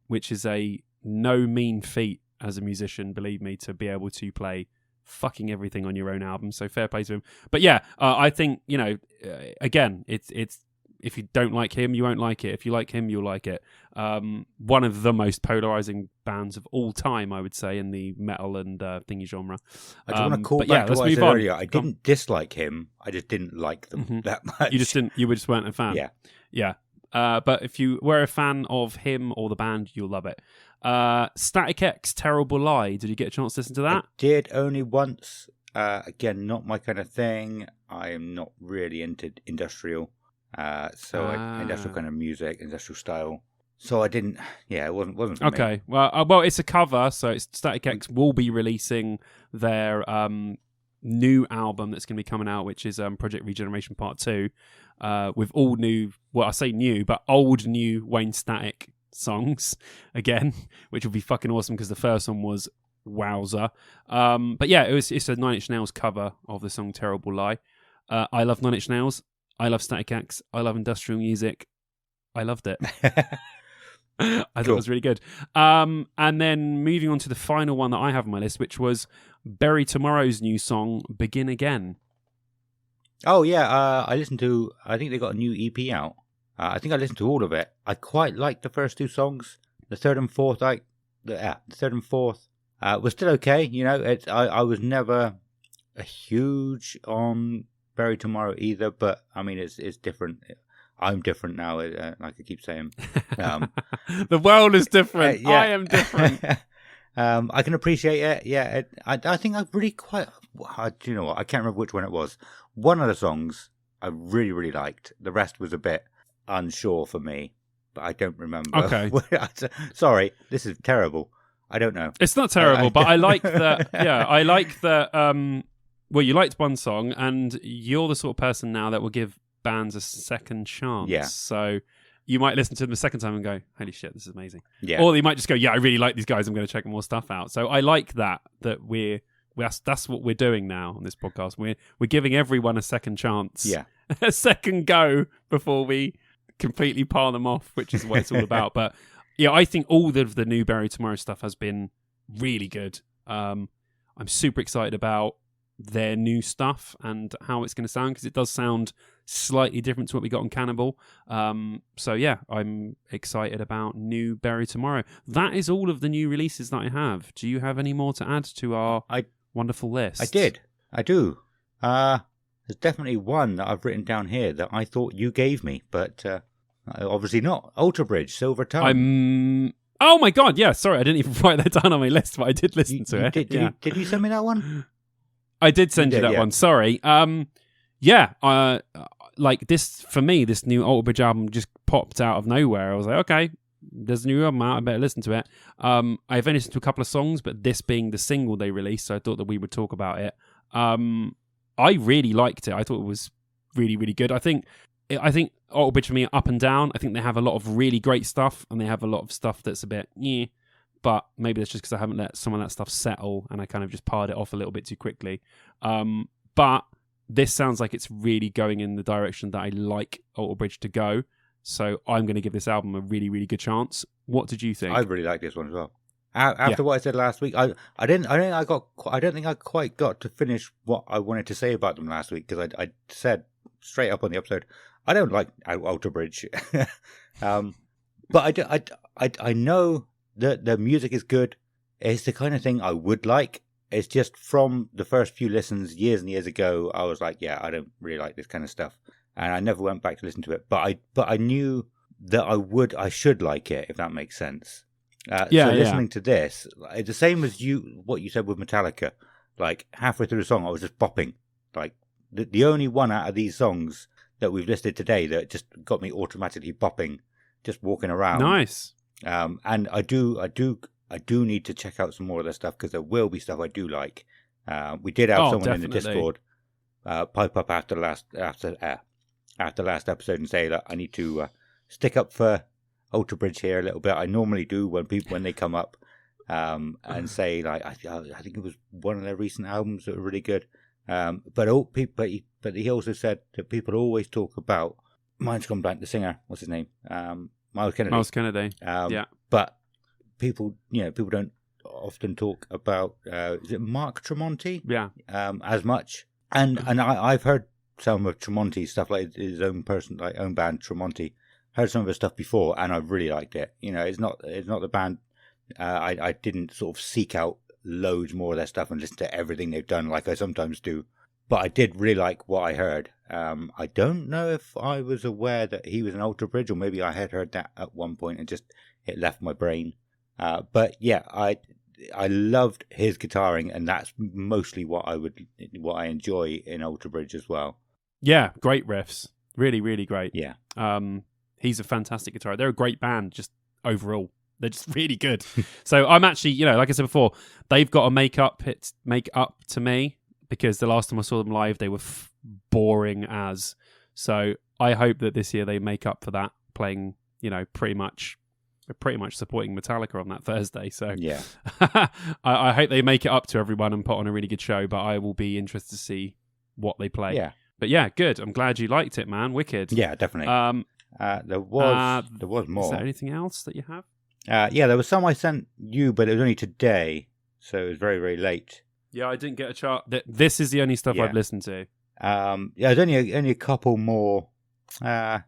which is a no mean feat as a musician, believe me, to be able to play fucking everything on your own album. So fair play to him. But yeah, I think, again, it's if you don't like him, you won't like it. If you like him, you'll like it. One of the most polarizing bands of all time, I would say, in the metal and thingy genre. I just want to call back to what I said earlier. I didn't dislike him. I just didn't like them that much. You just weren't a fan. Yeah. But if you were a fan of him or the band, you'll love it. Static X, Terrible Lie. Did you get a chance to listen to that? I did, only once. Again, not my kind of thing. I am not really into industrial. Industrial kind of music, industrial style. So I didn't. Yeah, it wasn't for me. Okay. Well, it's a cover. So Static X will be releasing their new album that's going to be coming out, which is Project Regeneration Part 2, with all new. Well, I say new, but old new Wayne Static songs again, which will be fucking awesome because the first one was wowzer. But yeah, it's a Nine Inch Nails cover of the song Terrible Lie. I love Nine Inch Nails. I love Static X. I love industrial music. I loved it. I thought it was really good. And then moving on to the final one that I have on my list, which was Bury Tomorrow's new song, Begin Again. Oh, yeah. I listened to, I think they got a new EP out. I think I listened to all of it. I quite liked the first two songs. The third and fourth, was still okay. I was never a huge on Bury Tomorrow either, but I mean, it's different. I'm different now, like I keep saying. The world is different. Yeah. I am different. I can appreciate it. Yeah, I think I really quite. Do you know what? I can't remember which one it was. One of the songs I really, really liked. The rest was a bit unsure for me, but I don't remember. Okay. Sorry, this is terrible. I don't know. It's not terrible, but I like that. Yeah, I like that. Well, you liked one song, and you're the sort of person now that will give bands a second chance. Yeah. So you might listen to them a second time and go, "Holy shit, this is amazing!" Yeah. Or you might just go, "Yeah, I really like these guys. I'm going to check more stuff out." So I like that that's what we're doing now on this podcast. We're giving everyone a second chance. Yeah. A second go before we completely palm them off, which is what it's all about. But yeah, I think all of the new Bury Tomorrow stuff has been really good. I'm super excited about their new stuff and how it's going to sound, because it does sound slightly different to what we got on Cannibal. So yeah, I'm excited about new Bury Tomorrow. That is all of the new releases that I have. Do you have any more to add to our wonderful list? I do. There's definitely one that I've written down here that I thought you gave me, but obviously not. Ultra Bridge, Silver Tongue. Oh my god, yeah, sorry, I didn't even write that down on my list, but I did listen to it. Did you send me that one? I did send you that one, sorry. Like this, for me, this new Ultra Bridge album just popped out of nowhere. I was like, okay, there's a new album out, I better listen to it. I've only listened to a couple of songs, but this being the single they released, so I thought that we would talk about it. I really liked it. I thought it was really, really good. I think Ultra Bridge for me are up and down. I think they have a lot of really great stuff, and they have a lot of stuff that's a bit but maybe that's just because I haven't let some of that stuff settle, and I kind of just parred it off a little bit too quickly. But this sounds like it's really going in the direction that I like Ultra Bridge to go. So I'm going to give this album a really, really good chance. What did you think? I really like this one as well. After what I said last week, I don't think I quite got to finish what I wanted to say about them last week, because I said straight up on the episode, I don't like Ultra Bridge. But I know that the music is good. It's the kind of thing I would like. It's just from the first few listens years and years ago, I was like, yeah, I don't really like this kind of stuff, and I never went back to listen to it. But I knew that I should like it, if that makes sense. Listening to this, it's the same as what you said with Metallica. Like halfway through the song, I was just bopping. Like the only one out of these songs that we've listed today that just got me automatically bopping, just walking around. Nice. And I do need to check out some more of their stuff, because there will be stuff I do like. We did have someone definitely in the Discord pipe up after last episode and say that I need to stick up for Ultra Bridge here a little bit. I normally do when they come up, and say like I think it was one of their recent albums that were really good. But he also said that people always talk about, mine's gone blank, the singer, what's his name? Miles Kennedy. Yeah. But people don't often talk about is it Mark Tremonti? Yeah. As much. And I've heard some of Tremonti's stuff, like his own band Tremonti. Heard some of his stuff before, and I really liked it. It's not the band. I didn't sort of seek out loads more of their stuff and listen to everything they've done like I sometimes do. But I did really like what I heard. I don't know if I was aware that he was an Ultra Bridge, or maybe I had heard that at one point and just it left my brain. But yeah, I loved his guitaring, and that's mostly what I enjoy in Ultra Bridge as well. Yeah, great riffs, really, really great. Yeah. He's a fantastic guitarist. They're a great band, just overall. They're just really good. So I'm actually, like I said before, they've got to make up to me, because the last time I saw them live, they were boring as. So I hope that this year they make up for that, playing, pretty much supporting Metallica on that Thursday. So yeah, I hope they make it up to everyone and put on a really good show. But I will be interested to see what they play. Yeah, but yeah, good. I'm glad you liked it, man. Wicked. Yeah, definitely. There was more. Is there anything else that you have? Yeah, there was some I sent you, but it was only today, so it was very, very late. Yeah, I didn't get a chart. This is the only stuff I've listened to. There's only a couple more, 3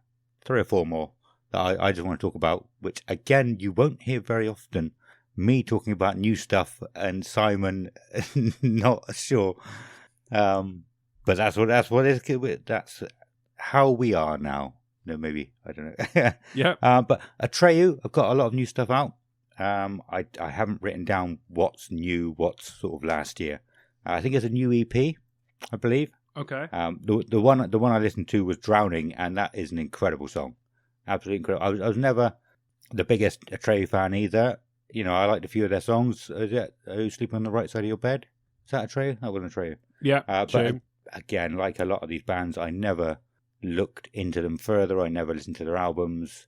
or 4 more that I just want to talk about, which again you won't hear very often. Me talking about new stuff and Simon not sure. But that's what it is. That's how we are now. No, maybe I don't know. Yeah. But Atreyu, I've got a lot of new stuff out. I haven't written down what's new, what's sort of last year. I think it's a new EP, I believe. Okay. The one I listened to was Drowning, and that is an incredible song. Absolutely incredible. I was never the biggest Atreyu fan either, I liked a few of their songs. Is it Who's Sleeping on the Right Side of Your Bed? Is that Atreyu? That wasn't Atreyu. Yeah, but again, like a lot of these bands, I never looked into them further. I never listened to their albums.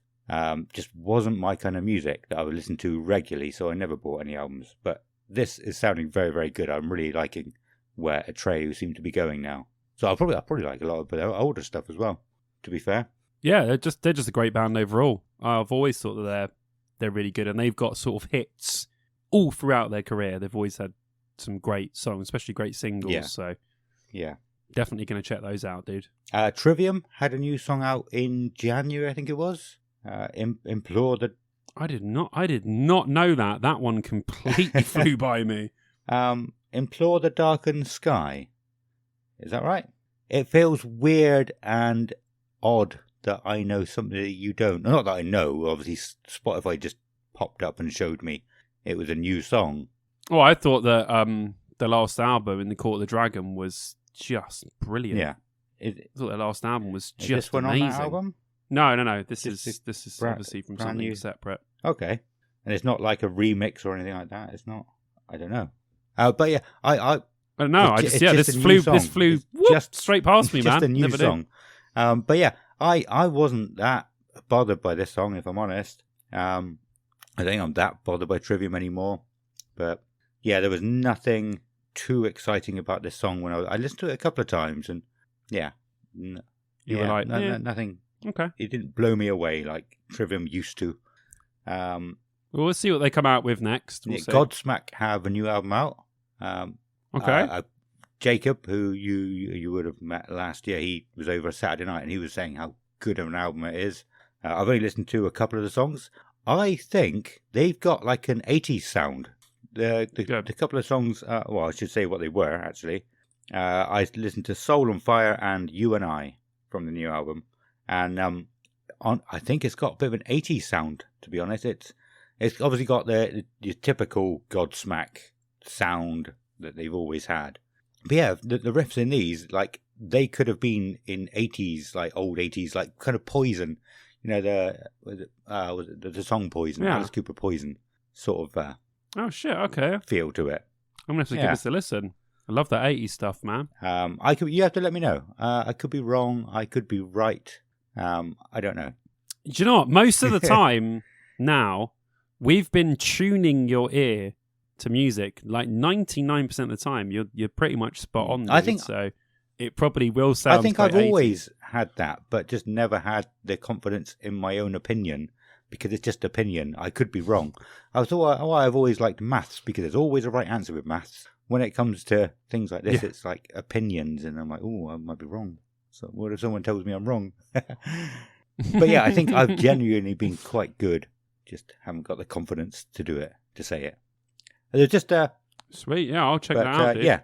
Just wasn't my kind of music that I would listen to regularly, so I never bought any albums. But this is sounding very, very good. I'm really liking where Atreyu seem to be going now. So I'll probably like a lot of their older stuff as well, to be fair. Yeah, they're just a great band overall. I've always thought that they're really good, and they've got sort of hits all throughout their career. They've always had some great songs, especially great singles. Yeah. So yeah, definitely going to check those out, dude. Trivium had a new song out in January, I think it was. Implore the... I did not know that. That one completely flew by me. Implore the Darkened Sky. Is that right? It feels weird and odd that I know something that you don't. Not that I know. Obviously, Spotify just popped up and showed me it was a new song. Oh, I thought that the last album, In the Court of the Dragon, was just brilliant. Yeah. I thought their last album was just this one amazing. On that album? No. This is obviously from something new. separate. Okay. And it's not like a remix or anything like that. It's not. I don't know. But yeah, I don't know. This flew just straight past me, man. Just a new Never song. But yeah, I wasn't that bothered by this song, if I'm honest. I don't think I'm that bothered by Trivium anymore. But yeah, there was nothing too exciting about this song when I listened to it a couple of times, and yeah, you were like, nothing. Okay, it didn't blow me away like Trivium used to. Well, we'll see what they come out with next. Godsmack have a new album out. Okay. Jacob, who you would have met last year, he was over Saturday night and he was saying how good of an album it is. I've only listened to a couple of the songs. I think they've got like an 80s sound. The couple of songs, well, I should say what they were actually. I listened to Soul on Fire and You and I from the new album, and I think it's got a bit of an 80s sound. To be honest, it's obviously got your typical Godsmack sound that they've always had. But yeah, the riffs in these, like, they could have been in 80s, like old 80s, like kind of Poison. You know, the song Poison, Alice Cooper Poison, sort of oh shit, okay, feel to it. I'm gonna have to give this a listen. I love that 80s stuff, man. You have to let me know. I could be wrong. I could be right. I don't know. Do you know what? Most of the time now, we've been tuning your ear to music. Like 99% of the time, you're pretty much spot on. Dude. I think so. It probably will sound. I think I've always had that, but just never had the confidence in my own opinion, because it's just opinion. I could be wrong. I've always liked maths, because there's always a right answer with maths. When it comes to things like this, it's like opinions, and I'm like, oh, I might be wrong. So what if someone tells me I'm wrong? But yeah, I think I've genuinely been quite good. Just haven't got the confidence to do it, to say it. There's just sweet, yeah, I'll check that out. Dude. Yeah,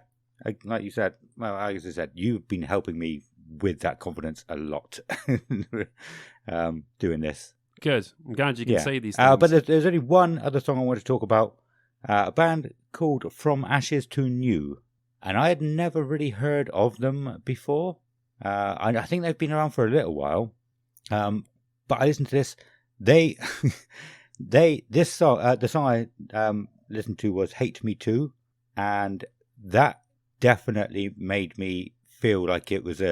like you said, well, as I said, you've been helping me with that confidence a lot, doing this. Good. I'm glad you can say these things. But there's only one other song I want to talk about. A band called From Ashes to New. And I had never really heard of them before. I think they've been around for a little while. But I listened to this. The song I listened to was Hate Me Too. And that definitely made me feel like it was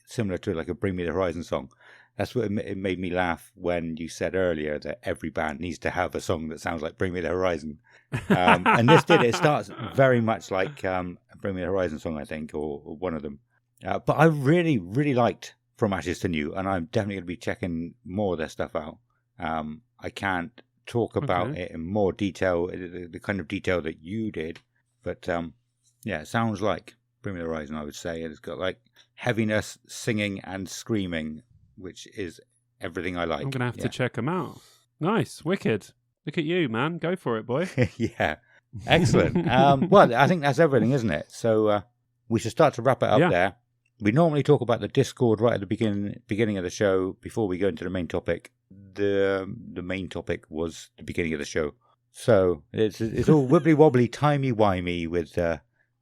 similar to like a Bring Me the Horizon song. That's what it made me laugh when you said earlier that every band needs to have a song that sounds like Bring Me the Horizon. And this did. It starts very much like a Bring Me the Horizon song, I think, or one of them. But I really, really liked From Ashes to New, and I'm definitely going to be checking more of their stuff out. I can't talk about it in more detail, the kind of detail that you did. But yeah, it sounds like Bring Me the Horizon, I would say. It's got like heaviness, singing, and screaming, which is everything I like. I'm going to have to check them out. Nice. Wicked. Look at you, man. Go for it, boy. Yeah. Excellent. Well, I think that's everything, isn't it? So we should start to wrap it up there. We normally talk about the Discord right at the beginning of the show before we go into the main topic. The main topic was the beginning of the show. So it's all wibbly-wobbly, timey-wimey with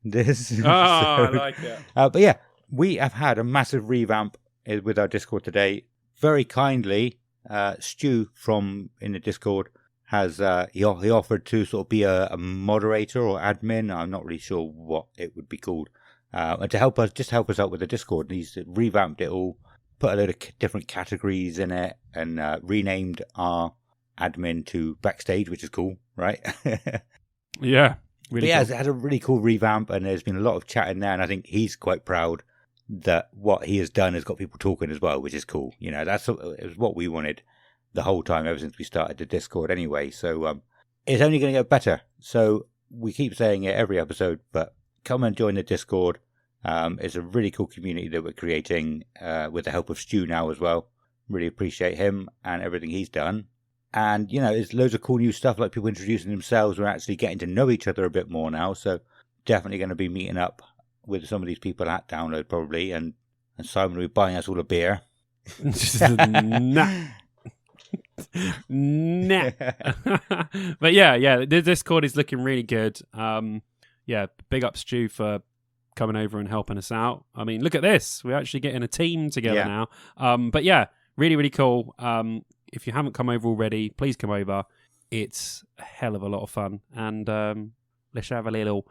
this. Oh, I like it. But yeah, we have had a massive revamp with our Discord today. Very kindly, Stu in the Discord has he offered to sort of be a moderator or admin. I'm not really sure what it would be called, and to help us out with the Discord. And he's revamped it all, put a load of different categories in it, and renamed our admin to backstage, which is cool, right? Yeah, really. But yeah, cool. it had a really cool revamp, and there's been a lot of chat in there, and I think he's quite proud that what he has done has got people talking as well, which is cool. You know, it was what we wanted the whole time ever since we started the Discord anyway. So it's only going to get better. So we keep saying it every episode, but come and join the Discord. It's a really cool community that we're creating with the help of Stu now as well. Really appreciate him and everything he's done. And, you know, there's loads of cool new stuff, like people introducing themselves. We're actually getting to know each other a bit more now. So definitely going to be meeting up with some of these people at Download probably. And Simon will be buying us all a beer. Nah. Nah. But yeah, the Discord is looking really good. Yeah, big up Stu for coming over and helping us out. I mean, look at this. We're actually getting a team together now. But yeah, really, really cool. If you haven't come over already, please come over. It's a hell of a lot of fun. And let's have a little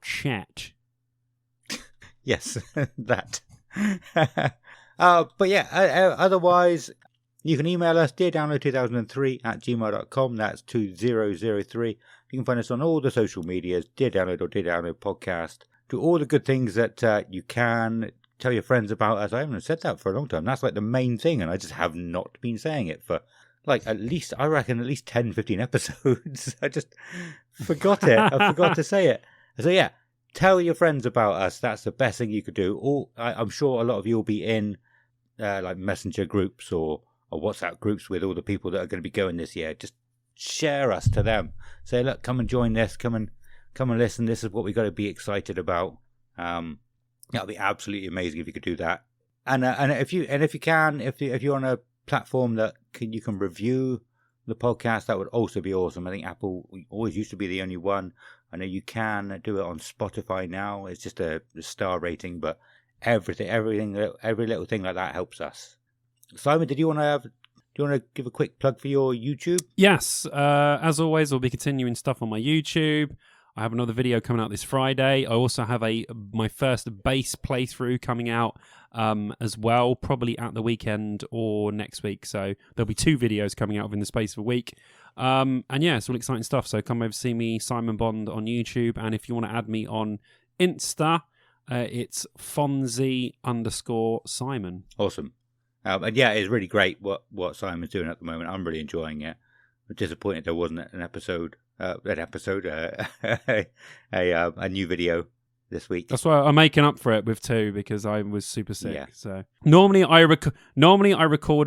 chat. Yes, that. But yeah, otherwise, you can email us, deardownload2003@gmail.com. That's 2003. You can find us on all the social medias, Dear Download or Dear Download Podcast. Do all the good things that you can. Tell your friends about us. I haven't said that for a long time. That's like the main thing, and I just have not been saying it for like at least 10, 15 episodes. I just forgot it. I forgot to say it. So yeah, tell your friends about us. That's the best thing you could do. I'm sure a lot of you will be in like messenger groups or WhatsApp groups with all the people that are going to be going this year. Just share us to them. Say, look, come and join this. Come and listen. This is what we got to be excited about. That would be absolutely amazing if you could do that. And if you're on a platform that you can review the podcast, that would also be awesome. I think Apple always used to be the only one. I know you can do it on Spotify now. It's just a star rating, but every little thing like that helps us. Simon, do you want to give a quick plug for your YouTube? Yes, as always, I'll be continuing stuff on my YouTube. I have another video coming out this Friday. I also have my first bass playthrough coming out as well, probably at the weekend or next week. So there'll be 2 videos coming out within the space of a week. And yeah, it's all exciting stuff. So come over see me, Simon Bond, on YouTube. And if you want to add me on Insta, it's Fonzie_Simon. Awesome. And yeah, it's really great what Simon's doing at the moment. I'm really enjoying it. I'm disappointed there wasn't a new video this week. That's why I'm making up for it with 2 because I was super sick. Yeah. So normally I record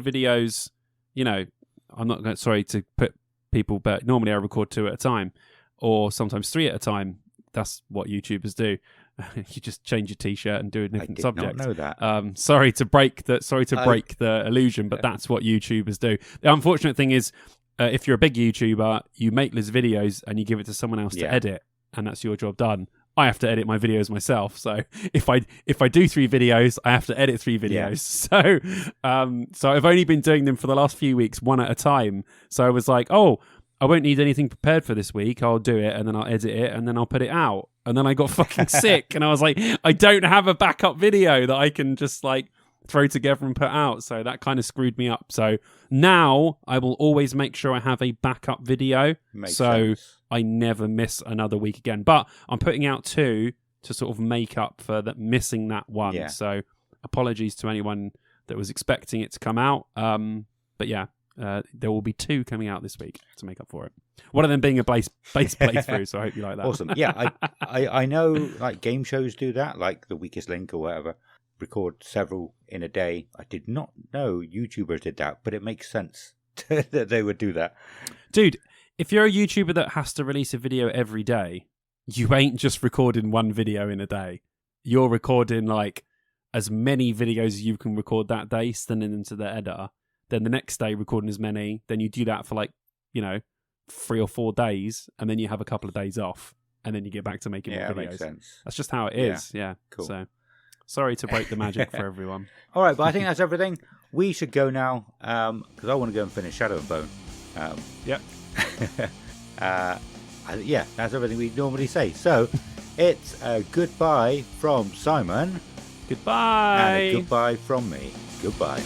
videos. You know, I'm not sorry to put people, but normally I record 2 at a time, or sometimes 3 at a time. That's what YouTubers do. You just change your t-shirt and do a different subject. I did not know that. Sorry to break the illusion, but that's what YouTubers do. The unfortunate thing is, if you're a big YouTuber, you make these videos and you give it to someone else to edit, and that's your job done. I have to edit my videos myself. So if I do 3 videos, I have to edit 3 videos. Yeah. So I've only been doing them for the last few weeks, 1 at a time. So I was like, oh, I won't need anything prepared for this week. I'll do it, and then I'll edit it, and then I'll put it out. And then I got fucking sick, and I was like, I don't have a backup video that I can just like throw together and put out. So that kind of screwed me up. So now I will always make sure I have a backup video. Makes sense. I never miss another week again. But I'm putting out 2 to sort of make up for missing that one. Yeah. So apologies to anyone that was expecting it to come out. But yeah, there will be 2 coming out this week to make up for it. One of them being a bass playthrough, so I hope you like that. Awesome. Yeah, I know like game shows do that, like The Weakest Link or whatever. Record several in a day. I did not know YouTubers did that, but it makes sense that they would do that. Dude, if you're a YouTuber that has to release a video every day, you ain't just recording 1 video in a day. You're recording like as many videos as you can record that day, sending them to the editor. Then the next day recording as many. Then you do that for like, 3 or 4 days, and then you have a couple of days off, and then you get back to making more videos. Makes sense. That's just how it is. Yeah. Cool. So sorry to break the magic for everyone. All right, but I think that's everything. We should go now because I want to go and finish Shadow and Bone. Yep. Yeah, that's everything we normally say. So it's a goodbye from Simon. Goodbye. And a goodbye from me. Goodbye.